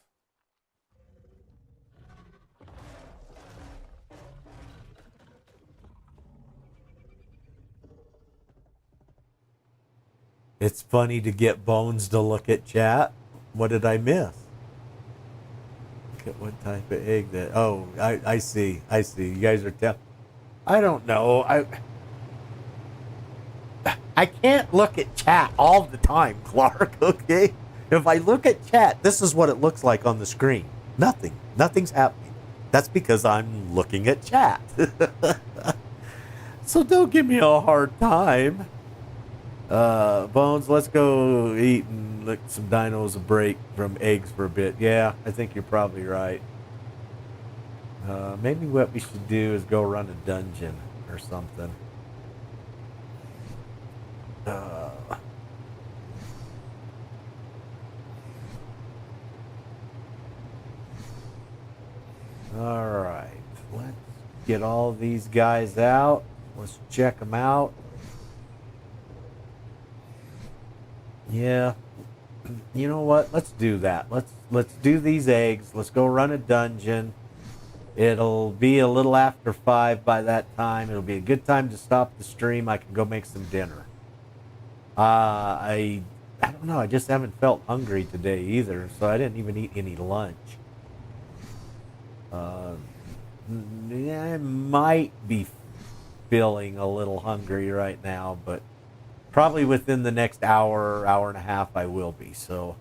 It's funny to get Bones to look at chat. What did I miss? Look at what type of egg that. Oh, I see. I see. You guys are I don't know. I can't look at chat all the time, Clark. Okay. If I look at chat, this is what it looks like on the screen. Nothing. Nothing's happening. That's because I'm looking at chat. So don't give me a hard time. Bones, let's go eat and let some dinos a break from eggs for a bit. Yeah, I think you're probably right. Maybe what we should do is go run a dungeon or something. All right, let's get all these guys out. Let's check them out. Yeah, you know what? Let's do that. Let's do these eggs. Let's go run a dungeon. It'll be a little after 5 by that time. It'll be a good time to stop the stream. I can go make some dinner. I don't know. I just haven't felt hungry today either, so I didn't even eat any lunch. I might be feeling a little hungry right now, but probably within the next hour and a half, I will be. So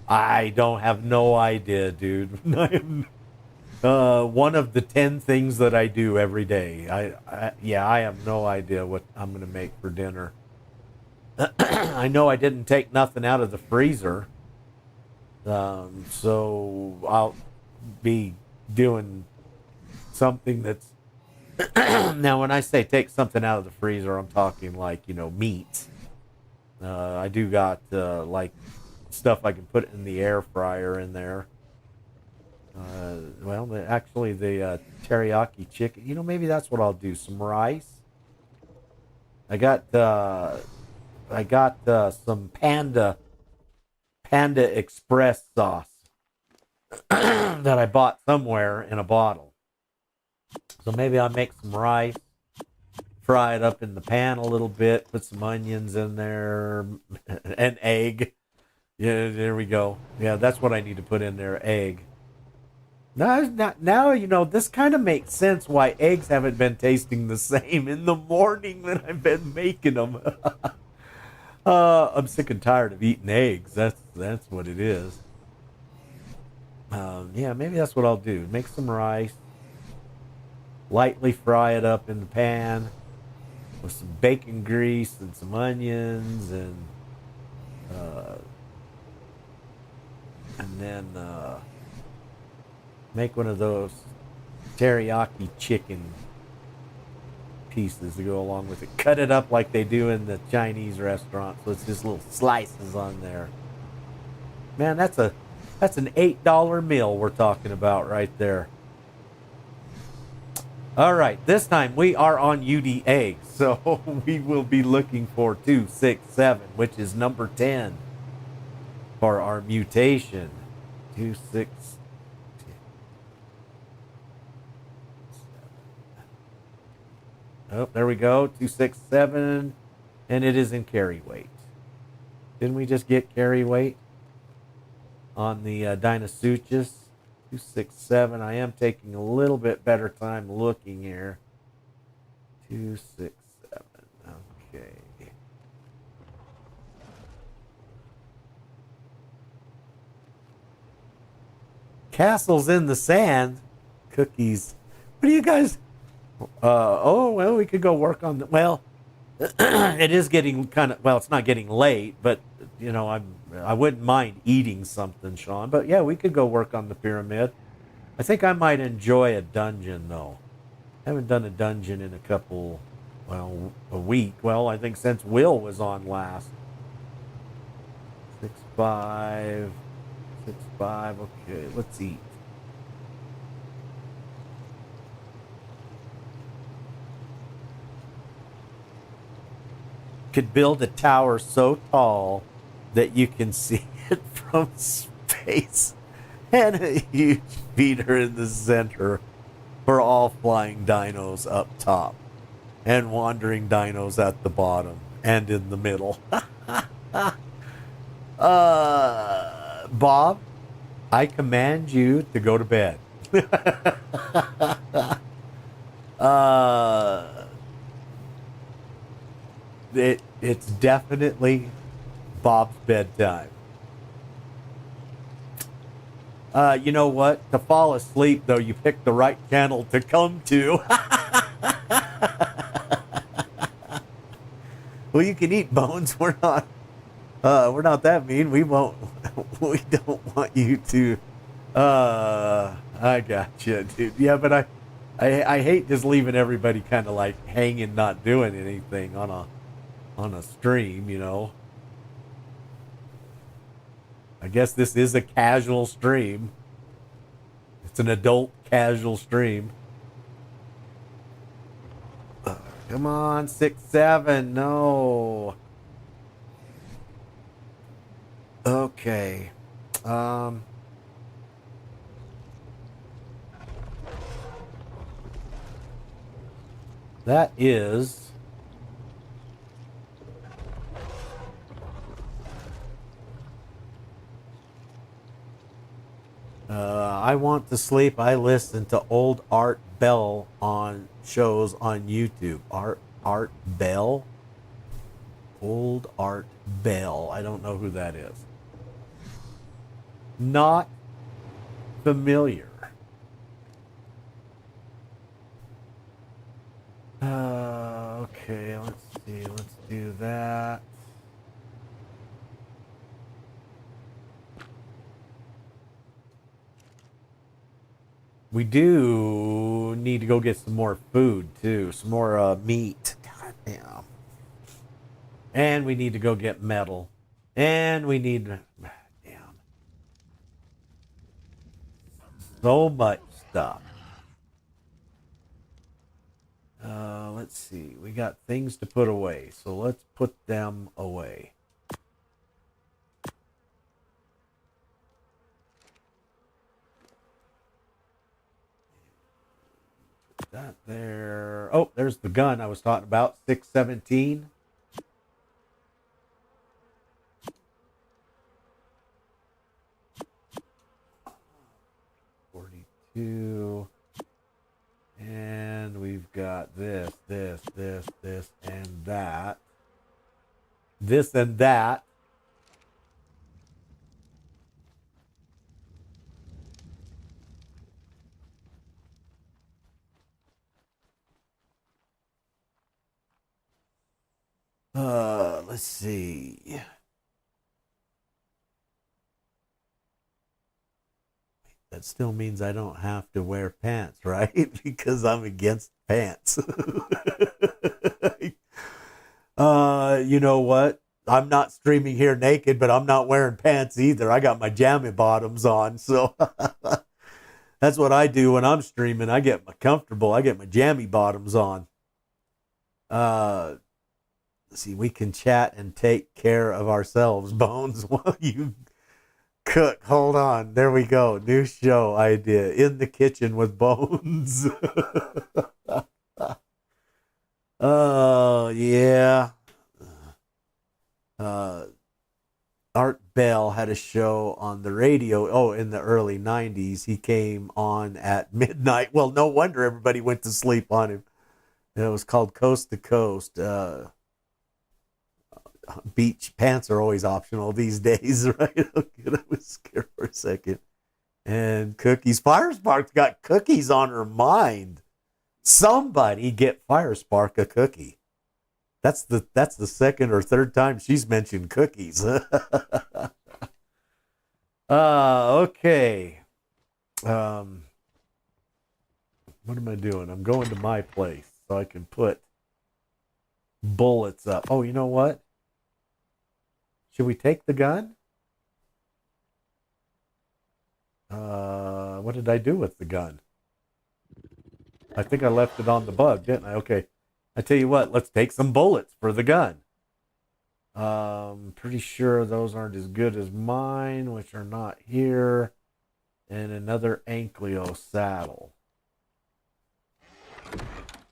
I don't have no idea, dude. I am one of the 10 things that I do every day. I have no idea what I'm gonna make for dinner. I know I didn't take nothing out of the freezer, so I'll be doing something that's now when I say take something out of the freezer, I'm talking like meat. I do got like stuff I can put in the air fryer in there. Actually the teriyaki chicken, maybe that's what I'll do. Some rice. I got some Panda Express sauce that I bought somewhere in a bottle. So maybe I'll make some rice, fry it up in the pan a little bit, put some onions in there, an egg. Yeah, there we go. Yeah, that's what I need to put in there. Egg. Now, this kind of makes sense why eggs haven't been tasting the same in the morning when I've been making them. I'm sick and tired of eating eggs. That's what it is. Yeah, maybe that's what I'll do. Make some rice, lightly fry it up in the pan with some bacon grease and some onions, uh, and then make one of those teriyaki chicken pieces to go along with it. Cut it up like they do in the Chinese restaurant, so it's just little slices on there. Man, that's an $8 meal we're talking about right there. All right, this time we are on UD eggs, so we will be looking for 267, which is number 10 for our mutation. 267. Oh, there we go. 267, and it is in carry weight. Didn't we just get carry weight on the Dinosuchus? 267. I am taking a little bit better time looking here. 267. Okay. Castles in the sand. Cookies. What do you guys? Oh, well, we could go work on the. Well, it is getting kind of. Well, it's not getting late, but I wouldn't mind eating something, Sean. But yeah, we could go work on the pyramid. I think I might enjoy a dungeon though. I haven't done a dungeon in a week. Well, I think since Will was on last. 6-5, 6-5. Okay, let's eat. Could build a tower so tall that you can see it from space, and a huge feeder in the center for all flying dinos up top and wandering dinos at the bottom and in the middle. Bob, I command you to go to bed. It's definitely Bob's bedtime. You know what? To fall asleep, though, you picked the right channel to come to. Well, you can eat bones. We're not that mean. We won't. We don't want you to. I got you, dude. Yeah, but I hate just leaving everybody kind of like hanging, not doing anything on a stream, I guess this is a casual stream. It's an adult casual stream. Come on, 6-7. No. Okay. That is. I want to sleep. I listen to old Art Bell on shows on YouTube. Art Bell? Old Art Bell. I don't know who that is. Not familiar. Okay, let's see. Let's do that. We do need to go get some more food, too. Some more meat. God damn. And we need to go get metal. And we need... Damn. So much stuff. Let's see. We got things to put away. So let's put them away. That there. Oh, there's the gun I was talking about. 617. 2. And we've got this, and that. This and that. Let's see. That still means I don't have to wear pants, right? Because I'm against pants. You know what? I'm not streaming here naked, but I'm not wearing pants either. I got my jammy bottoms on, so that's what I do when I'm streaming. I get my comfortable. I get my jammy bottoms on. Let's see, we can chat and take care of ourselves, Bones, while you cook. Hold on. There we go. New show idea. In the kitchen with Bones. Oh, yeah. Art Bell had a show on the radio. Oh, in the early 90s. He came on at midnight. Well, no wonder everybody went to sleep on him. It was called Coast to Coast. Beach pants are always optional these days, right? Okay, I was scared for a second. And cookies. Firespark's got cookies on her mind. Somebody get Firespark a cookie. That's the second or third time she's mentioned cookies. Okay. What am I doing? I'm going to my place so I can put bullets up. Oh, you know what? Should we take the gun? What did I do with the gun? I think I left it on the bug, didn't I? Okay. I tell you what, let's take some bullets for the gun. Pretty sure those aren't as good as mine, which are not here. And another Ankleo saddle.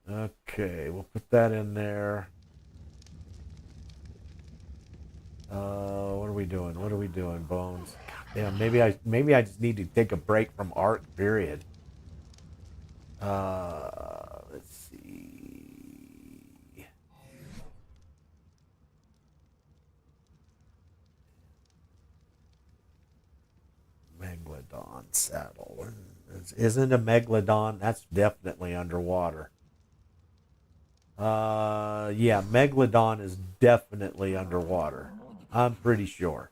Okay, we'll put that in there. What are we doing? What are we doing, Bones? God damn, maybe I just need to take a break from ARK, period. Let's see. Megalodon saddle. Isn't a Megalodon? That's definitely underwater. Yeah, Megalodon is definitely underwater. I'm pretty sure.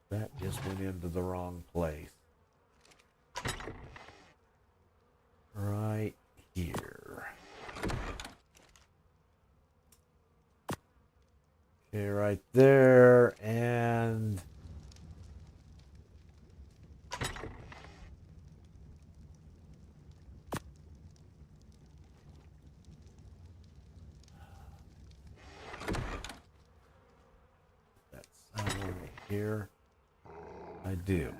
That just went into the wrong place. Right here. Okay, right there, and that's right here. I do.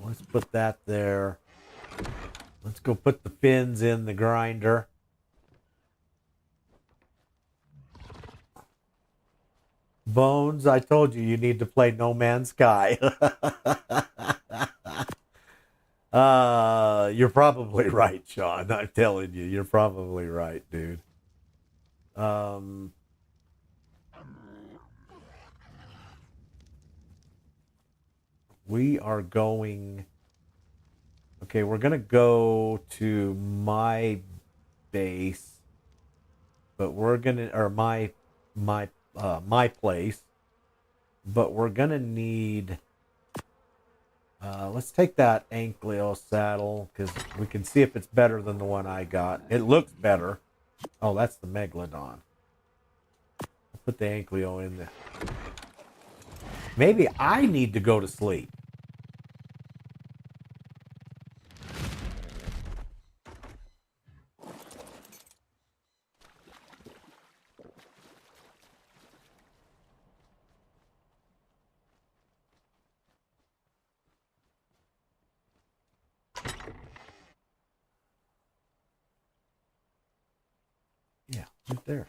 Let's put that there. Let's go put the fins in the grinder. Bones, I told you need to play No Man's Sky. You're probably right, Sean. I'm telling you, you're probably right, dude. We are going. Okay, we're gonna go to my base, but we're gonna, or my place, but we're gonna need. Let's take that Ankleo saddle because we can see if it's better than the one I got. It looks better. Oh, that's the Megalodon. I'll put the Ankleo in there. Maybe I need to go to sleep. Yeah, right there.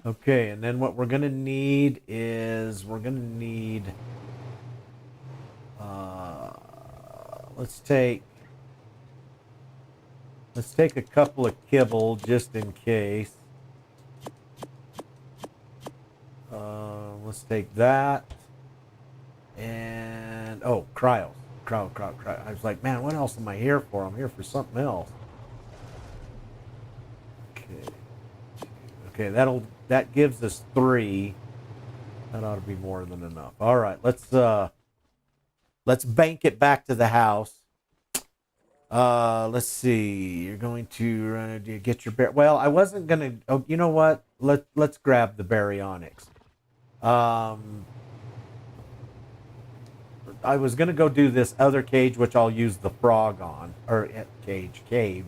Okay, and then what we're gonna need is uh, let's take a couple of kibble just in case. Let's take that. And oh, cryo. I was like, man, what else am I here for? I'm here for something else. Okay. Okay, that gives us 3. That ought to be more than enough. All right, let's bank it back to the house. Let's see. You're going to get your bear. Well, I wasn't gonna. Oh, you know what? Let's grab the baryonyx. I was gonna go do this other cage, which I'll use the frog on, or cave.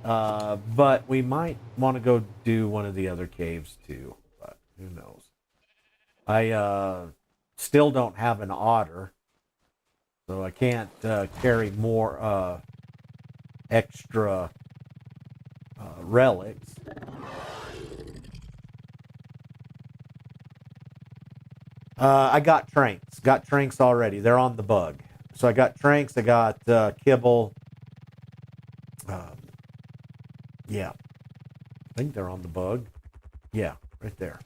But we might want to go do one of the other caves too. But who knows? I still don't have an otter, so I can't carry more extra relics. I got tranks. Got tranks already. They're on the bug. So I got tranks. I got kibble. Yeah. I think they're on the bug. Yeah, right there.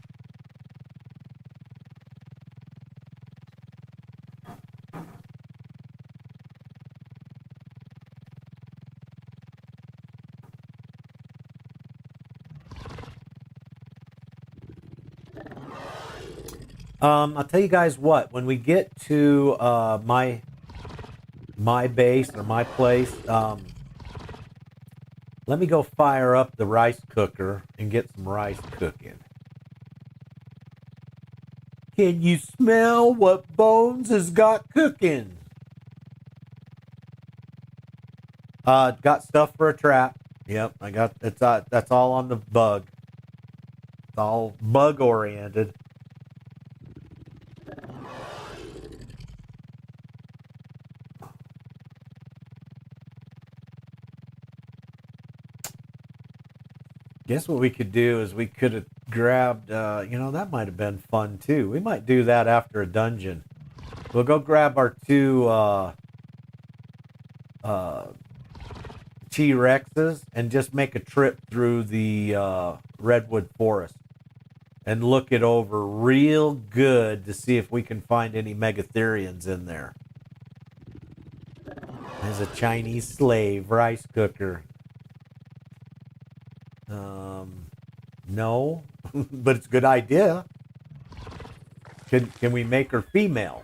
I'll tell you guys what. When we get to my base or my place, let me go fire up the rice cooker and get some rice cooking. Can you smell what Bones has got cooking? Got stuff for a trap. Yep, I got it's. That's all on the bug. It's all bug oriented. Guess what we could do is we could have grabbed, that might have been fun too. We might do that after a dungeon. We'll go grab our 2 T-Rexes and just make a trip through the redwood forest and look it over real good to see if we can find any Megatherians in there. There's a Chinese slave rice cooker. No, but it's a good idea. Can we make her female?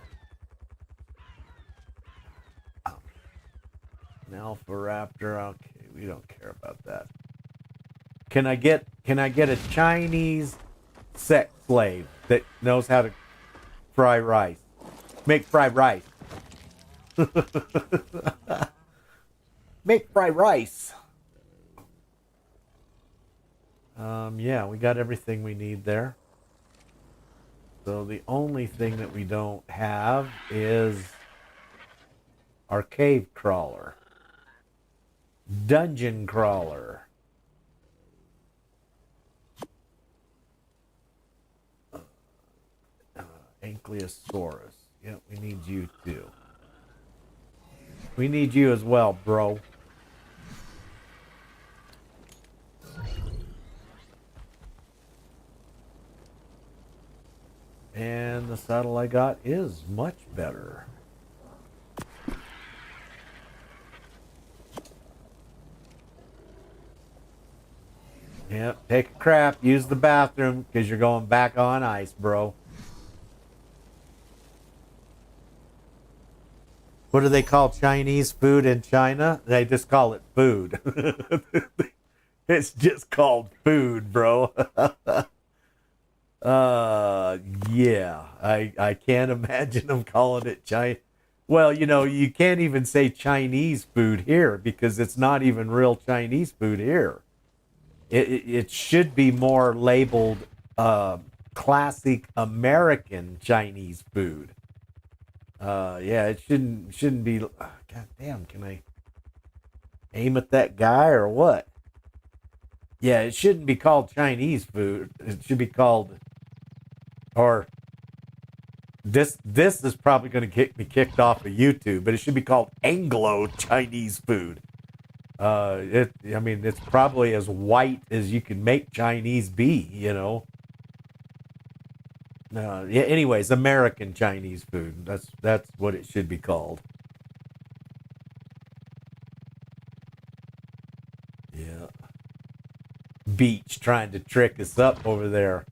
An Alpha Raptor. Okay, we don't care about that. Can I get a Chinese sex slave that knows how to fry rice? Make fried rice. Make fried rice. Yeah, we got everything we need there. So the only thing that we don't have is our cave crawler. Dungeon crawler. Ankylosaurus. Yep, we need you too. We need you as well, bro. And the saddle I got is much better. Yep, take a crap, use the bathroom, because you're going back on ice, bro. What do they call Chinese food in China? They just call it food. It's just called food, bro. Yeah, I can't imagine them calling it China. Well, you can't even say Chinese food here because it's not even real Chinese food here. It should be more labeled classic American Chinese food. Yeah, it shouldn't be. God damn, can I aim at that guy or what? Yeah, it shouldn't be called Chinese food. It should be called, or this is probably going to get me kicked off of YouTube, but it should be called Anglo Chinese food. I mean, it's probably as white as you can make Chinese be, you know. Yeah. Anyways, American Chinese food. That's what it should be called. Yeah. Beach trying to trick us up over there.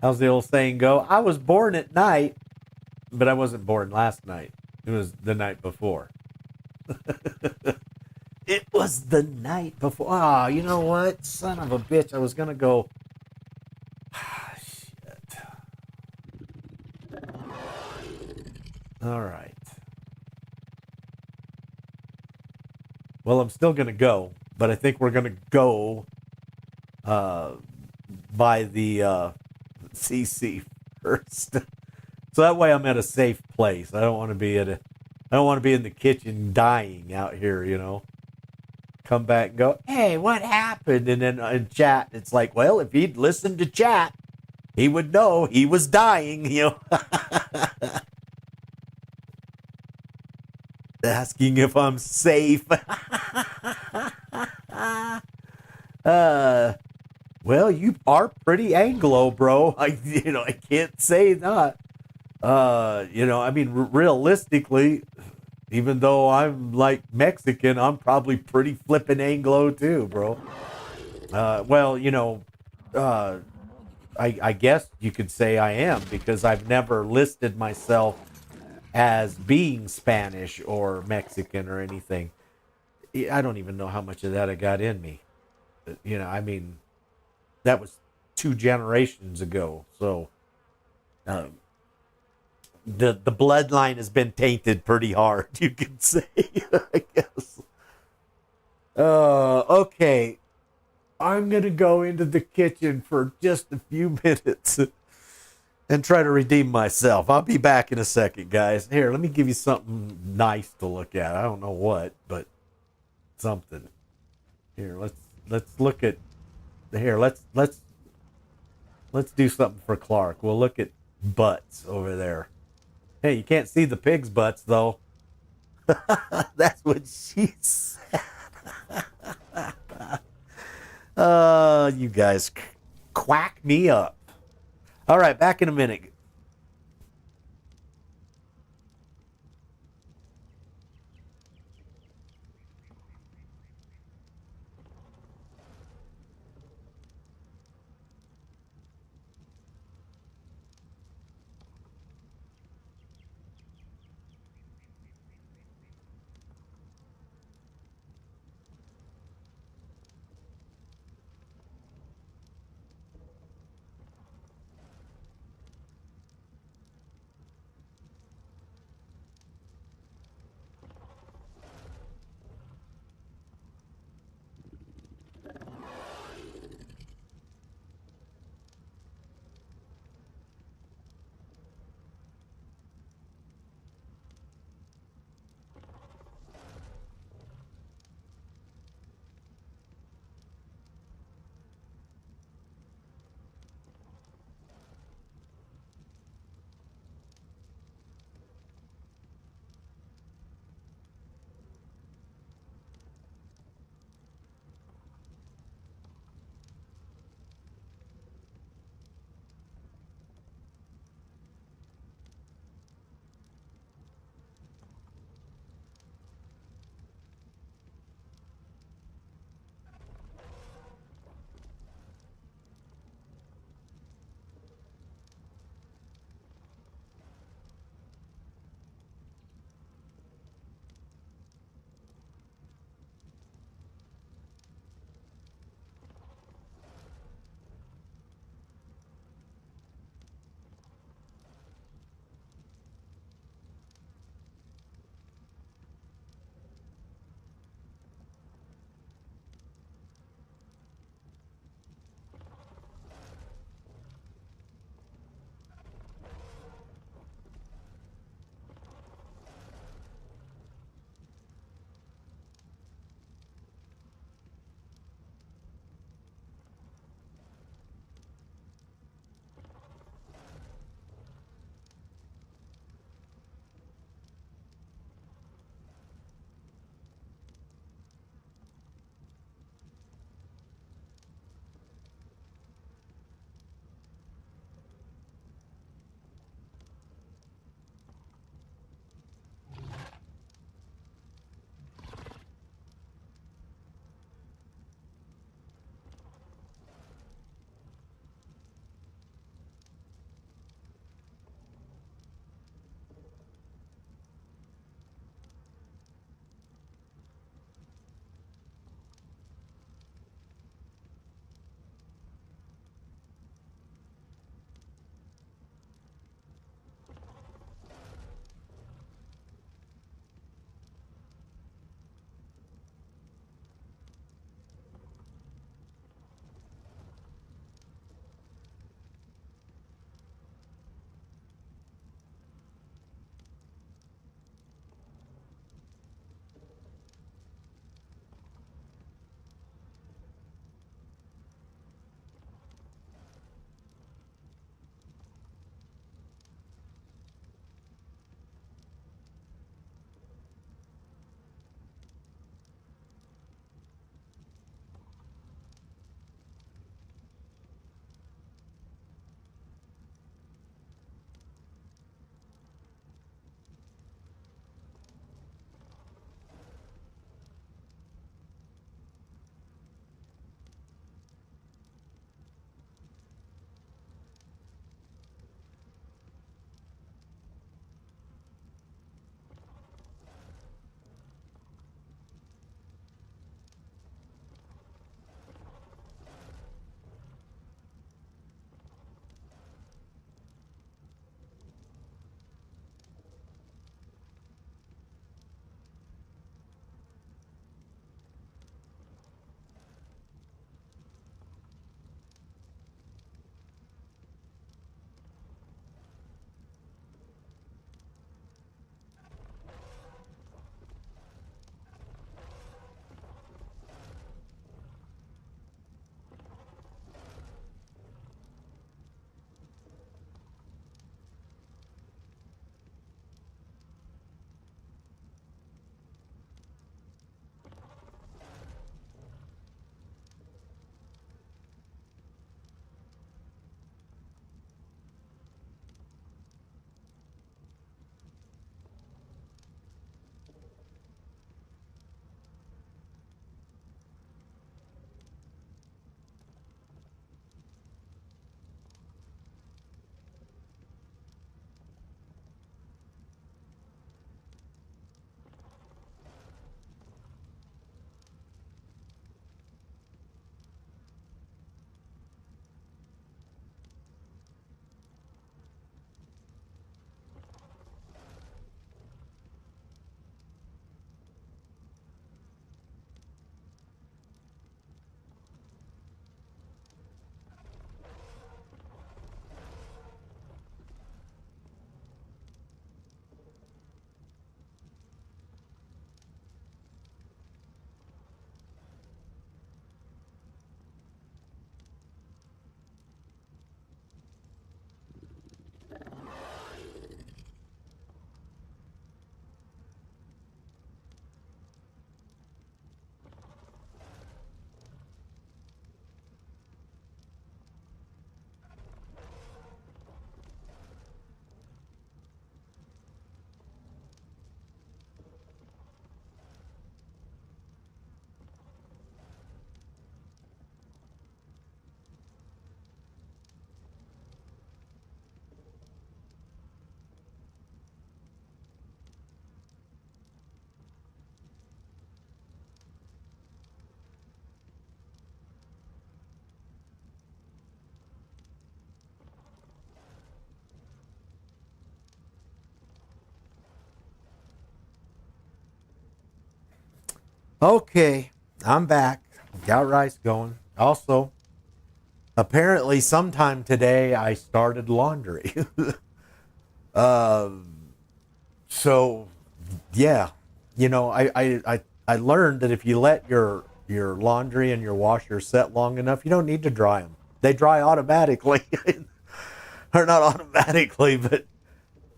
How's the old saying go? I was born at night, but I wasn't born last night. It was the night before. It was the night before. Ah, you know what? Son of a bitch. I was going to go. Ah, shit. All right. Well, I'm still going to go, but I think we're going to go uh, by the CC first. So that way I'm at a safe place. I don't want to be at a I don't want to be in the kitchen dying out here, you know. Come back and go, "Hey, what happened?" And then in chat it's like, "Well, if he'd listened to chat, he would know he was dying, you know." Asking if I'm safe. uh well, you are pretty Anglo, bro. I can't say not. I mean, realistically, even though I'm like Mexican, I'm probably pretty flippin' Anglo too, bro. Well, uh, I guess you could say I am because I've never listed myself as being Spanish or Mexican or anything. I don't even know how much of that I got in me. I mean, that was 2 generations ago. So uh, the bloodline has been tainted pretty hard, you can say, I guess. Okay. I'm going to go into the kitchen for just a few minutes and try to redeem myself. I'll be back in a second, guys. Here, let me give you something nice to look at. I don't know what, but something. Here, let's look at here. Let's do something for Clark. We'll look at butts over there. Hey, you can't see the pig's butts though. That's what she said. You guys quack me up. All right, back in a minute. Okay, I'm back. Got rice going. Also, apparently sometime today I started laundry. uh, so yeah, you know, I learned that if you let your laundry and your washer set long enough, you don't need to dry them. They dry automatically. Or not automatically, but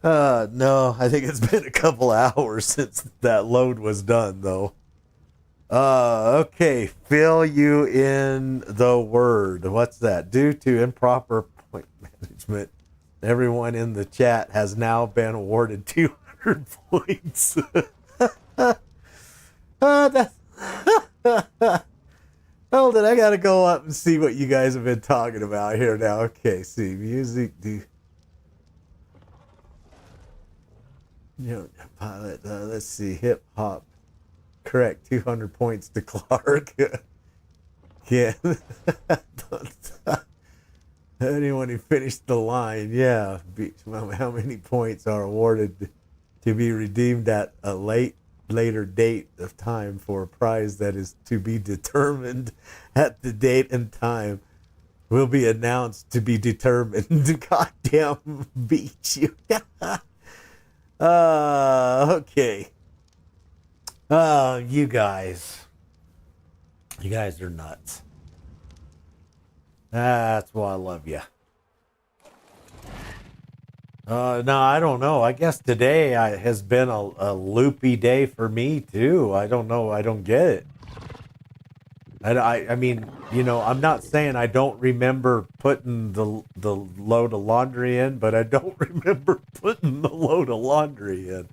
no, I think it's been a couple hours since that load was done though. Okay, fill you in the word. What's that? Due to improper point management, everyone in the chat has now been awarded 200 points. That's hold it, I gotta go up and see what you guys have been talking about here now. Okay, see, music, do you know, pilot, let's see, hip hop. Correct, 200 points to Clark. Yeah. Anyone who finished the line, yeah. How many points are awarded to be redeemed at a later date of time for a prize that is to be determined at the date and time will be announced to be determined. Goddamn beat you. Okay. You guys are nuts. That's why I love you. No, I don't know. I guess today has been a loopy day for me too. I don't know. I don't get it. I mean, you know, I'm not saying I don't remember putting the load of laundry in, but I don't remember putting the load of laundry in.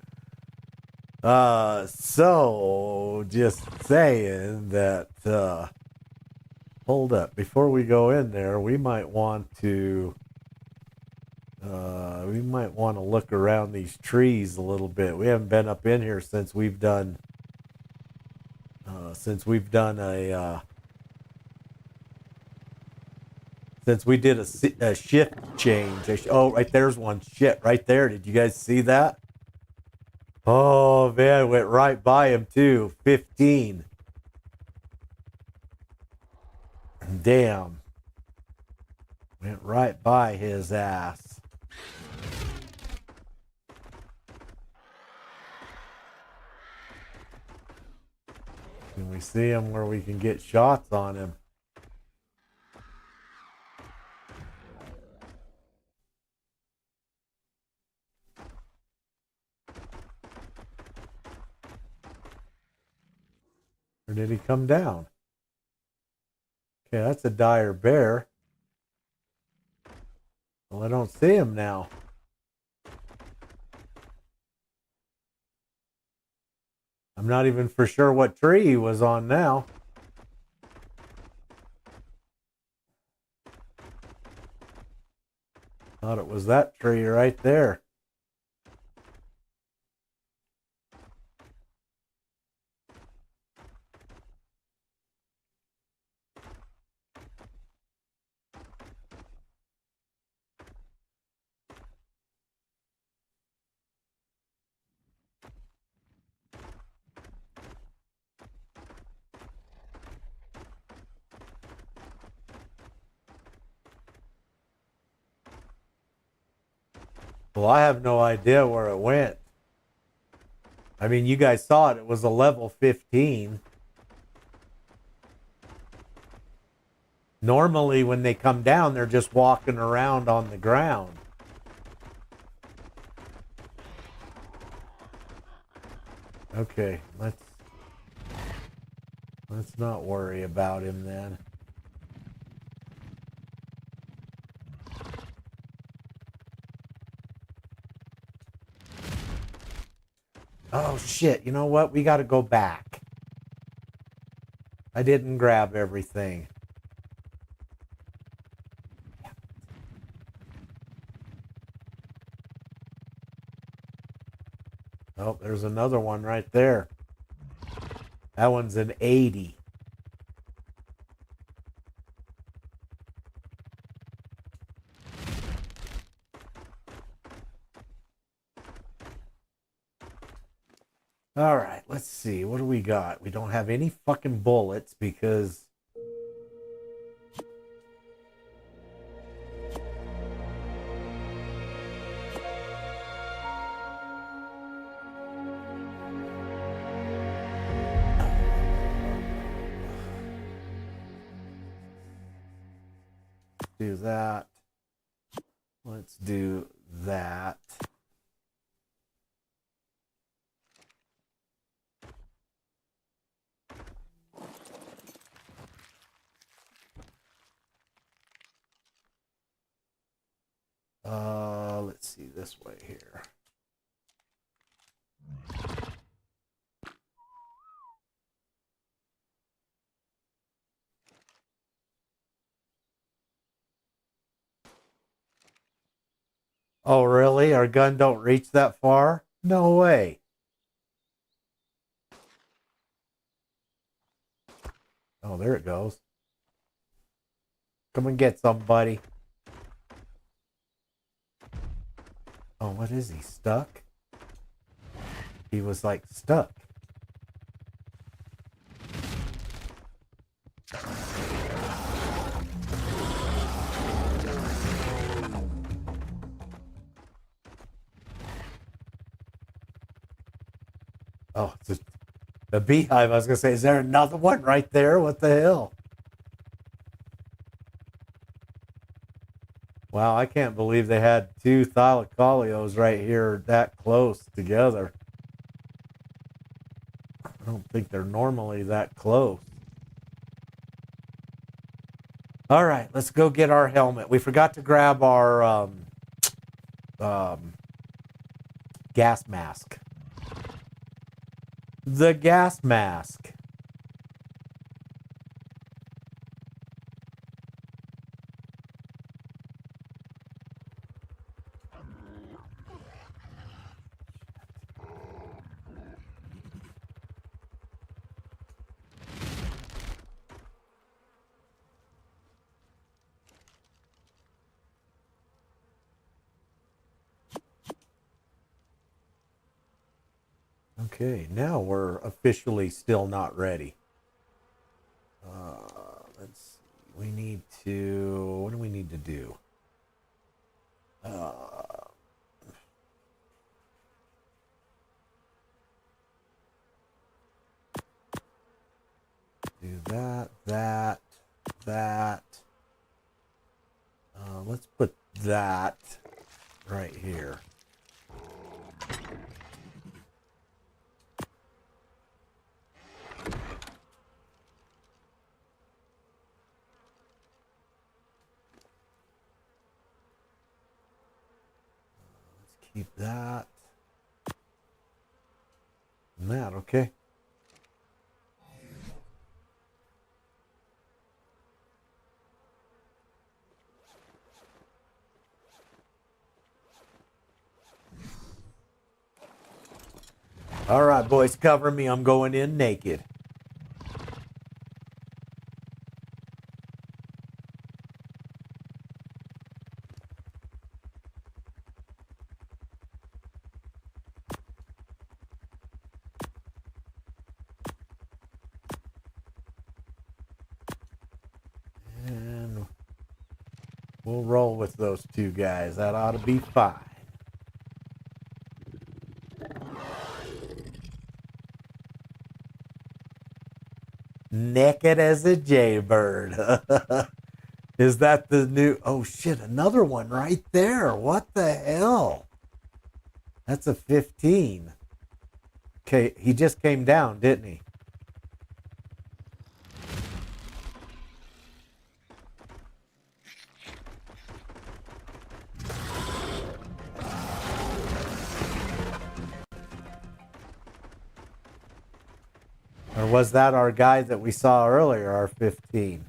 So just saying that, hold up, before we go in there, we might want to look around these trees a little bit. We haven't been up in here since we've done since we did a shift change. Oh, right there's one. Shit, right there. Did you guys see that? Oh man, went right by him too. 15. Damn. Went right by his ass. Can we see him where we can get shots on him? Or did he come down? Okay, that's a dire bear. Well, I don't see him now. I'm not even for sure what tree he was on now. Thought it was that tree right there. Well, I have no idea where it went. I mean, you guys saw it. It was a level 15. Normally, when they come down, they're just walking around on the ground. Okay, let's not worry about him then. Oh shit, you know what? We got to go back. I didn't grab everything. Oh, there's another one right there. That one's an 80. All right, let's see. What do we got? We don't have any fucking bullets because... do that. Let's do that. Let's see this way here. Oh, really? Our gun don't reach that far? No way. Oh, there it goes. Come and get somebody. Oh, what is he? Stuck? He was like stuck. Oh, it's just the beehive. I was going to say, is there another one right there? What the hell? Wow, I can't believe they had two thylacoleos right here that close together. I don't think they're normally that close. All right, let's go get our helmet. We forgot to grab our gas mask. The gas mask. Okay, now we're officially still not ready. Let's see. We need to... What do we need to do? Do that, that. Let's put that right here. Keep that. And that, okay. All right, boys, cover me. I'm going in naked. And we'll roll with those two guys. That ought to be fine. Naked as a jaybird. Is that the new... Oh, shit, another one right there. What the hell? That's a 15. Okay, he just came down, didn't he? Or was that our guy that we saw earlier, our 15?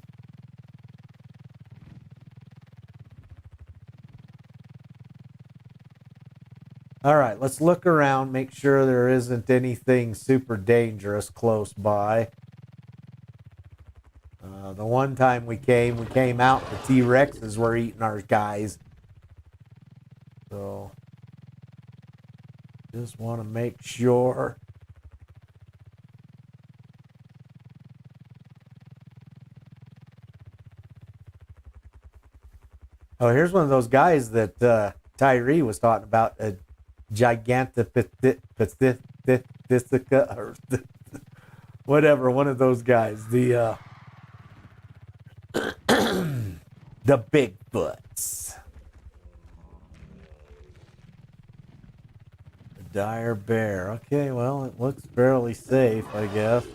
All right, let's look around, make sure there isn't anything super dangerous close by. The one time we came out, the T-Rexes were eating our guys. So, just want to make sure Oh, here's one of those guys that Tyree was talking about, a Gigantopithecus, or whatever, one of those guys. The Bigfoots. The dire bear. Okay, well, it looks fairly safe, I guess.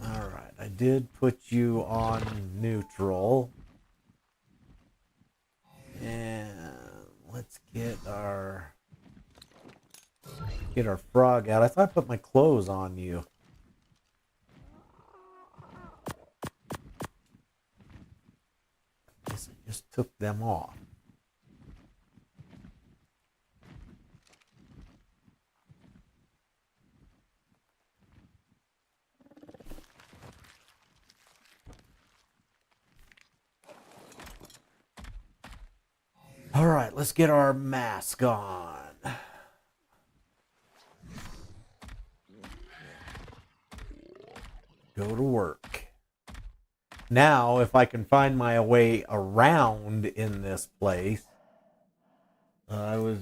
Alright, I did put you on neutral. And let's get our frog out. I thought I put my clothes on you. Guess I just took them off. All right, let's get our mask on. Go to work. Now, if I can find my way around in this place, I was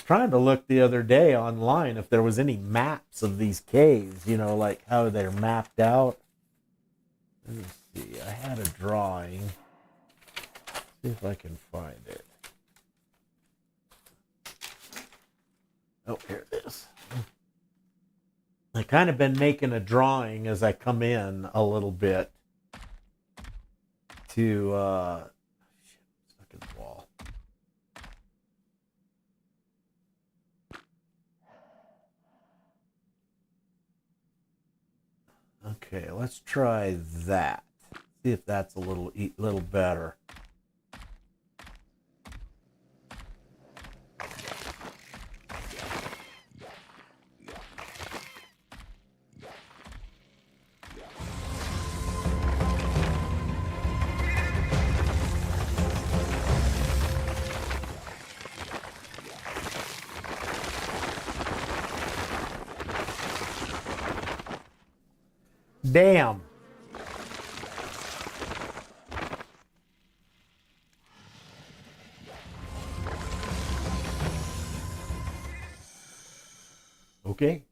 trying to look the other day online if there was any maps of these caves, you know, like how they're mapped out. Let me see. I had a drawing. See if I can find it. Oh, here it is. I kind of been making a drawing as I come in a little bit to stuck in the wall. Okay, let's try that. See if that's a little better. Damn. Okay.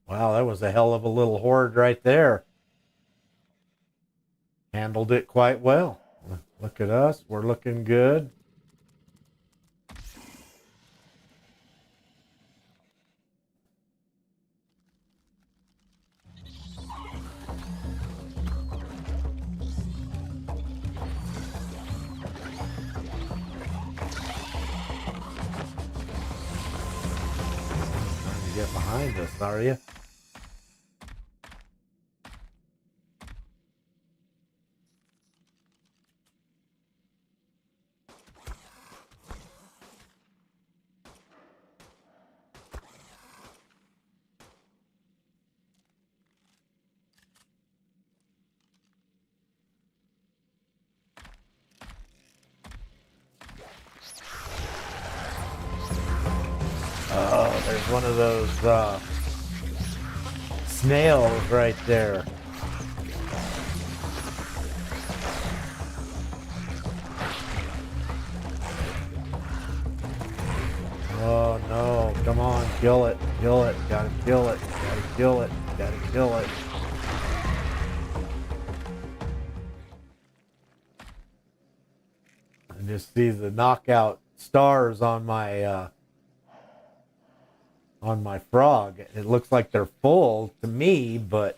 Wow, that was a hell of a little horde right there. Handled it quite well. Look at us. We're looking good. Trying to get behind us, are you? Oh, there's one of those snails right there. Oh no, come on, kill it, gotta kill it, gotta kill it, gotta kill it. I just see the knockout stars on my frog. It looks like they're full to me, but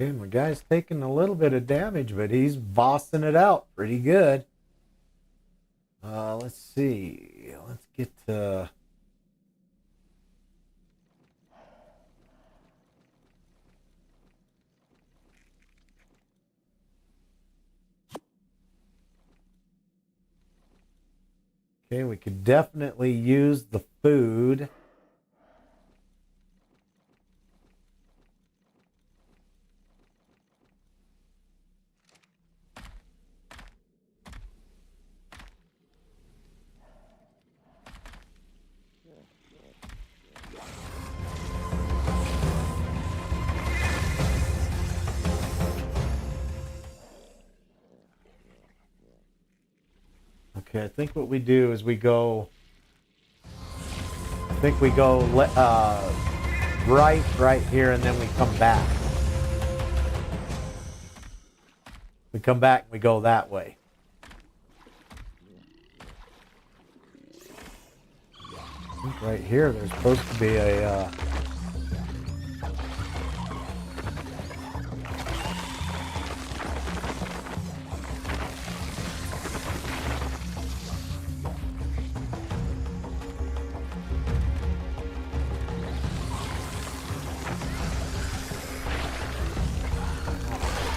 Okay, my guy's taking a little bit of damage, but he's bossing it out pretty good. Let's see. Let's get to... Okay, we could definitely use the food. Okay, I think what we do is we go... I think we go right here, and then we come back. We come back and we go that way. I think right here there's supposed to be a...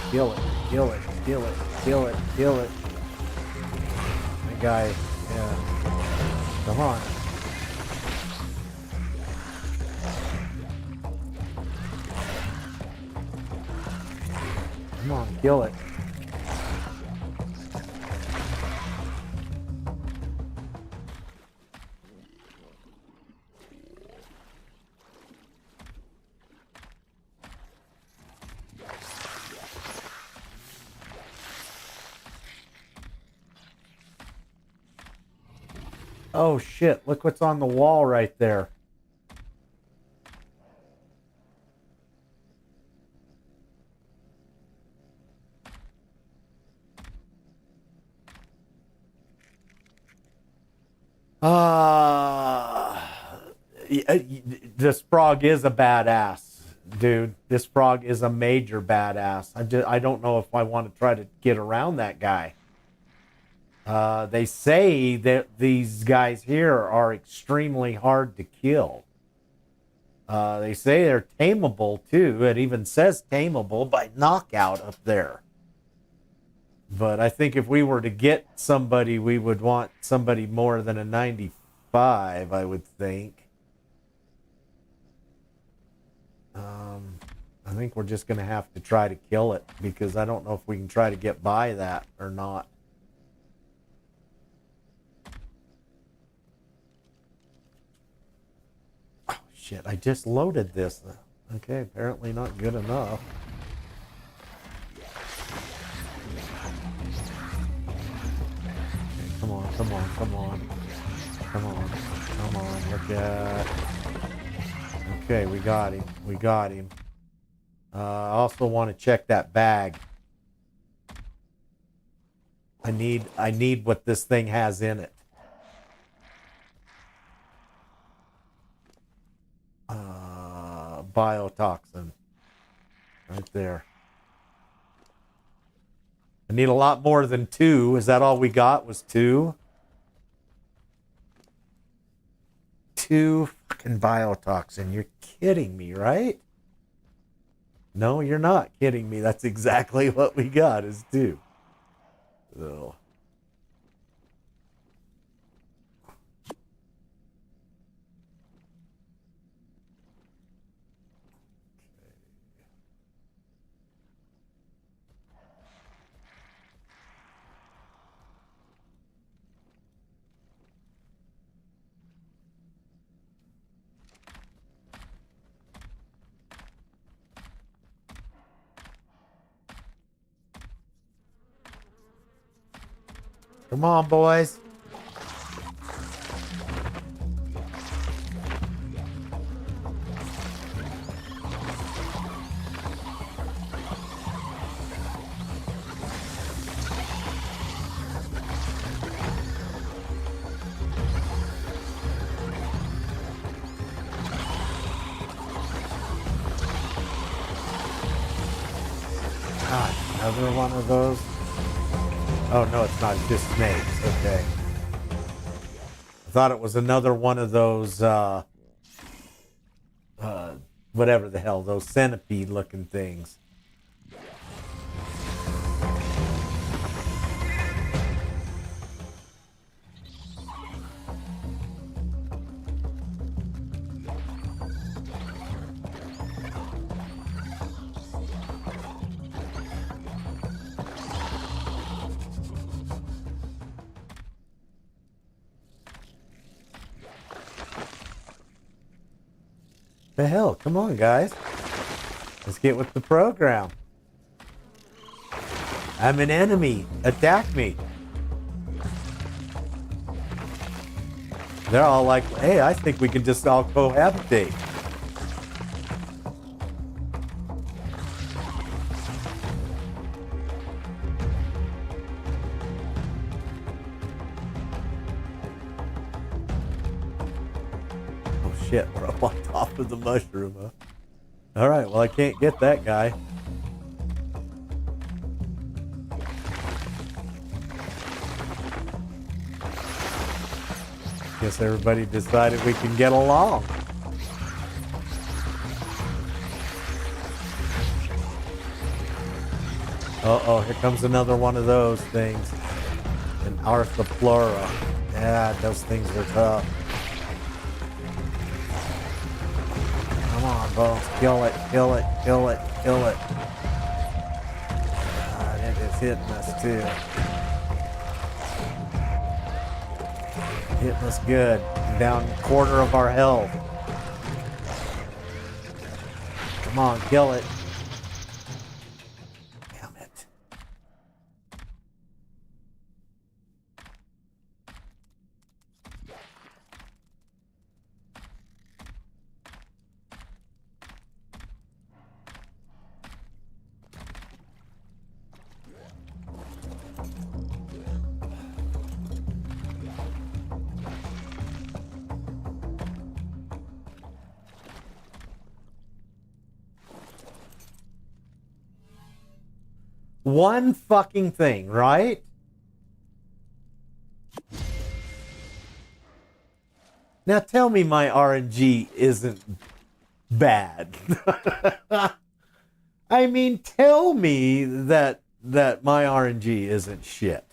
Kill it, kill it, kill it, kill it, kill it. That guy, yeah. Come on. Come on, kill it. Oh shit, look what's on the wall right there. This frog is a badass, dude. This frog is a major badass. I don't know if I want to try to get around that guy. They say that these guys here are extremely hard to kill. They say they're tameable too. It even says tameable by knockout up there. But I think if we were to get somebody, we would want somebody more than a 95, I would think. I think we're just going to have to try to kill it, because I don't know if we can try to get by that or not. Oh, shit, I just loaded this. Okay, apparently not good enough. Okay, come on, come on, come on. Come on, come on, look at... Okay, we got him. We got him. I also want to check that bag. I need what this thing has in it. Biotoxin. Right there. I need a lot more than 2. Is that all we got was 2? 2 fucking biotoxin. You're kidding me, right? No, you're not kidding me. That's exactly what we got is 2. So. Come on, boys. another one of those? Oh, no, it's not. It's just snakes. Okay. I thought it was another one of those, whatever the hell, those centipede-looking things. The hell? Come on, guys. Let's get with the program. I'm an enemy. Attack me. They're all like, hey, I think we can just all cohabitate. Shit, we're up on top of the mushroom, huh? Alright, well I can't get that guy. Guess everybody decided we can get along. Uh-oh, here comes another one of those things. An Arthropleura. Yeah, those things are tough. Come on, Bones. Kill it, kill it, kill it, kill it. It is hitting us, too. Hitting us good. Down a quarter of our health. Come on, kill it. Damn it. One fucking thing, right? Now tell me my RNG isn't bad. I mean, tell me that my RNG isn't shit.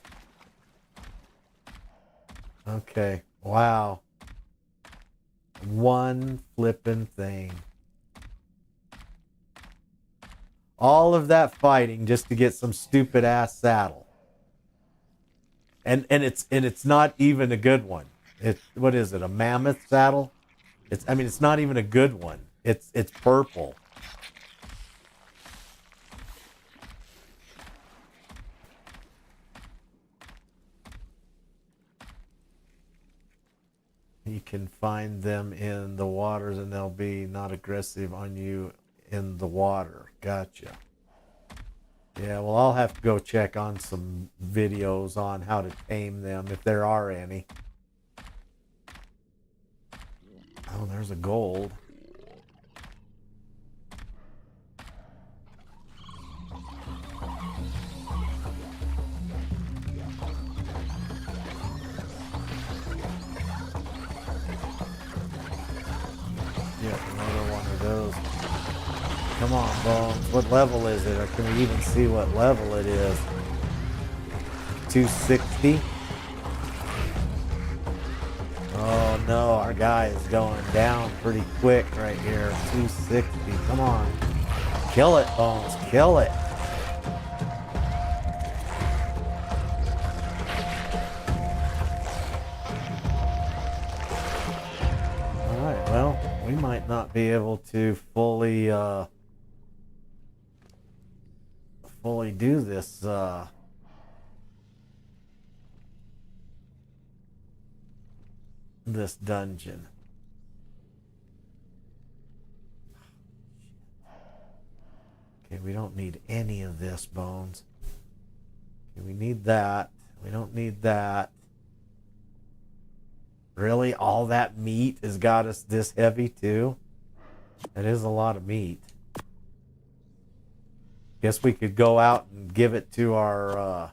Okay, wow. One flippin' thing. All of that fighting just to get some stupid ass saddle. And it's not even a good one. It's, what is it? A mammoth saddle? It's not even a good one. It's purple. You can find them in the waters and they'll be not aggressive on you in the water. Gotcha. Yeah, well, I'll have to go check on some videos on how to tame them, if there are any. Oh, there's a gold. Yeah, another one of those. Come on, Bones. What level is it? Or can we even see what level it is? 260? Oh no, our guy is going down pretty quick right here. 260. Come on. Kill it, Bones. Kill it. Alright, well, we might not be able to fully do this this dungeon. Okay, we don't need any of this, Bones. Okay, we need that. We don't need that. Really? All that meat has got us this heavy too? That is a lot of meat. Guess we could go out and give it to our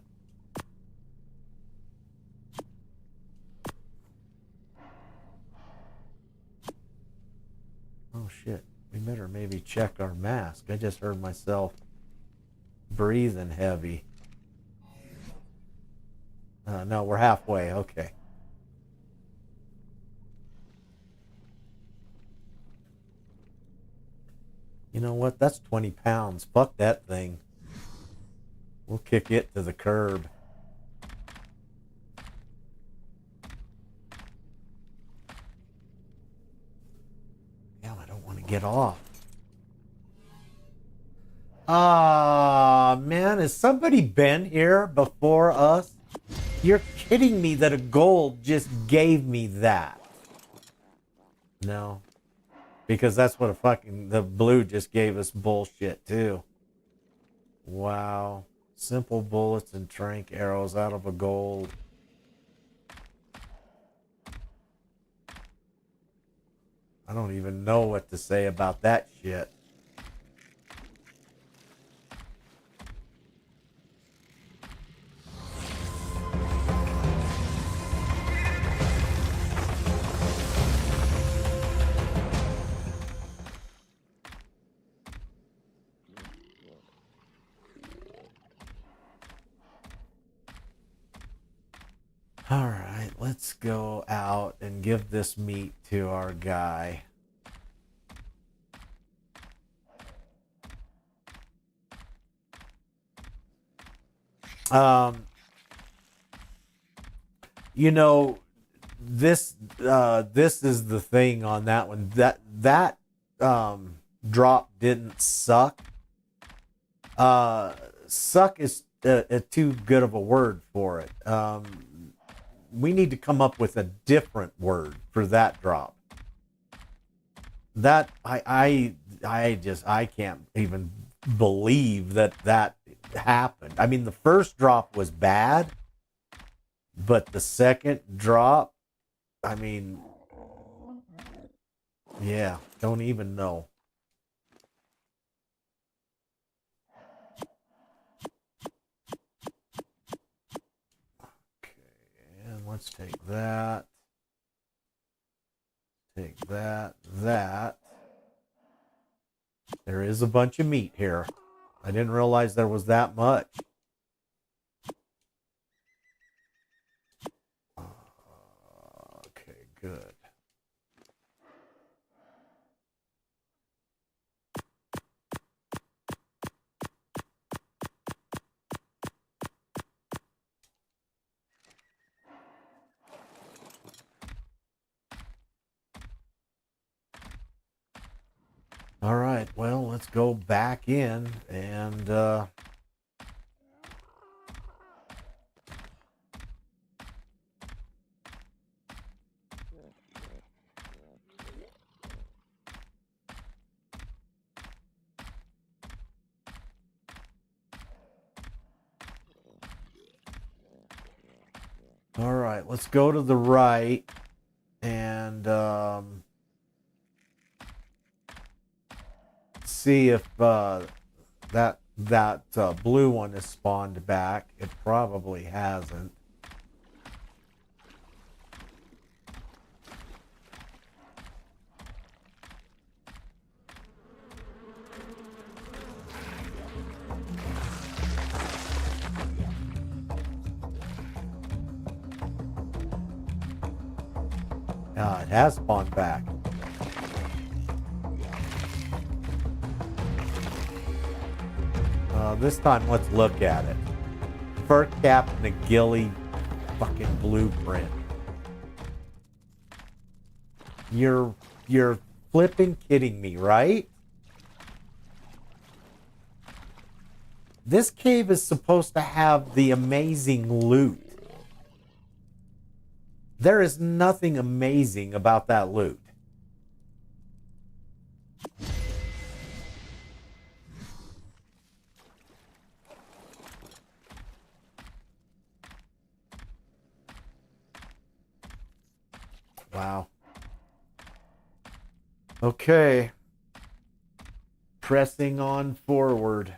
oh shit. We better maybe check our mask. I just heard myself breathing heavy. No, we're halfway. Okay. You know what? That's 20 pounds. Fuck that thing. We'll kick it to the curb. Damn, I don't want to get off. Ah, man, has somebody been here before us? You're kidding me that a gold just gave me that. No. Because that's what the blue just gave us bullshit too. Wow. Simple bullets and trank arrows out of a gold. I don't even know what to say about that shit. All right, let's go out and give this meat to our guy. You know, this is the thing on that one. That drop didn't suck. Suck is too good of a word for it. We need to come up with a different word for that drop. That I can't even believe that happened. I mean, the first drop was bad, but the second drop, I mean, yeah, don't even know. Let's take that. Take that. That. There is a bunch of meat here. I didn't realize there was that much. Okay, good. All right, well, let's go back in and all right, let's go to the right and see if that blue one is spawned back. It probably hasn't. It has spawned back. This time, let's look at it. Fur cap and a ghillie fucking blueprint. You're flipping kidding me, right? This cave is supposed to have the amazing loot. There is nothing amazing about that loot. Wow. Okay. Pressing on forward.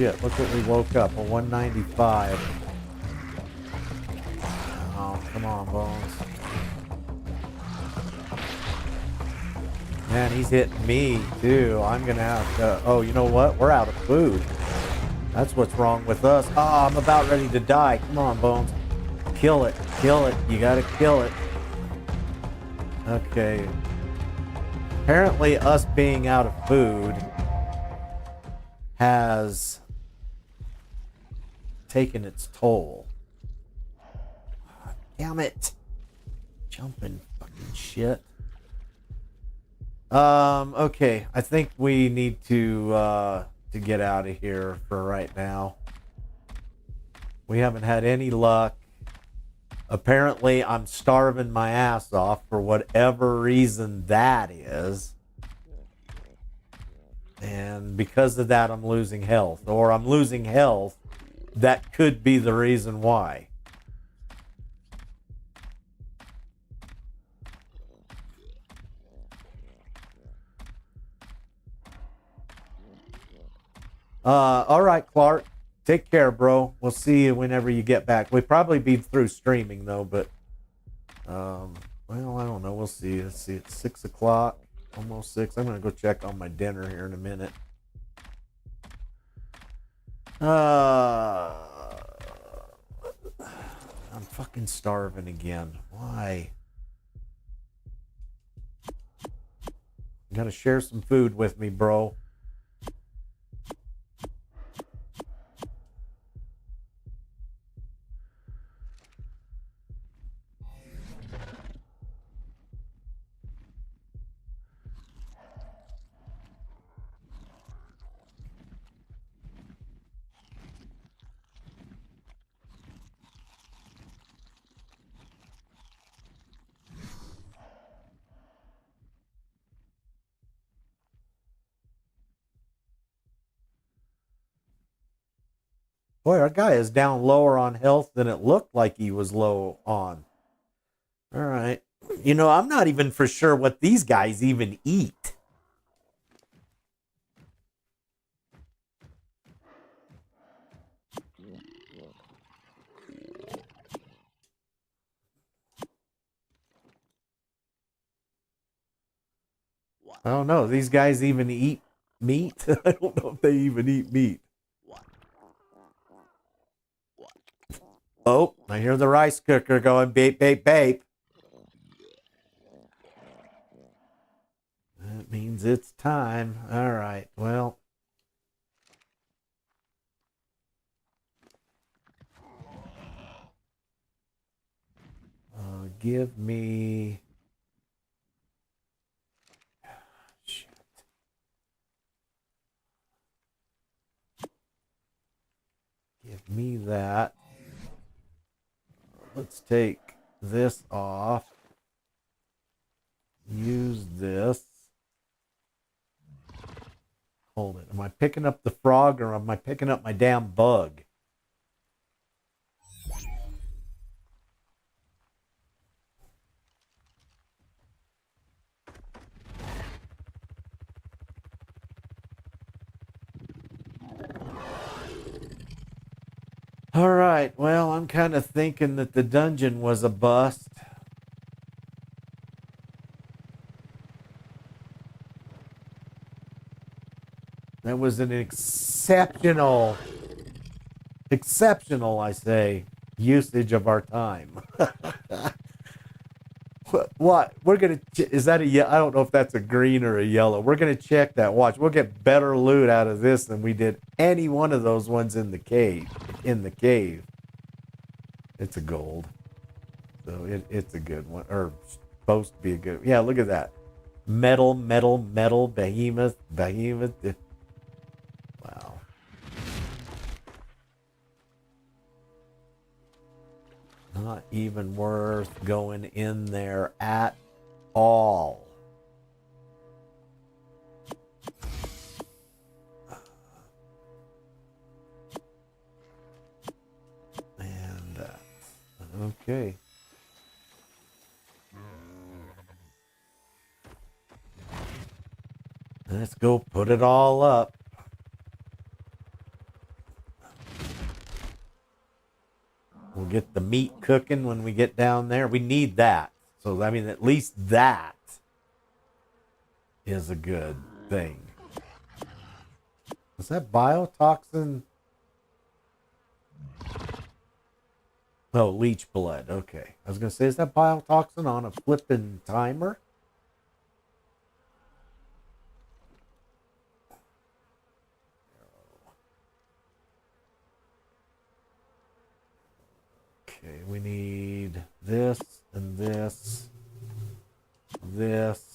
shit. Look what we woke up. A 195. Oh, come on, Bones. Man, he's hitting me, too. I'm gonna have to... Oh, you know what? We're out of food. That's what's wrong with us. Oh, I'm about ready to die. Come on, Bones. Kill it. Kill it. You gotta kill it. Okay. Apparently, us being out of food has taken its toll. Damn it. Jumping fucking shit. Okay. I think we need to get out of here for right now. We haven't had any luck. Apparently, I'm starving my ass off for whatever reason that is. And because of that, I'm losing health. Or I'm losing health. That could be the reason why. All right, Clark. Take care, bro. We'll see you whenever you get back. We'll probably be through streaming, though, but... well, I don't know. We'll see. Let's see. It's 6 o'clock. Almost 6. I'm going to go check on my dinner here in a minute. I'm fucking starving again. Why? You gotta share some food with me, bro. Boy, our guy is down lower on health than it looked like he was low on. All right. You know, I'm not even for sure what these guys even eat. I don't know. These guys even eat meat? I don't know if they even eat meat. Oh, I hear the rice cooker going beep, beep, beep. That means it's time. All right, well. Give me... Shit. Give me that. Let's take this off. Use this. Hold it. Am I picking up the frog or am I picking up my damn bug? All right. Well, I'm kind of thinking that the dungeon was a bust. That was an exceptional, I say, usage of our time. What? We're going to... Is that a... I don't know if that's a green or a yellow. We're going to check that. Watch. We'll get better loot out of this than we did any one of those ones in the cave. It's a gold. So it's a good one. Or supposed to be a good... Yeah, look at that. Metal, behemoth. Wow. Not even worth going in there at all. And, okay. Let's go put it all up. get the meat cooking when we get down there. We need that. So, I mean, at least that is a good thing. Is that biotoxin? Oh, leech blood. Okay. I was going to say, is that biotoxin on a flipping timer? Okay, we need this and this. This.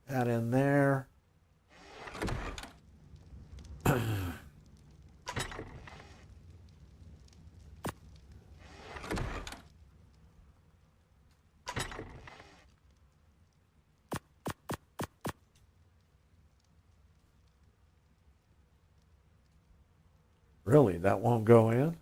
That in there. Really, that won't go in?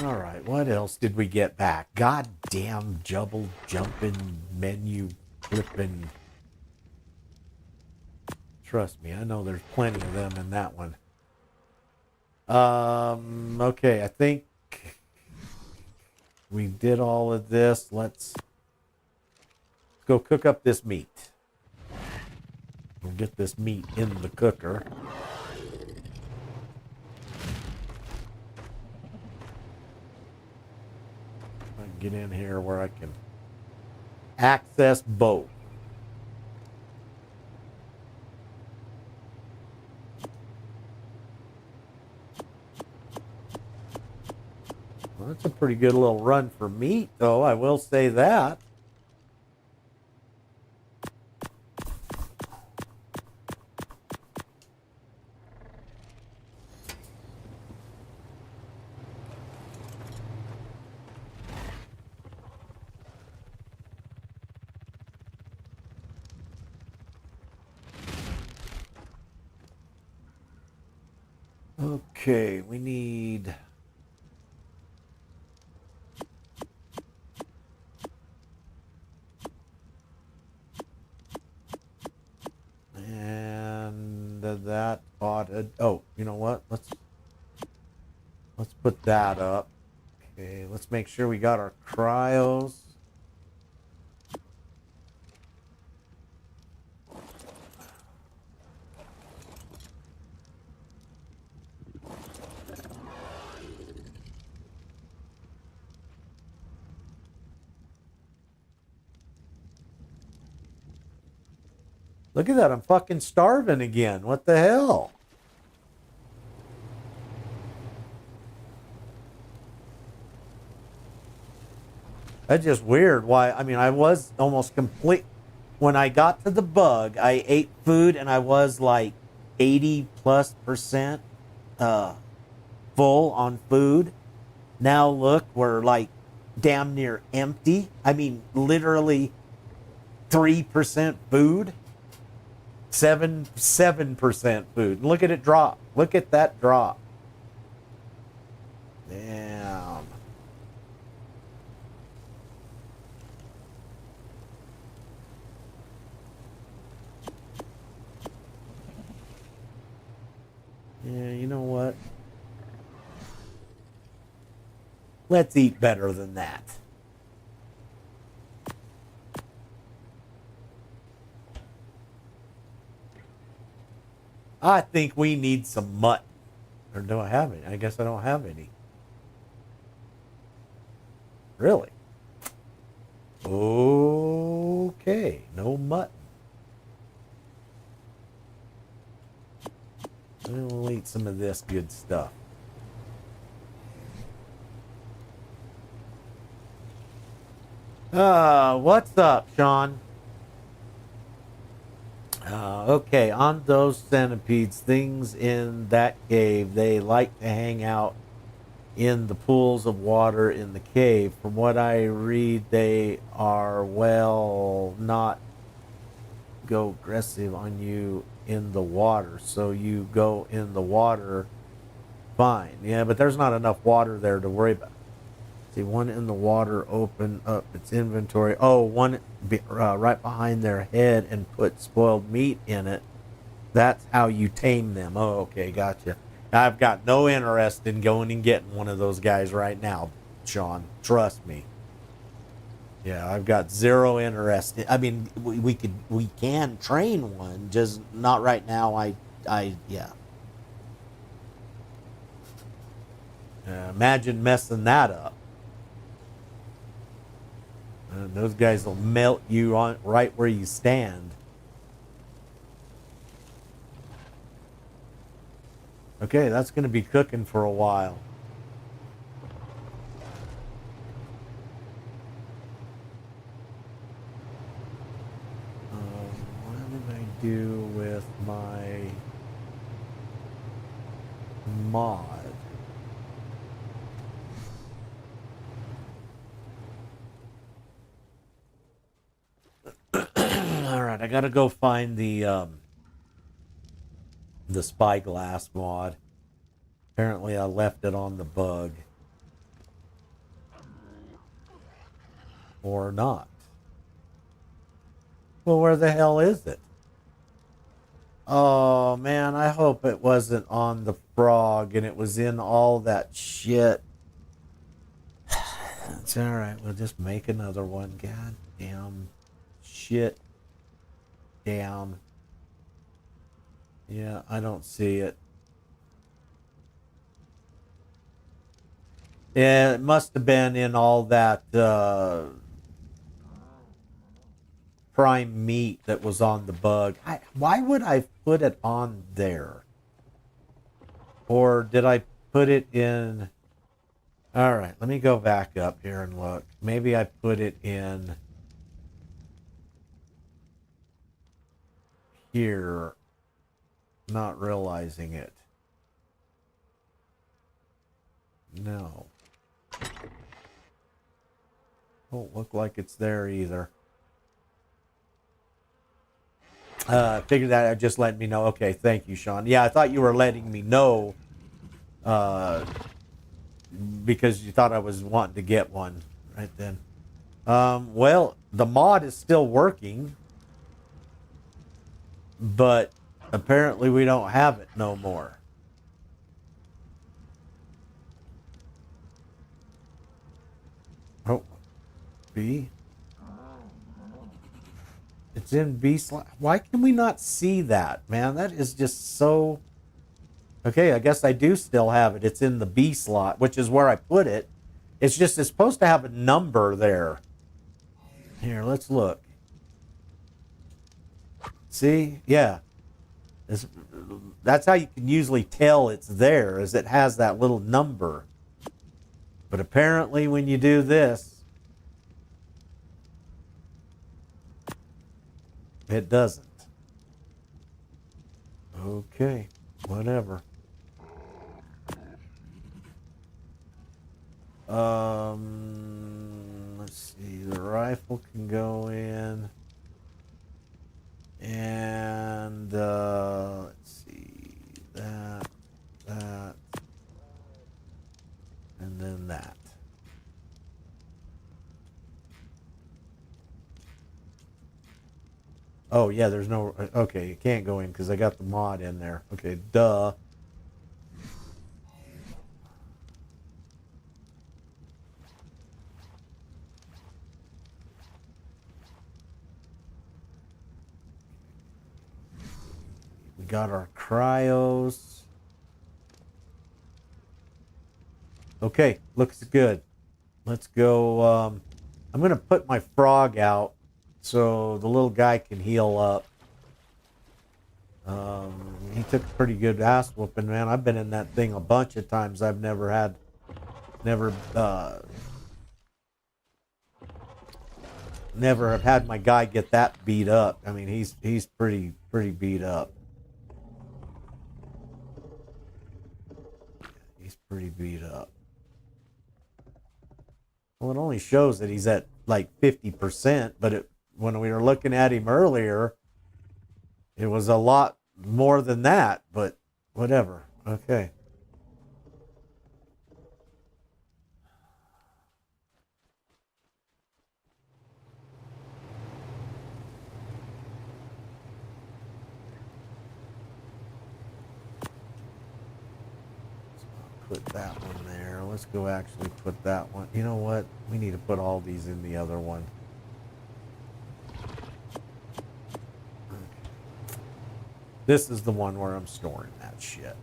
All right, what else did we get back? Goddamn jubble jumping menu flipping. Trust me, I know there's plenty of them in that one. Okay, I think we did all of this. Let's go cook up this meat. We'll get this meat in the cooker. I can get in here where I can access both. Well, that's a pretty good little run for meat, though, I will say that. Okay, we need... And that potted... Oh, you know what? Let's put that up. Okay, let's make sure we got our cryos. Look at that, I'm fucking starving again. What the hell? That's just weird. Why? I mean, I was almost complete. When I got to the bug, I ate food and I was like 80+% full on food. Now look, we're like damn near empty. I mean, literally 3% food. 7% food. Look at it drop. Look at that drop. Damn. Yeah, you know what? Let's eat better than that. I think we need some mutton. Or do I have any? I guess I don't have any. Really? Okay. Okay, no mutton. We'll eat some of this good stuff. What's up, Sean? Okay, on those centipedes, things in that cave, they like to hang out in the pools of water in the cave. From what I read, they are, well, not go aggressive on you in the water. So you go in the water, fine. Yeah, but there's not enough water there to worry about. See, one in the water, open up its inventory. Oh, one right behind their head and put spoiled meat in it. That's how you tame them. Oh, okay, gotcha. I've got no interest in going and getting one of those guys right now, Sean. Trust me. Yeah, I've got zero interest. I mean, we can train one, just not right now. Yeah. Imagine messing that up. Those guys will melt you on right where you stand. Okay, that's going to be cooking for a while. What did I do with my mod? All right, I got to go find the spyglass mod. Apparently, I left it on the bug. Or not. Well, where the hell is it? Oh, man, I hope it wasn't on the frog and it was in all that shit. It's alright, we'll just make another one. God damn shit. Damn. Yeah, I don't see it. Yeah, it must have been in all that prime meat that was on the bug. Why would I put it on there? Or did I put it in... All right, let me go back up here and look. Maybe I put it in here, not realizing it. No. Don't look like it's there either. Figured that out, just letting me know. Okay, thank you, Sean. Yeah, I thought you were letting me know because you thought I was wanting to get one right then. Well, the mod is still working, but apparently we don't have it no more. Oh, B. It's in B slot. Why can we not see that, man? That is just so... Okay, I guess I do still have it. It's in the B slot, which is where I put it. It's just, it's supposed to have a number there. Here, let's look. See? Yeah. That's how you can usually tell it's there, is it has that little number. But apparently when you do this, it doesn't. Okay, whatever. Let's see. The rifle can go in, and let's see, that, and then that. Oh, yeah, there's no... Okay, it can't go in because I got the mod in there. Okay, duh. We got our cryos. Okay, looks good. Let's go. I'm going to put my frog out so the little guy can heal up. He took a pretty good ass whooping, man. I've been in that thing a bunch of times. I've never have had my guy get that beat up. I mean, he's pretty beat up. He's pretty beat up. Well, it only shows that he's at like 50%, but when we were looking at him earlier, it was a lot more than that, but whatever. Okay. Put that one there. Let's go actually put that one. You know what? We need to put all these in the other one. This is the one where I'm storing that shit.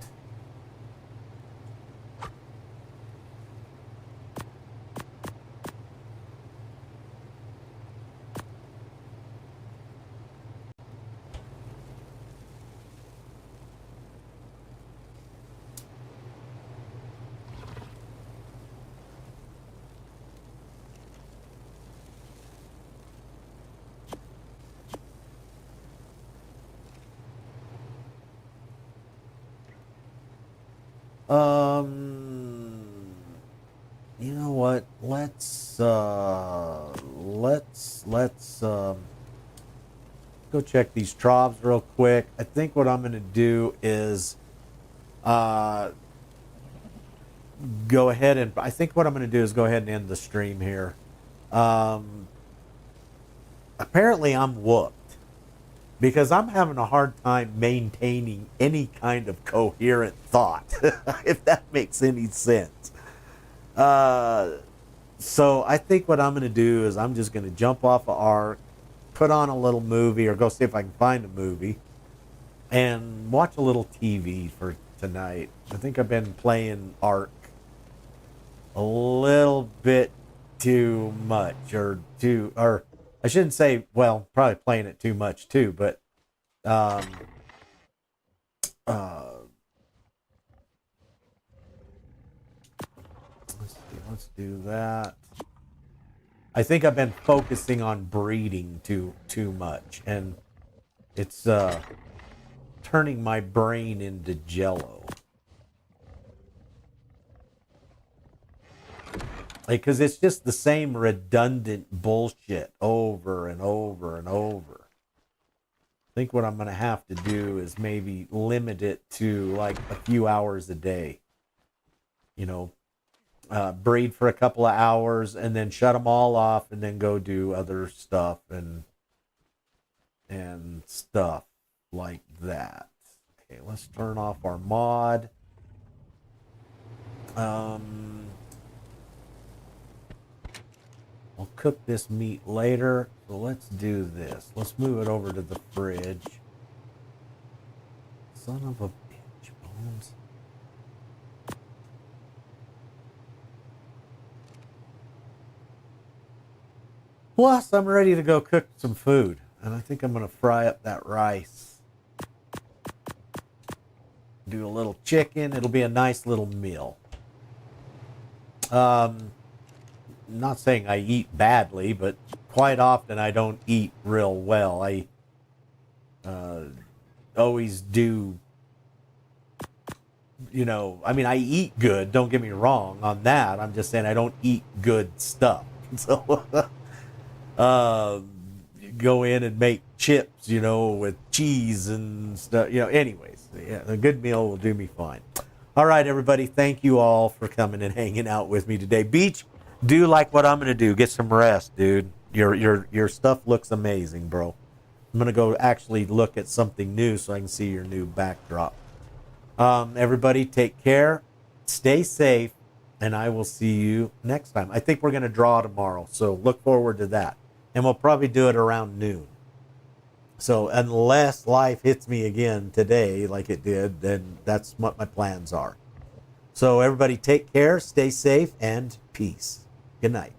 You know what? Let's go check these trobs real quick. I think what I'm gonna do is go ahead and end the stream here. Apparently I'm whooped because I'm having a hard time maintaining any kind of coherent thought, if that makes any sense. So I think what I'm going to do is I'm just going to jump off of ARK, put on a little movie, or go see if I can find a movie, and watch a little TV for tonight. I think I've been playing ARK a little bit too much, or I shouldn't say, well, probably playing it too much too, but let's do that. I think I've been focusing on breeding too much, and it's turning my brain into jello. Because it's just the same redundant bullshit over and over and over. I think what I'm going to have to do is maybe limit it to like a few hours a day. You know, breed for a couple of hours and then shut them all off and then go do other stuff and stuff like that. Okay, let's turn off our mod. I'll cook this meat later, so let's do this. Let's move it over to the fridge. Son of a bitch, Bones. Plus, I'm ready to go cook some food, and I think I'm going to fry up that rice. Do a little chicken. It'll be a nice little meal. Not saying I eat badly, but quite often I don't eat real well. I always do, you know, I mean, I eat good, don't get me wrong on that. I'm just saying I don't eat good stuff. So, go in and make chips, you know, with cheese and stuff, you know, anyways, yeah, a good meal will do me fine. All right, everybody, thank you all for coming and hanging out with me today. Beach, do like what I'm going to do. Get some rest, dude. Your stuff looks amazing, bro. I'm going to go actually look at something new so I can see your new backdrop. Everybody, take care. Stay safe. And I will see you next time. I think we're going to draw tomorrow. So look forward to that. And we'll probably do it around noon. So unless life hits me again today like it did, then that's what my plans are. So everybody take care, stay safe, and peace. Good night.